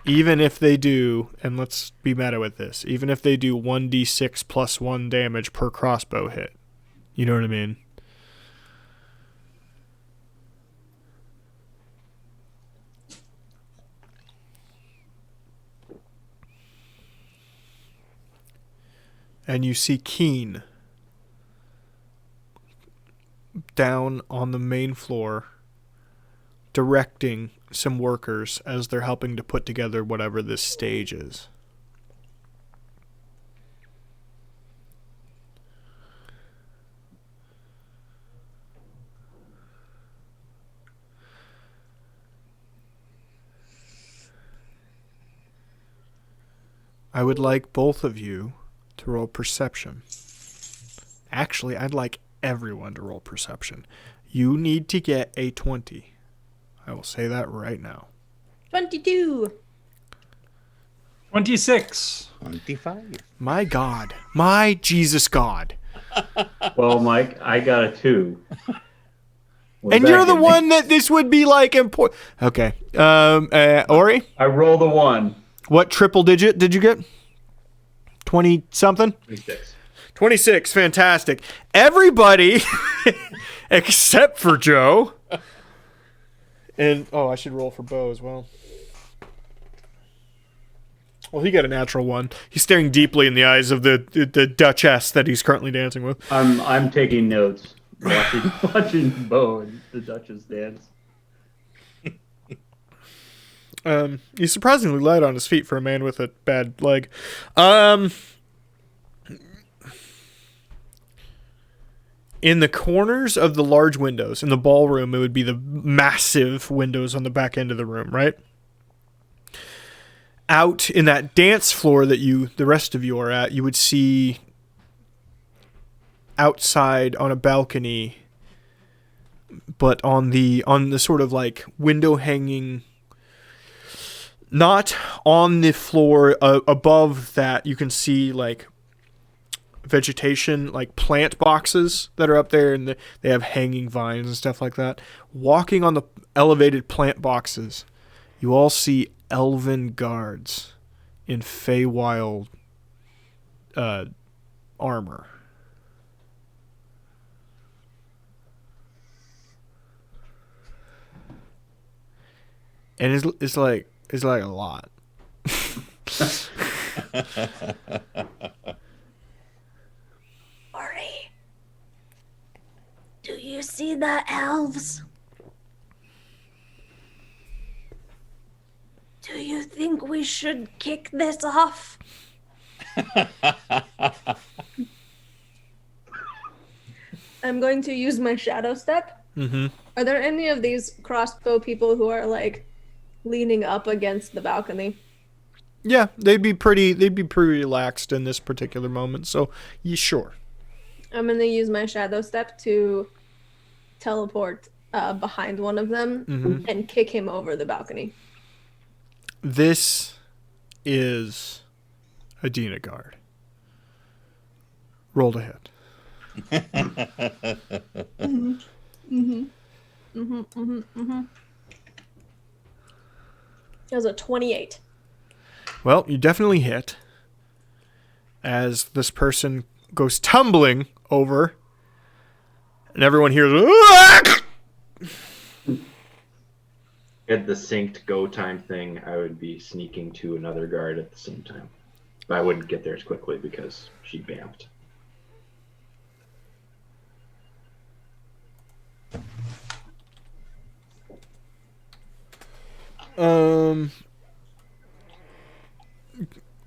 Even if they do, and let's be meta with this, even if they do 1d6 plus 1 damage per crossbow hit. You know what I mean? And you see Keen down on the main floor directing some workers as they're helping to put together whatever this stage is. I would like both of you to roll perception. Actually, I'd like everyone to roll perception. You need to get a 20. I will say that right now. 22. 26. 25. My God. My Jesus God. Well, Mike, I got a 2. What's And that you're the give me? one that this would be like important. Okay. Ori, I rolled a 1. what triple digit did you get? 20 something? 26. 26. Fantastic. Everybody except for Joe. And I should roll for Bo as well. Well, he got a natural 1. He's staring deeply in the eyes of the Duchess that he's currently dancing with. I'm taking notes. Watching Bo and the Duchess dance. He's surprisingly light on his feet for a man with a bad leg. In the corners of the large windows, in the ballroom, it would be the massive windows on the back end of the room, right? Out in that dance floor that the rest of you are at, you would see outside on a balcony, but on the sort of like window hanging, not on the floor, above that you can see like vegetation, like plant boxes that are up there, and they have hanging vines and stuff like that. Walking on the elevated plant boxes, you all see elven guards in Feywild armor. And it's like a lot. Ori, do you see the elves? Do you think we should kick this off? I'm going to use my shadow step. Mm-hmm. Are there any of these crossbow people who are like leaning up against the balcony? Yeah, they'd be pretty relaxed in this particular moment. So, yeah, sure. I'm going to use my shadow step to teleport behind one of them and kick him over the balcony. This is a Dina guard. Roll to hit. That was a 28. Well, you definitely hit as this person goes tumbling over, and everyone hears. At the synced go time thing, I would be sneaking to another guard at the same time. But I wouldn't get there as quickly because she vamped.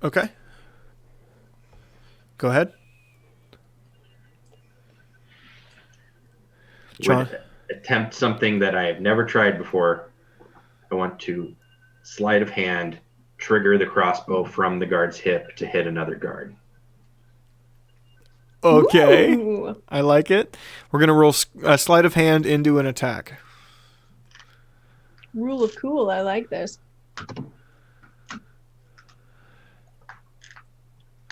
Okay. Go ahead. John. Would attempt something that I have never tried before. I want to sleight of hand trigger the crossbow from the guard's hip to hit another guard. Okay. Ooh. I like it. We're going to roll a sleight of hand into an attack. Rule of cool. I like this.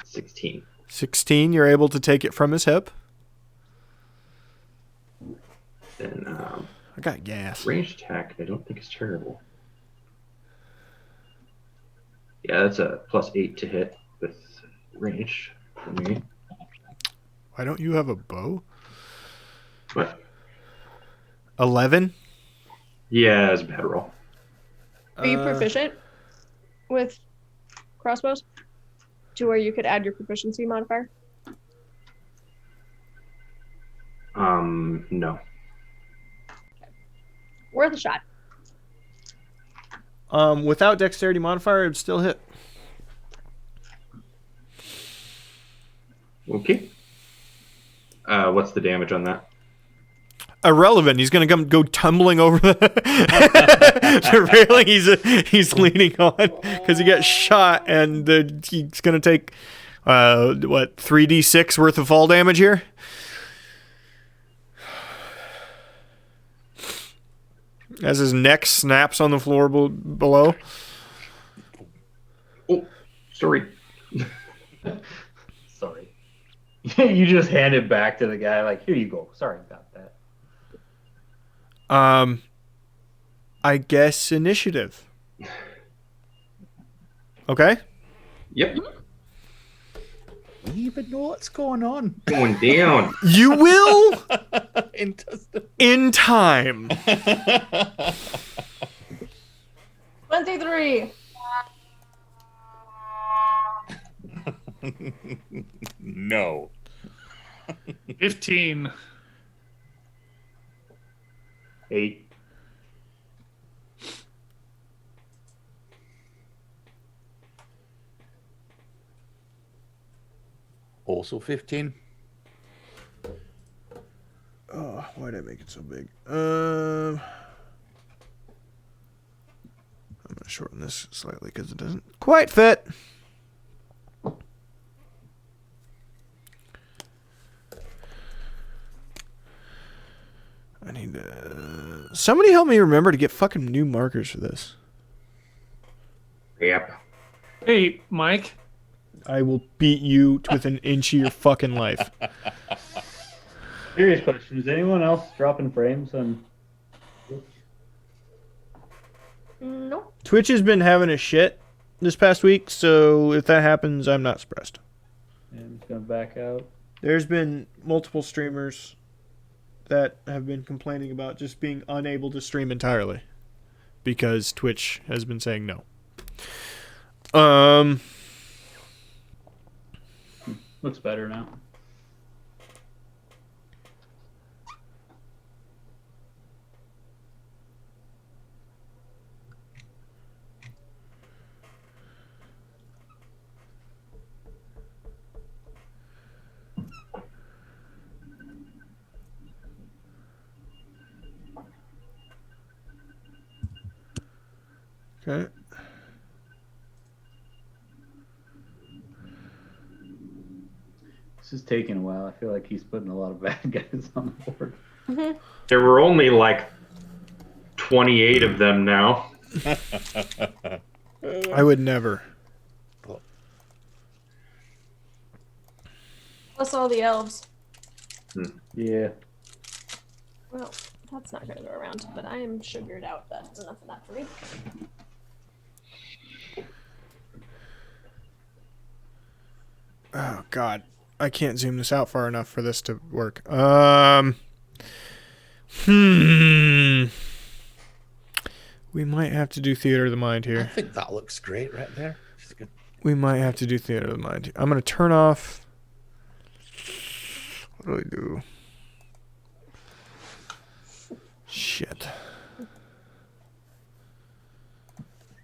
16. 16, you're able to take it from his hip. Then I got gas. ranged attack, I don't think is terrible. Yeah, that's a +8 to hit with range for me. Why don't you have a bow? What? 11? Yeah, it's a bad roll. Are you proficient with crossbows? To where you could add your proficiency modifier? No. Worth a shot. Without dexterity modifier, it'd still hit. Okay. What's the damage on that? irrelevant. He's gonna go tumbling over the railing he's leaning on because he got shot, and he's gonna take 3d6 worth of fall damage here. As his neck snaps on the floor below. Oh, sorry. Sorry. You just hand it back to the guy like, here you go. Sorry about that. I guess initiative. Okay? Yep. We even know what's going on. Going down. You will in time. 23. No. 15. 8. Also 15. Oh, why did I make it so big? I'm going to shorten this slightly because it doesn't quite fit. I need to... Somebody help me remember to get fucking new markers for this. Yep. Hey, Mike. I will beat you to within an inch of your fucking life. Serious question. Is anyone else dropping frames on? Nope. Twitch has been having a shit this past week, so if that happens, I'm not surprised. Yeah, I'm just gonna back out. There's been multiple streamers that have been complaining about just being unable to stream entirely because Twitch has been saying no. Looks better now. Okay. This is taking a while. I feel like he's putting a lot of bad guys on the board. There were only like 28 of them now. I would never. Plus all the elves. Yeah. Well, that's not going to go around, but I am sugared out. That's enough of that for me. Oh, God. I can't zoom this out far enough for this to work. We might have to do Theater of the Mind I here. think that looks great right there. It's good. We might have to do Theater of the Mind. I'm going to turn off... What do I do? Shit.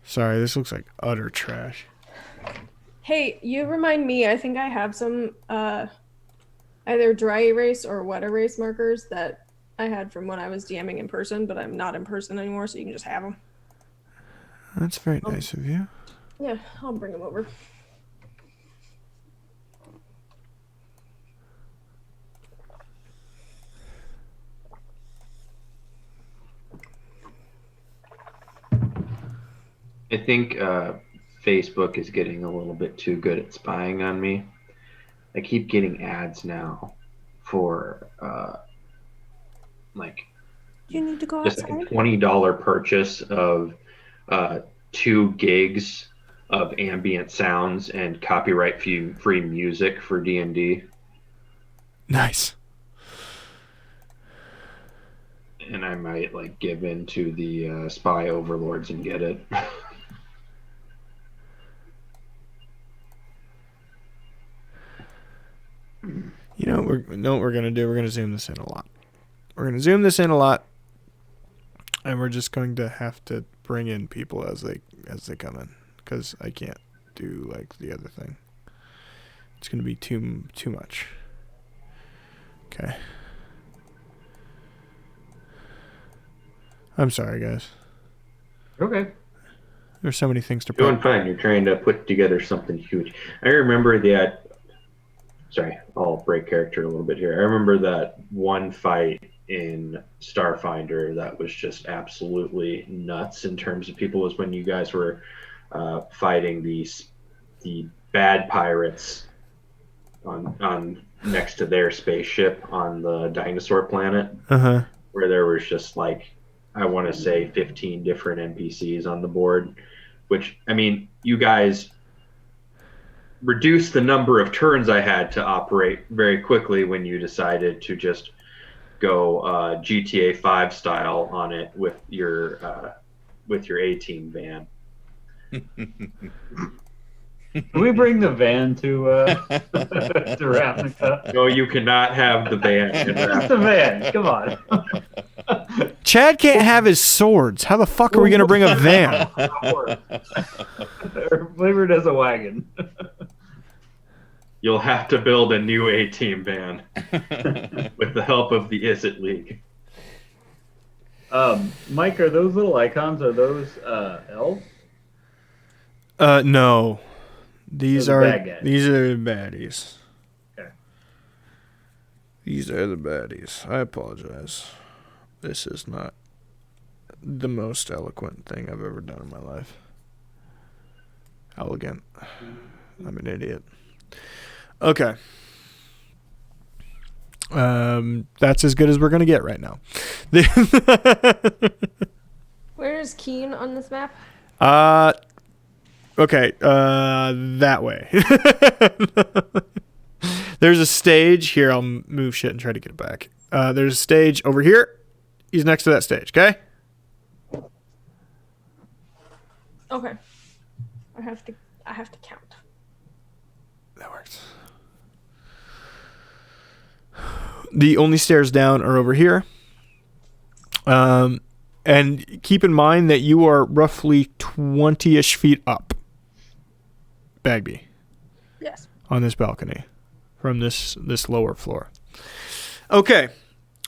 Sorry, this looks like utter trash. Hey, you remind me, I think I have some either dry erase or wet erase markers that I had from when I was DMing in person, but I'm not in person anymore, so you can just have them. That's very nice of you. Yeah, I'll bring them over. I think Facebook is getting a little bit too good at spying on me. I keep getting ads now for like You need to go just like outside? a $20 purchase of 2 gigs of ambient sounds and copyright free music for D&D. Nice. And I might like give in to the spy overlords and get it. You know what we're gonna do? We're gonna zoom this in a lot. We're gonna zoom this in a lot, and we're just going to have to bring in people as they come in, because I can't do like the other thing. It's gonna be too much. Okay. I'm sorry, guys. Okay. There's so many things to Doing put. fine. You're trying to put together something huge. I remember that. Sorry, I'll break character a little bit here. I remember that one fight in Starfinder that was just absolutely nuts in terms of people was when you guys were fighting the bad pirates on next to their spaceship on the dinosaur planet, where there was just like I want to say 15 different NPCs on the board, which I mean you guys reduced the number of turns I had to operate very quickly when you decided to just go GTA 5 style on it with your A-team van. Can we bring the van to Ravnica? No, you cannot have the van. Just the van. Come on. Chad can't have his swords. How the fuck are we gonna bring a van? Or flavored as a wagon. You'll have to build a new A-team van with the help of the Is It League. Mike, are those little icons? Are those elves? No. These Those are bad guys. these are the baddies. Okay. These are the baddies. I apologize. This is not the most eloquent thing I've ever done in my life. Elegant. I'm an idiot. Okay. That's as good as we're gonna get right now. Where is Keen on this map? Okay, that way. There's a stage here. I'll move shit and try to get it back. There's a stage over here. He's next to that stage, okay? Okay. I have to count. That works. The only stairs down are over here. And keep in mind that you are roughly 20-ish feet up, Bagby. Yes. On this balcony from this lower floor. Okay.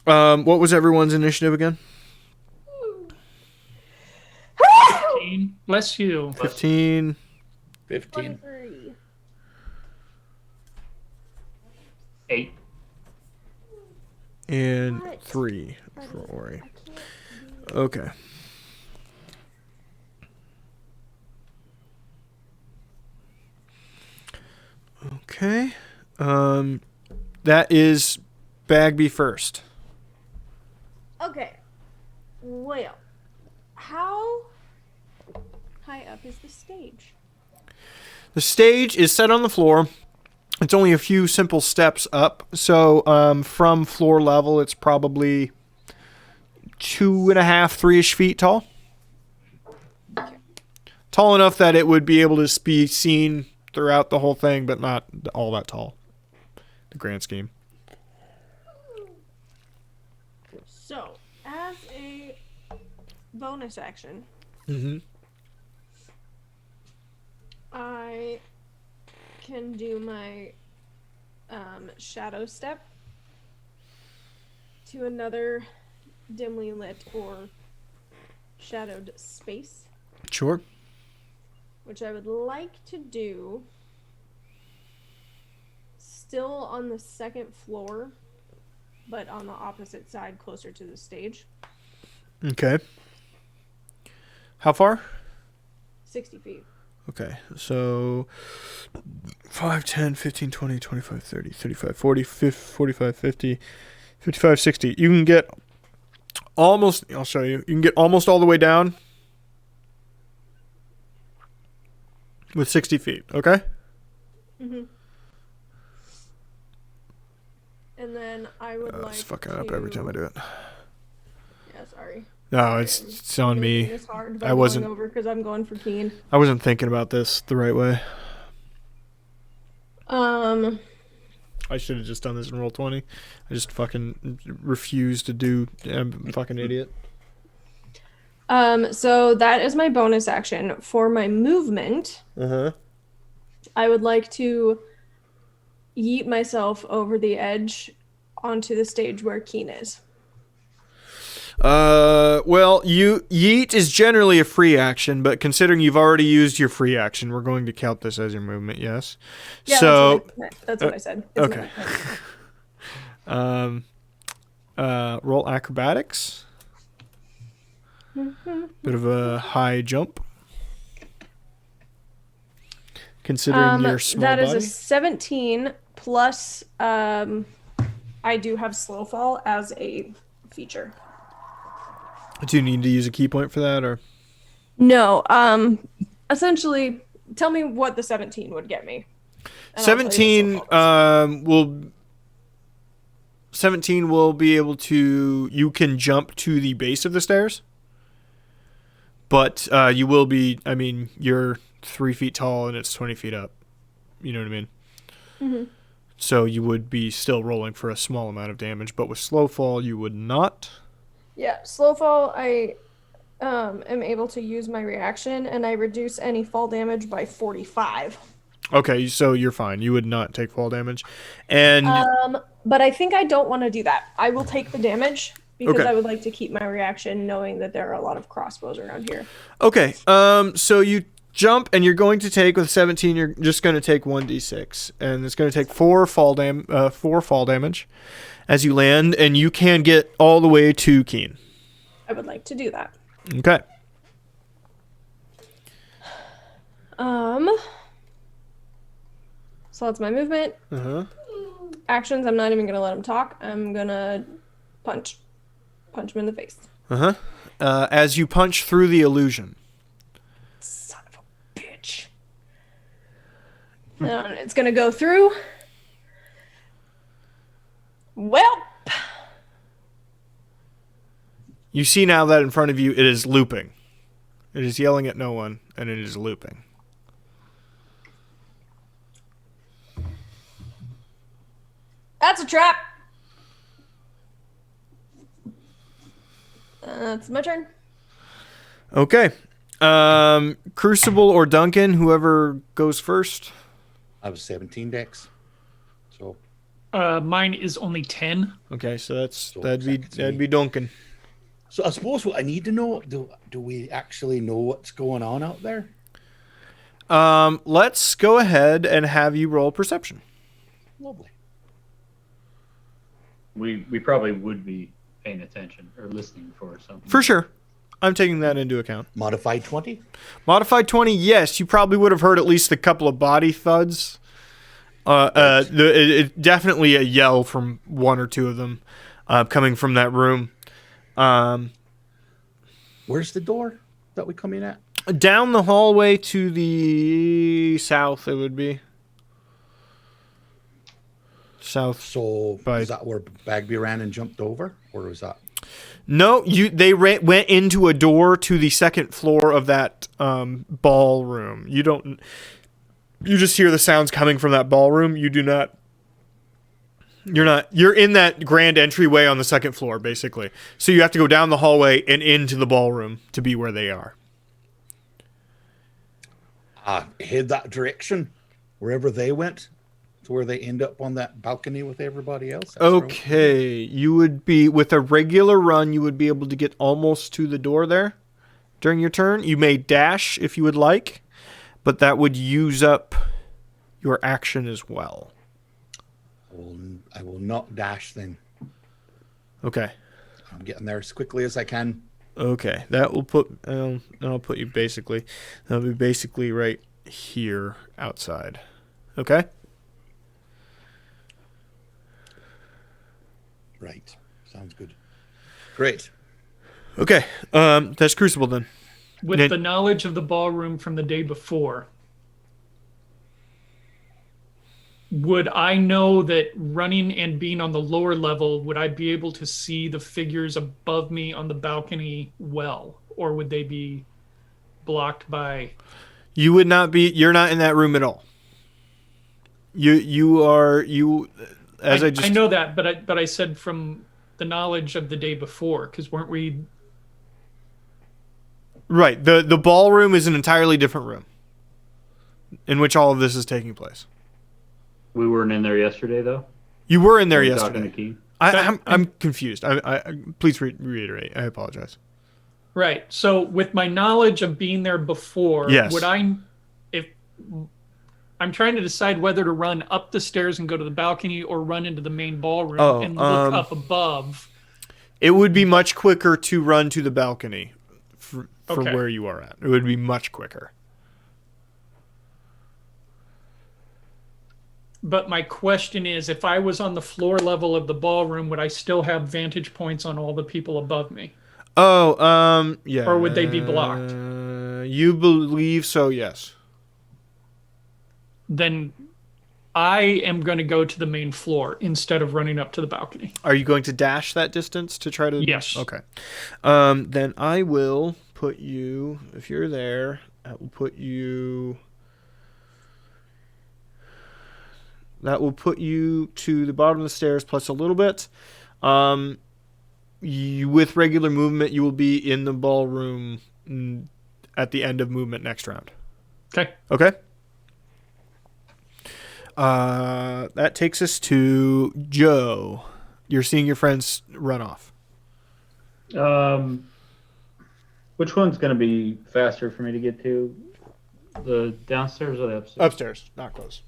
What was everyone's initiative again? 15. Bless you. 15. 15. 23. 8. And What? 3 for Ori. I can't Okay. Okay. That is Bagby first. Okay. Well, how high up is the stage? The stage is set on the floor. It's only a few simple steps up. So from floor level, it's probably 2.5, 3-ish feet tall. Tall enough that it would be able to be seen throughout the whole thing, but not all that tall. The grand scheme. So, as a bonus action, Mm-hmm. I can do my shadow step to another dimly lit or shadowed space, Sure. which I would like to do still on the second floor, but on the opposite side, closer to the stage. Okay. How far? 60 feet. Okay, so 5, 10, 15, 20, 25, 30, 35, 40, 50, 45, 50, 55, 60. You can get almost, I'll show you. You can get almost all the way down with 60 feet, okay? Mm-hmm. And then I would like It's fucking to... up every time I do it. Yeah, sorry. No, it's on me. It's hard I wasn't- over because I'm going for Keen. I wasn't thinking about this the right way. I should have just done this in roll 20. I just fucking refused to do. I'm a fucking idiot. So that is my bonus action. For my movement, I would like to yeet myself over the edge onto the stage where Keen is. Well, yeet is generally a free action, but considering you've already used your free action, we're going to count this as your movement. Yes. Yeah, So that's what I said. It's okay. Roll acrobatics. Bit of a high jump. Considering your small that body. is a 17 plus. I do have slow fall as a feature. Do you need to use a key point for that, or? No. Essentially, tell me what the 17 would get me. And 17 will be able to. You can jump to the base of the stairs, but you will be. I mean, you're 3 feet tall and it's 20 feet up. You know what I mean? Mm-hmm. So you would be still rolling for a small amount of damage, but with slow fall you would not. Yeah, slow fall. I am able to use my reaction, and I reduce any fall damage by 45. Okay, so you're fine. You would not take fall damage, and but I think I don't want to do that. I will take the damage because Okay. I would like to keep my reaction, knowing that there are a lot of crossbows around here. okay. So you jump, and you're going to take with 17. You're just going to take 1d6, and it's going to take 4 fall damage as you land, and you can get all the way to Keen. I would like to do that. Okay. So that's my movement. Actions, I'm not even going to let him talk. I'm going to punch him in the face. As you punch through the illusion. Son of a bitch. It's going to go through. Well, You see now that in front of you it is looping. It is yelling at no one, and it is looping. that's a trap. That's my turn. Okay. Crucible or Duncan, whoever goes first. I was 17 dex. So Mine is only 10. Okay, so second to that'd me. be Duncan. So I suppose what I need to know, do we actually know what's going on out there? Let's go ahead and have you roll perception. Lovely. We probably would be paying attention or listening for something. For sure. I'm taking that into account. Modified 20? Modified 20, yes. You probably would have heard at least a couple of body thuds. Definitely a yell from one or two of them coming from that room. Where's the door that we come in at? Down the hallway to the south, it would be. South. So Right. is that where Bagby ran and jumped over? Or was that? No, they went into a door to the second floor of that ballroom. You just hear the sounds coming from that ballroom. You're in that grand entryway on the second floor, basically. So you have to go down the hallway and into the ballroom to be where they are. Head that direction, wherever they went, to where they end up on that balcony with everybody else. That's Okay, you would be, with a regular run, you would be able to get almost to the door there during your turn. You may dash if you would like, but that would use up your action as well. I will not dash then. Okay. I'm getting there as quickly as I can. Okay, that will put. I'll put you basically. That'll be basically right here outside. Okay. Right. Sounds good. Great. Okay. That's Crucible then. With the knowledge of the ballroom from the day before, would I know that running and being on the lower level, would I be able to see the figures above me on the balcony well? Or would they be blocked by... You would not be. You're not in that room at all. You are. I know that, but I said from the knowledge of the day before, because weren't we... Right. The ballroom is an entirely different room in which all of this is taking place. We weren't in there yesterday, though. You were in there We were talking yesterday. to Keen? I'm confused. Please reiterate. I apologize. Right. So with my knowledge of being there before, Yes. if I'm trying to decide whether to run up the stairs and go to the balcony or run into the main ballroom and look up above. It would be much quicker to run to the balcony for Okay. where you are at. It would be much quicker. But my question is, if I was on the floor level of the ballroom, would I still have vantage points on all the people above me? Oh, yeah. Or would they be blocked? You believe so, yes. Then I am going to go to the main floor instead of running up to the balcony. Are you going to dash that distance to try to... Yes. Okay. Then I will put you, if you're there, that will put you... That will put you to the bottom of the stairs plus a little bit. With regular movement, you will be in the ballroom at the end of movement next round. Okay. Okay? That takes us to Joe. You're seeing your friends run off. Which one's going to be faster for me to get to? The downstairs or the upstairs? Upstairs, not close.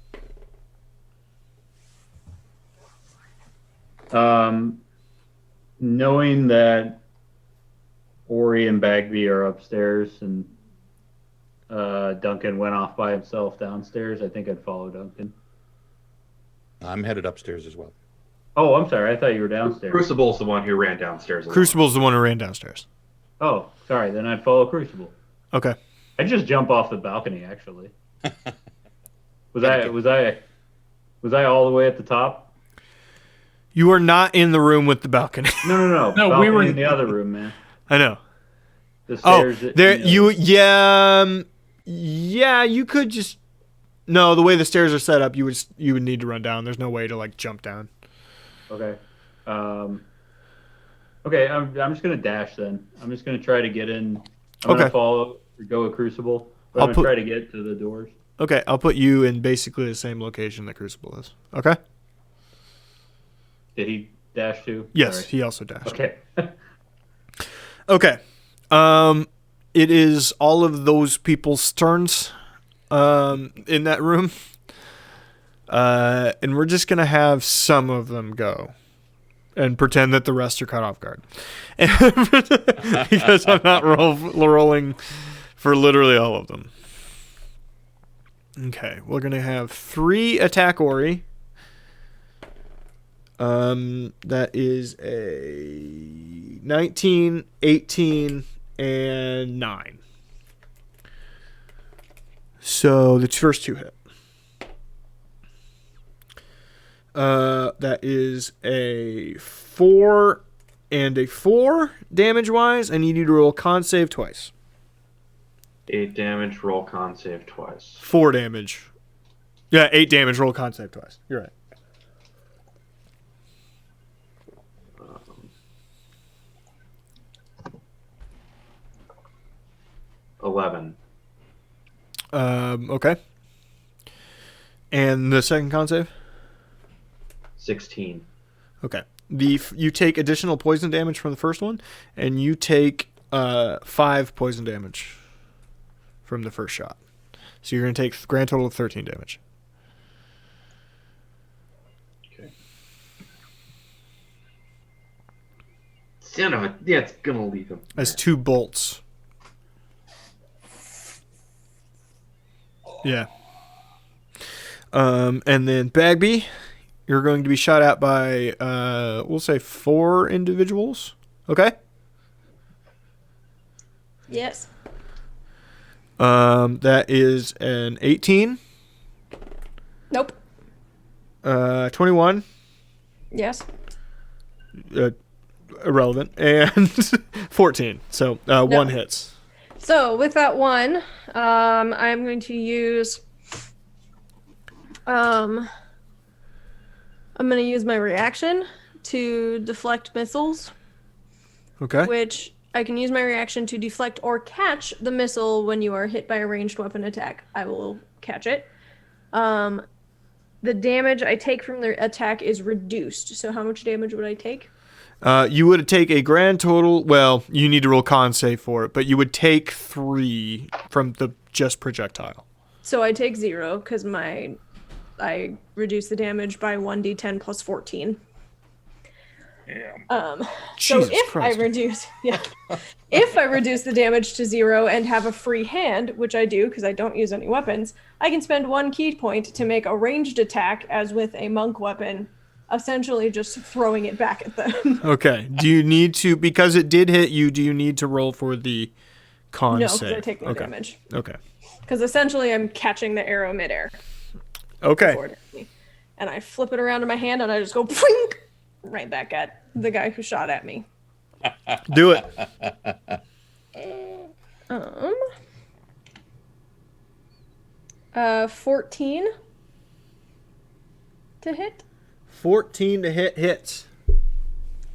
Knowing that Ori and Bagby are upstairs and Duncan went off by himself downstairs, I think I'd follow Duncan. I'm headed upstairs as well. Oh, I'm sorry. I thought you were downstairs. Crucible's the one who ran downstairs. alone. Crucible's the one who ran downstairs. Oh, sorry. Then I'd follow Crucible. Okay. I'd just jump off the balcony, actually. Was I all the way at the top? You are not in the room with the balcony. No. No, Balcony we were in the other room, man. I know. The Oh, stairs. there you could just... No, the way the stairs are set up, you would need to run down. There's no way to like jump down. Okay. Okay, I'm just gonna dash then. I'm just gonna try to get in. I'm Okay. gonna follow or go a Crucible. But I'm gonna try to get to the doors. Okay, I'll put you in basically the same location that Crucible is. Okay? Did he dash too? Yes, Sorry. he also dashed. Okay. Okay. It is all of those people's turns in that room. And we're just going to have some of them go and pretend that the rest are caught off guard. Because I'm not rolling for literally all of them. Okay, we're going to have 3 attack Ori. That is a 19, 18, and 9. So the first 2 hit. That is a 4 and a 4 damage-wise. I need you to roll con save twice. 8 damage, roll con save twice. 4 damage. Yeah, 8 damage, roll con save twice. You're right. 11. Okay. And the second con save? 16. Okay. You take additional poison damage from the first one, and you take 5 poison damage from the first shot. So you're going to take a grand total of 13 damage. Okay. Son of a... Yeah, it's going to leave him. As 2 bolts. Yeah. And then Bagby, you're going to be shot at by, we'll say 4 individuals. Okay? Yes. That is an 18. Nope. 21. Yes. Irrelevant. And 14. So, 1 hits. So with that one, I'm going to use. I'm going to use my reaction to deflect missiles, Okay. which I can use my reaction to deflect or catch the missile when you are hit by a ranged weapon attack. I will catch it. the damage I take from their attack is reduced. So how much damage would I take? You would take a grand total. Well, you need to roll con save for it, but you would take 3 from the just projectile. So I take 0 because I reduce the damage by 1d10 plus 14. So Jesus if Christ. if I reduce the damage to 0 and have a free hand, which I do because I don't use any weapons, I can spend 1 key point to make a ranged attack as with a monk weapon, essentially just throwing it back at them. Okay. Do you need to, because it did hit you, do you need to roll for the con No, save? because I take no damage. Okay. Because essentially I'm catching the arrow midair. Okay. Before it hits me. And I flip it around in my hand and I just go pwink, right back at the guy who shot at me. Do it. 14 to hit. 14 to hit hits.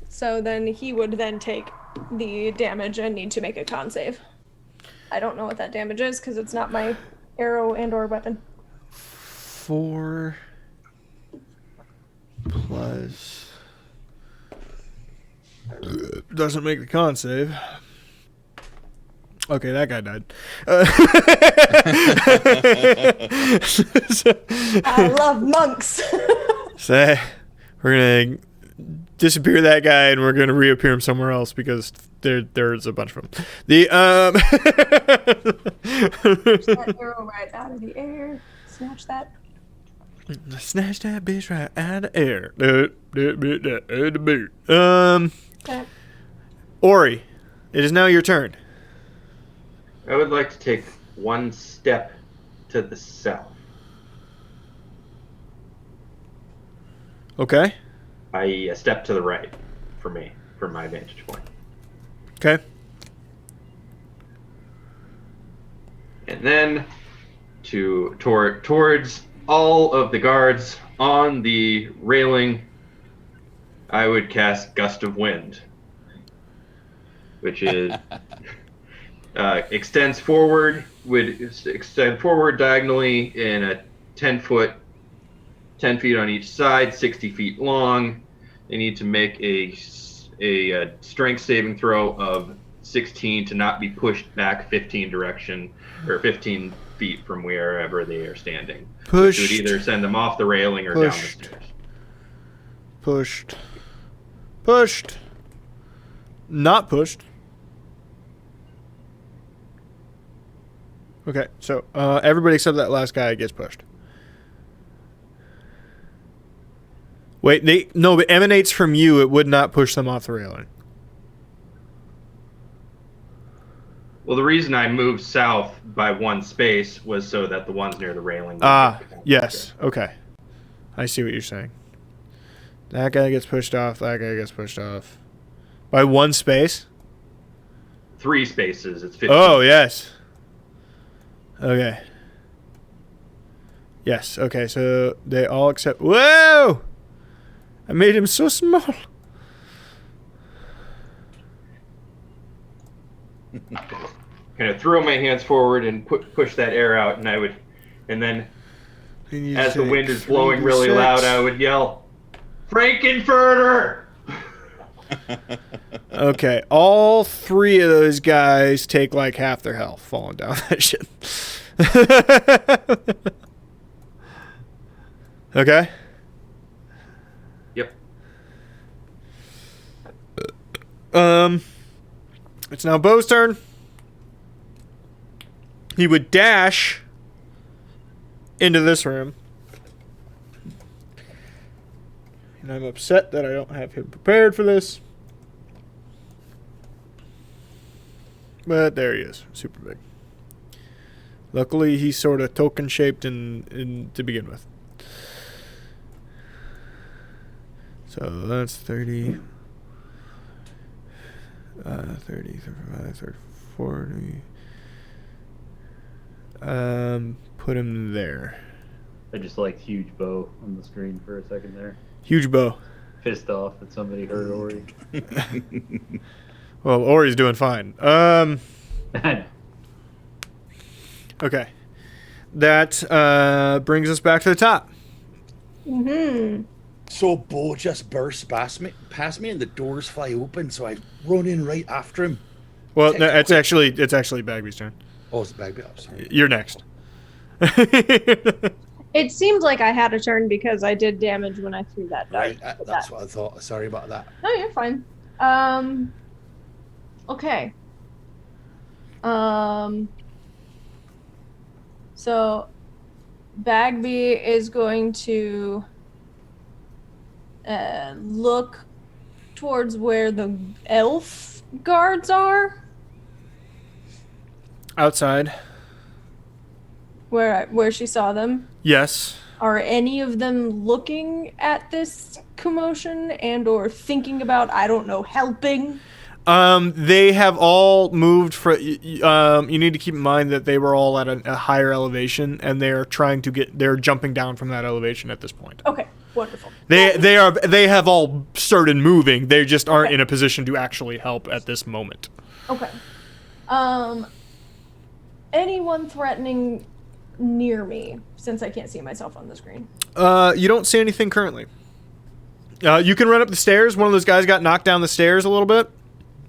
So then he would then take the damage and need to make a con save. I don't know what that damage is because it's not my arrow and or weapon. 4 plus... Doesn't make the con save. Okay, that guy died. I love monks. So we're gonna disappear that guy, and we're gonna reappear him somewhere else because there's a bunch of them. The That arrow right out of the air. Snatch that. snatch that bitch right out of the air. Okay. Ori, it is now your turn. I would like to take one step to the south. Okay. A step to the right for me, from my vantage point. Okay. And then towards all of the guards on the railing, I would cast Gust of Wind, which is extend forward diagonally in a 10 feet on each side, 60 feet long. They need to make a strength saving throw of 16 to not be pushed back 15 feet from wherever they are standing. Pushed. Which would either send them off the railing or down the stairs. Pushed. Not pushed. Okay, so everybody except that last guy gets pushed. Wait, but emanates from you. It would not push them off the railing. Well, the reason I moved south by one space was so that the ones near the railing. Yes. Okay. I see what you're saying. That guy gets pushed off. That guy gets pushed off. By one space? 3 spaces. It's 15. Oh, yes. Okay. Yes. Okay, so they all accept... Whoa! I made him so small. Kind of throw my hands forward and push that air out, and then as the wind is blowing really loud, I would yell, "Frankenfurter!" Okay, all 3 of those guys take like half their health falling down that shit. Okay. Yep. It's now Bo's turn. He would dash into this room. And I'm upset that I don't have him prepared for this. But there he is. Super big. Luckily, he's sort of token-shaped in to begin with. So that's 30... 30, 35, 30, 40. Put him there. I just liked huge bow on the screen for a second there. Huge bow. Pissed off that somebody heard Ori. Well, Ori's doing fine. I know. Okay. That brings us back to the top. Mm-hmm. So Bo just bursts past me, and the doors fly open. So I run in right after him. Well, Take no, a it's actually Bagby's turn. Oh, it's a bag. Oh, sorry. You're next. It seemed like I had a turn because I did damage when I threw that dart. Right, that's what I thought. Sorry about that. No, you're fine. Okay. So Bagby is going to look towards where the elf guards are. Outside. Where she saw them. Yes. Are any of them looking at this commotion and or thinking about, I don't know, helping? They have all moved for. You need to keep in mind that they were all at a higher elevation, and they're they're jumping down from that elevation at this point. Okay, wonderful. They have all started moving. They just aren't in a position to actually help at this moment. Okay. Anyone threatening near me, since I can't see myself on the screen? You don't see anything currently. You can run up the stairs. One of those guys got knocked down the stairs a little bit.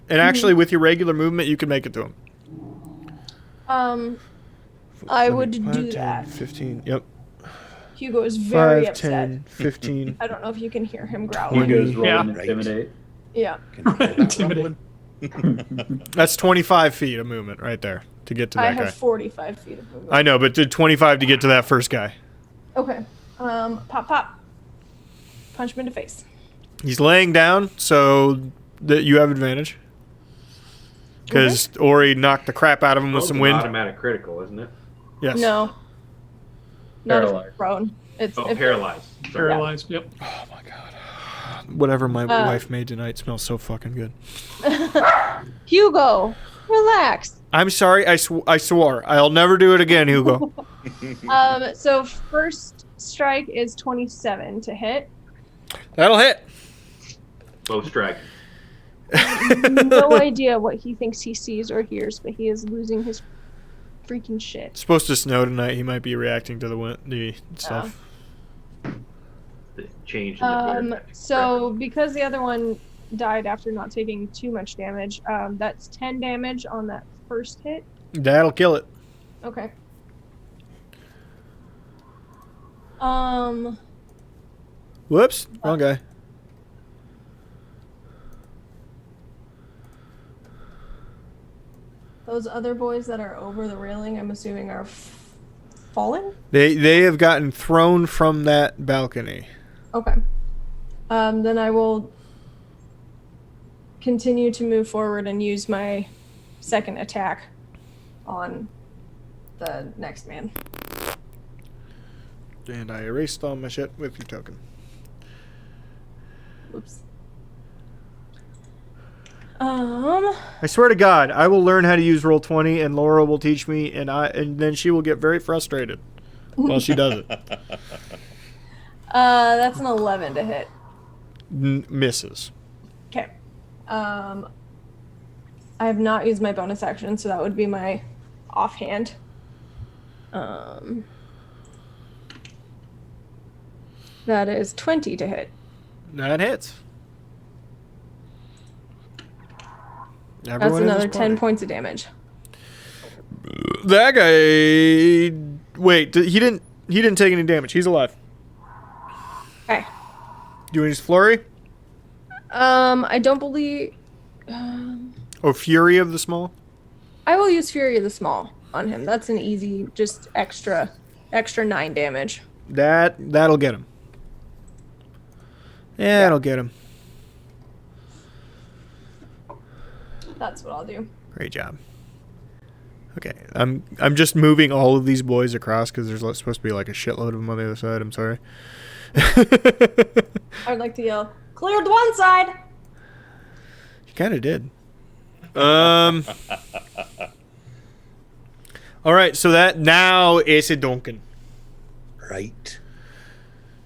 And actually, with your regular movement, you can make it to him. I would 5, do 10, that. 15, yep. Hugo is very 5, upset. 10, 15. I don't know if you can hear him growling. Hugo's rolling Yeah. intimidate. Yeah. Can you hear that Intimidate. rumbling? That's 25 feet of movement right there to get to I that guy. have 45 feet of movement. I know, but did 25 to get to that first guy. Okay. Pop, pop. Punch him in the face. He's laying down, so that you have advantage. Because Ori knocked the crap out of him with Well, some it's an wind. automatic critical, isn't it? Yes. No. Not if Paralyzed. it's prone. It's Oh, if paralyzed. Sorry. Paralyzed. Yep. Oh my god. Whatever my wife made tonight smells so fucking good. Hugo, relax. I'm sorry, I swore. I'll never do it again, Hugo. So first strike is 27 to hit. That'll hit. Bow strike. No idea what he thinks he sees or hears, but he is losing his freaking shit. It's supposed to snow tonight. He might be reacting to the stuff. The change in the weather. So because the other one died after not taking too much damage, that's 10 damage on that first hit. That'll kill it. Okay. Whoops, wrong guy. Those other boys that are over the railing, I'm assuming are fallen? They have gotten thrown from that balcony. Okay. Then I will continue to move forward and use my second attack on the next man. And I erased all my shit with your token. Oops. I swear to God, I will learn how to use Roll20, and Laura will teach me, and then she will get very frustrated while she does it. That's an 11 to hit. Misses. Okay. I have not used my bonus action, so that would be my offhand. That is 20 to hit. That hits. That's Everyone in another this 10 party. points of damage. That guy. Wait, he didn't take any damage. He's alive. Okay. Do you want to use flurry I don't believe. or fury of the small? I will use Fury of the Small on him. That's an easy, just extra 9 damage. That'll get him. Yeah, that'll get him. That's what I'll do. Great job. Okay, I'm just moving all of these boys across because there's supposed to be like a shitload of them on the other side. I'm sorry. I'd like to yell, cleared one side! You kind of did. All right, so that now is a Duncan. Right.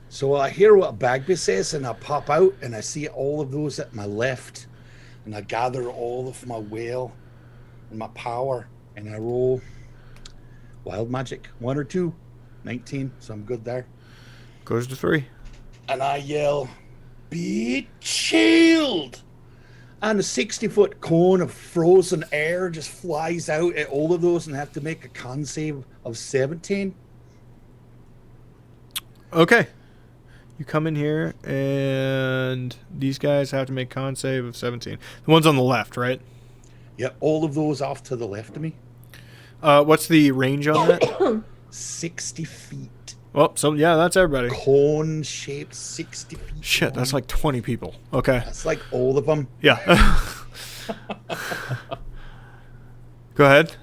So I hear what Bagby says, and I pop out, and I see all of those at my left, and I gather all of my will and my power, and I roll wild magic 1 or 2, 19. So I'm good there. Goes to 3. and I yell, "Be chilled!" And a 60-foot cone of frozen air just flies out at all of those and have to make a con save of 17. Okay. You come in here, and these guys have to make con save of 17. The ones on the left, right? Yeah, all of those off to the left of me. What's the range on that? 60 feet. Well, so yeah, that's everybody. Cone shaped 60 feet. Shit, that's like 20 people. Okay. That's like all of them. Yeah. Go ahead.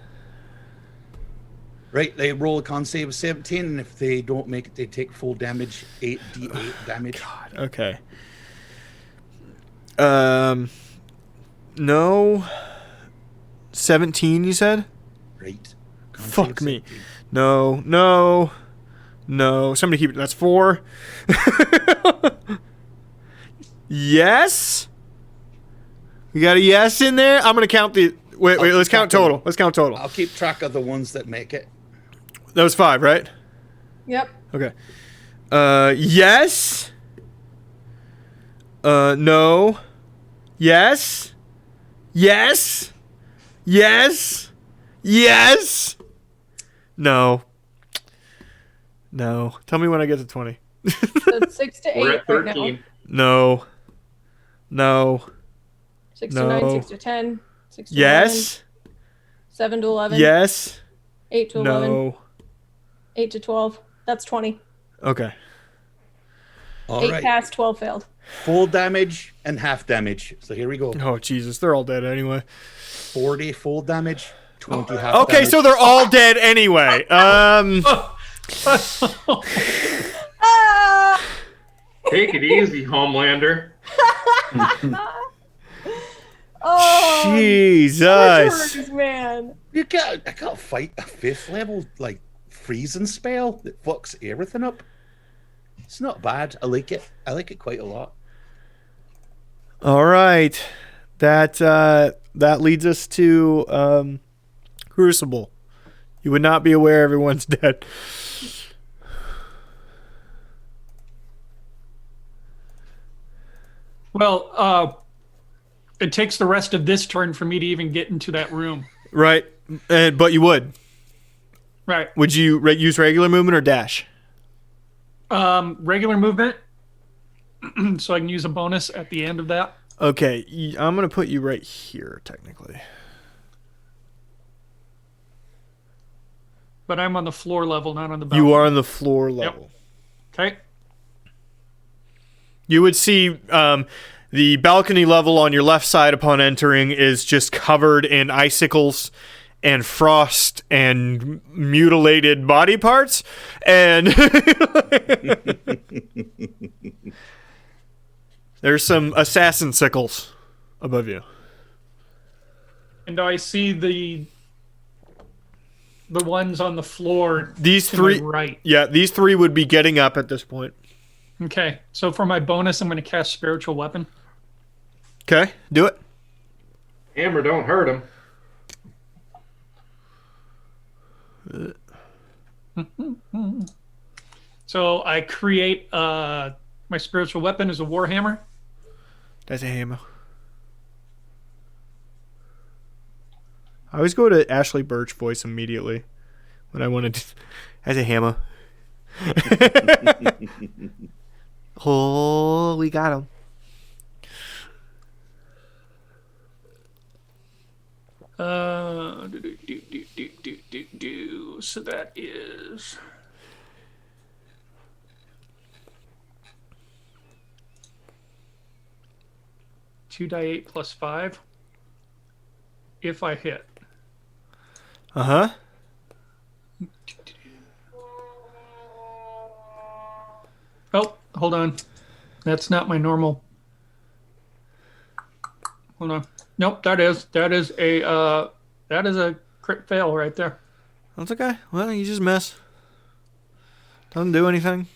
Right, they roll a con save of 17, and if they don't make it, they take full damage, 8d8 damage. God, okay. No. 17, you said? Right. Con Fuck save me. 17. No. Somebody keep it. That's 4. Yes? We got a yes in there? I'm going to count the... Wait, let's count total. Let's count total. I'll keep track of the ones that make it. That was 5, right? Yep. Okay. Yes? No. Yes? Yes? Yes? Yes? No. No. Tell me when I get to 20. So it's 6 to 8 We're at right 13. No. 6 to 9, No. 6 to 10, 6 to Yes? 11, 7 to 11, Yes? 8 to 11, No. 8 to 12. That's 20. Okay. All 8 right. passed, 12 failed. Full damage and half damage. So here we go. Oh, Jesus. They're all dead anyway. 40 full damage, 20 half Okay, damage. so they're all dead anyway. Ah! Take it easy, Homelander. Oh, Jesus. sorcerers, man. I can't fight a 5th level like freezing spell that fucks everything up. It's not bad. I like it. I like it quite a lot. All right. That leads us to Crucible. You would not be aware everyone's dead. Well, it takes the rest of this turn for me to even get into that room. Right. But you would. Right. Would you use regular movement or dash? Regular movement, so I can use a bonus at the end of that. Okay. I'm going to put you right here, technically. But I'm on the floor level, not on the balcony. You are on the floor level. Okay. You would see the balcony level on your left side upon entering is just covered in icicles and frost and mutilated body parts. And there's some assassin sickles above you. And I see the ones on the floor. These to three, my right. yeah, these 3 would be getting up at this point. Okay. So for my bonus, I'm going to cast Spiritual Weapon. Okay, do it. Hammer, don't hurt him. So I create my Spiritual Weapon as a Warhammer. That's a hammer. I always go to Ashley Birch voice immediately when I want to. As a hammer. Oh, we got him. So that is 2d8 plus 5 if I hit. Uh-huh. Oh, hold on. That's not my normal. Hold on. Nope, that is a crit fail right there. That's okay. Well, you just miss. Doesn't do anything.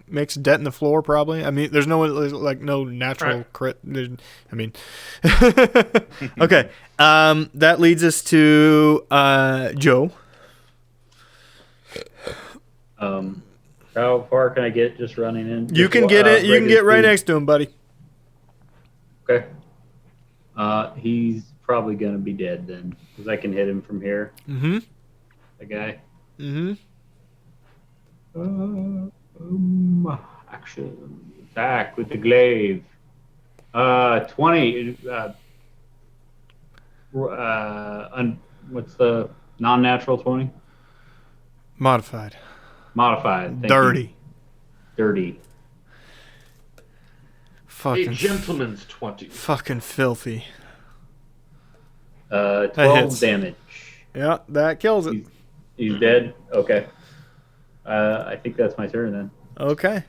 Makes a dent in the floor, probably. I mean, there's no natural Right. crit. I mean, okay. That leads us to Joe. How far can I get just running in? You can get it. You can get right next to him, buddy. Okay. He's probably gonna be dead then, because I can hit him from here. Mm-hmm. The guy. Mm-hmm. Action. Attack with the glaive. 20. What's the non-natural 20? Modified. Modified. Thank Dirty. you. Dirty. A Fucking. gentleman's 20. Fucking filthy. 12 hits. damage. Yeah, that kills it. He's dead? Okay. I think that's my turn then. Okay.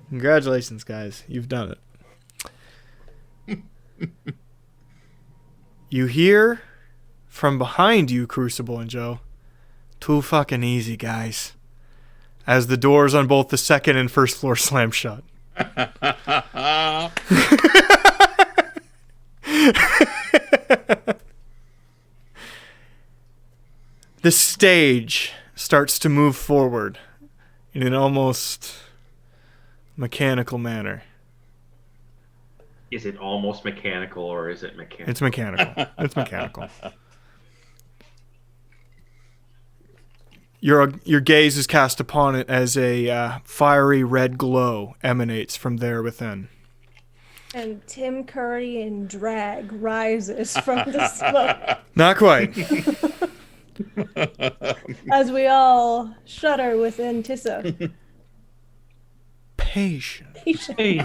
Congratulations, guys. You've done it. You hear from behind you, Crucible and Joe. Too fucking easy, guys. As the doors on both the second and first floor slam shut. The stage starts to move forward in an almost mechanical manner. Is it almost mechanical or is it mechanical? It's mechanical. It's mechanical. Your gaze is cast upon it as a fiery red glow emanates from there within. And Tim Curry in drag rises from the smoke Not quite. as we all shudder with anticipation. Patient. Hey,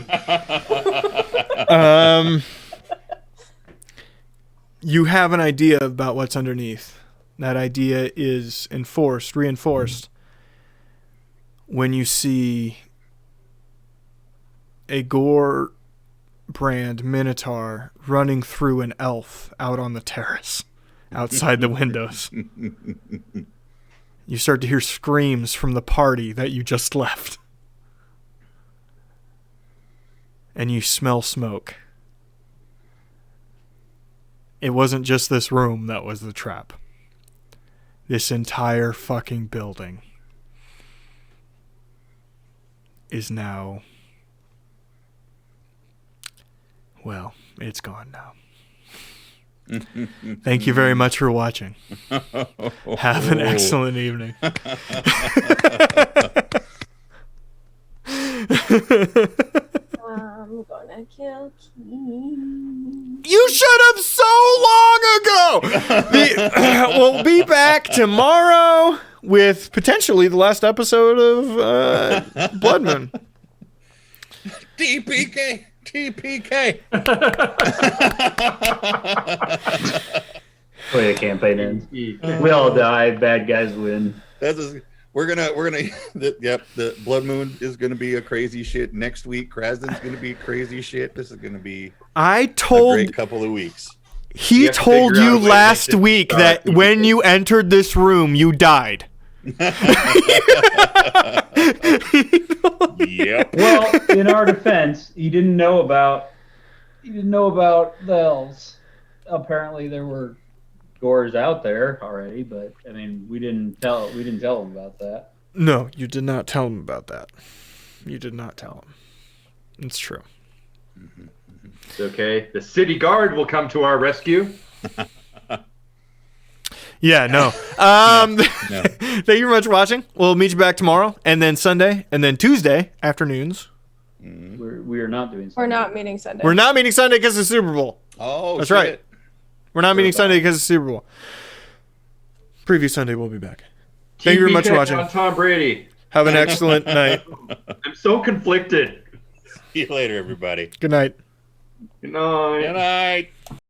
You have an idea about what's underneath. That idea is reinforced, when you see a gore brand minotaur running through an elf out on the terrace outside the windows. You start to hear screams from the party that you just left. And you smell smoke. It wasn't just this room that was the trap. This entire fucking building is now... Well, it's gone now. Thank you very much for watching. Have an excellent evening. I'm gonna kill Keith. You shut up so long ago! We'll be back tomorrow with potentially the last episode of Blood Moon. TPK. TPK. Way the campaign ends. We all die. Bad guys win. We're gonna the Blood Moon is gonna be a crazy shit next week. Krasden's gonna be crazy shit. This is gonna be a great couple of weeks. He have to told figure out you a way to last make it week start. that when you entered this room, you died. Yep. Well, in our defense, he didn't know about the elves. Apparently, there were gores out there already, but I mean, we didn't tell him about that. No, you did not tell him about that. You did not tell him. It's true. It's okay. The city guard will come to our rescue. Yeah, no. No. Thank you very much for watching. We'll meet you back tomorrow, and then Sunday, and then Tuesday afternoons. We are not doing. We're not meeting Sunday. We're not meeting Sunday because of the Super Bowl. Oh, That's shit. right. We're not meeting Sunday because of the Super Bowl. Previous Sunday, we'll be back. Thank you very much for TPK watching. on Tom Brady. Have an excellent night. I'm so conflicted. See you later, everybody. Good night. Good night. Good night.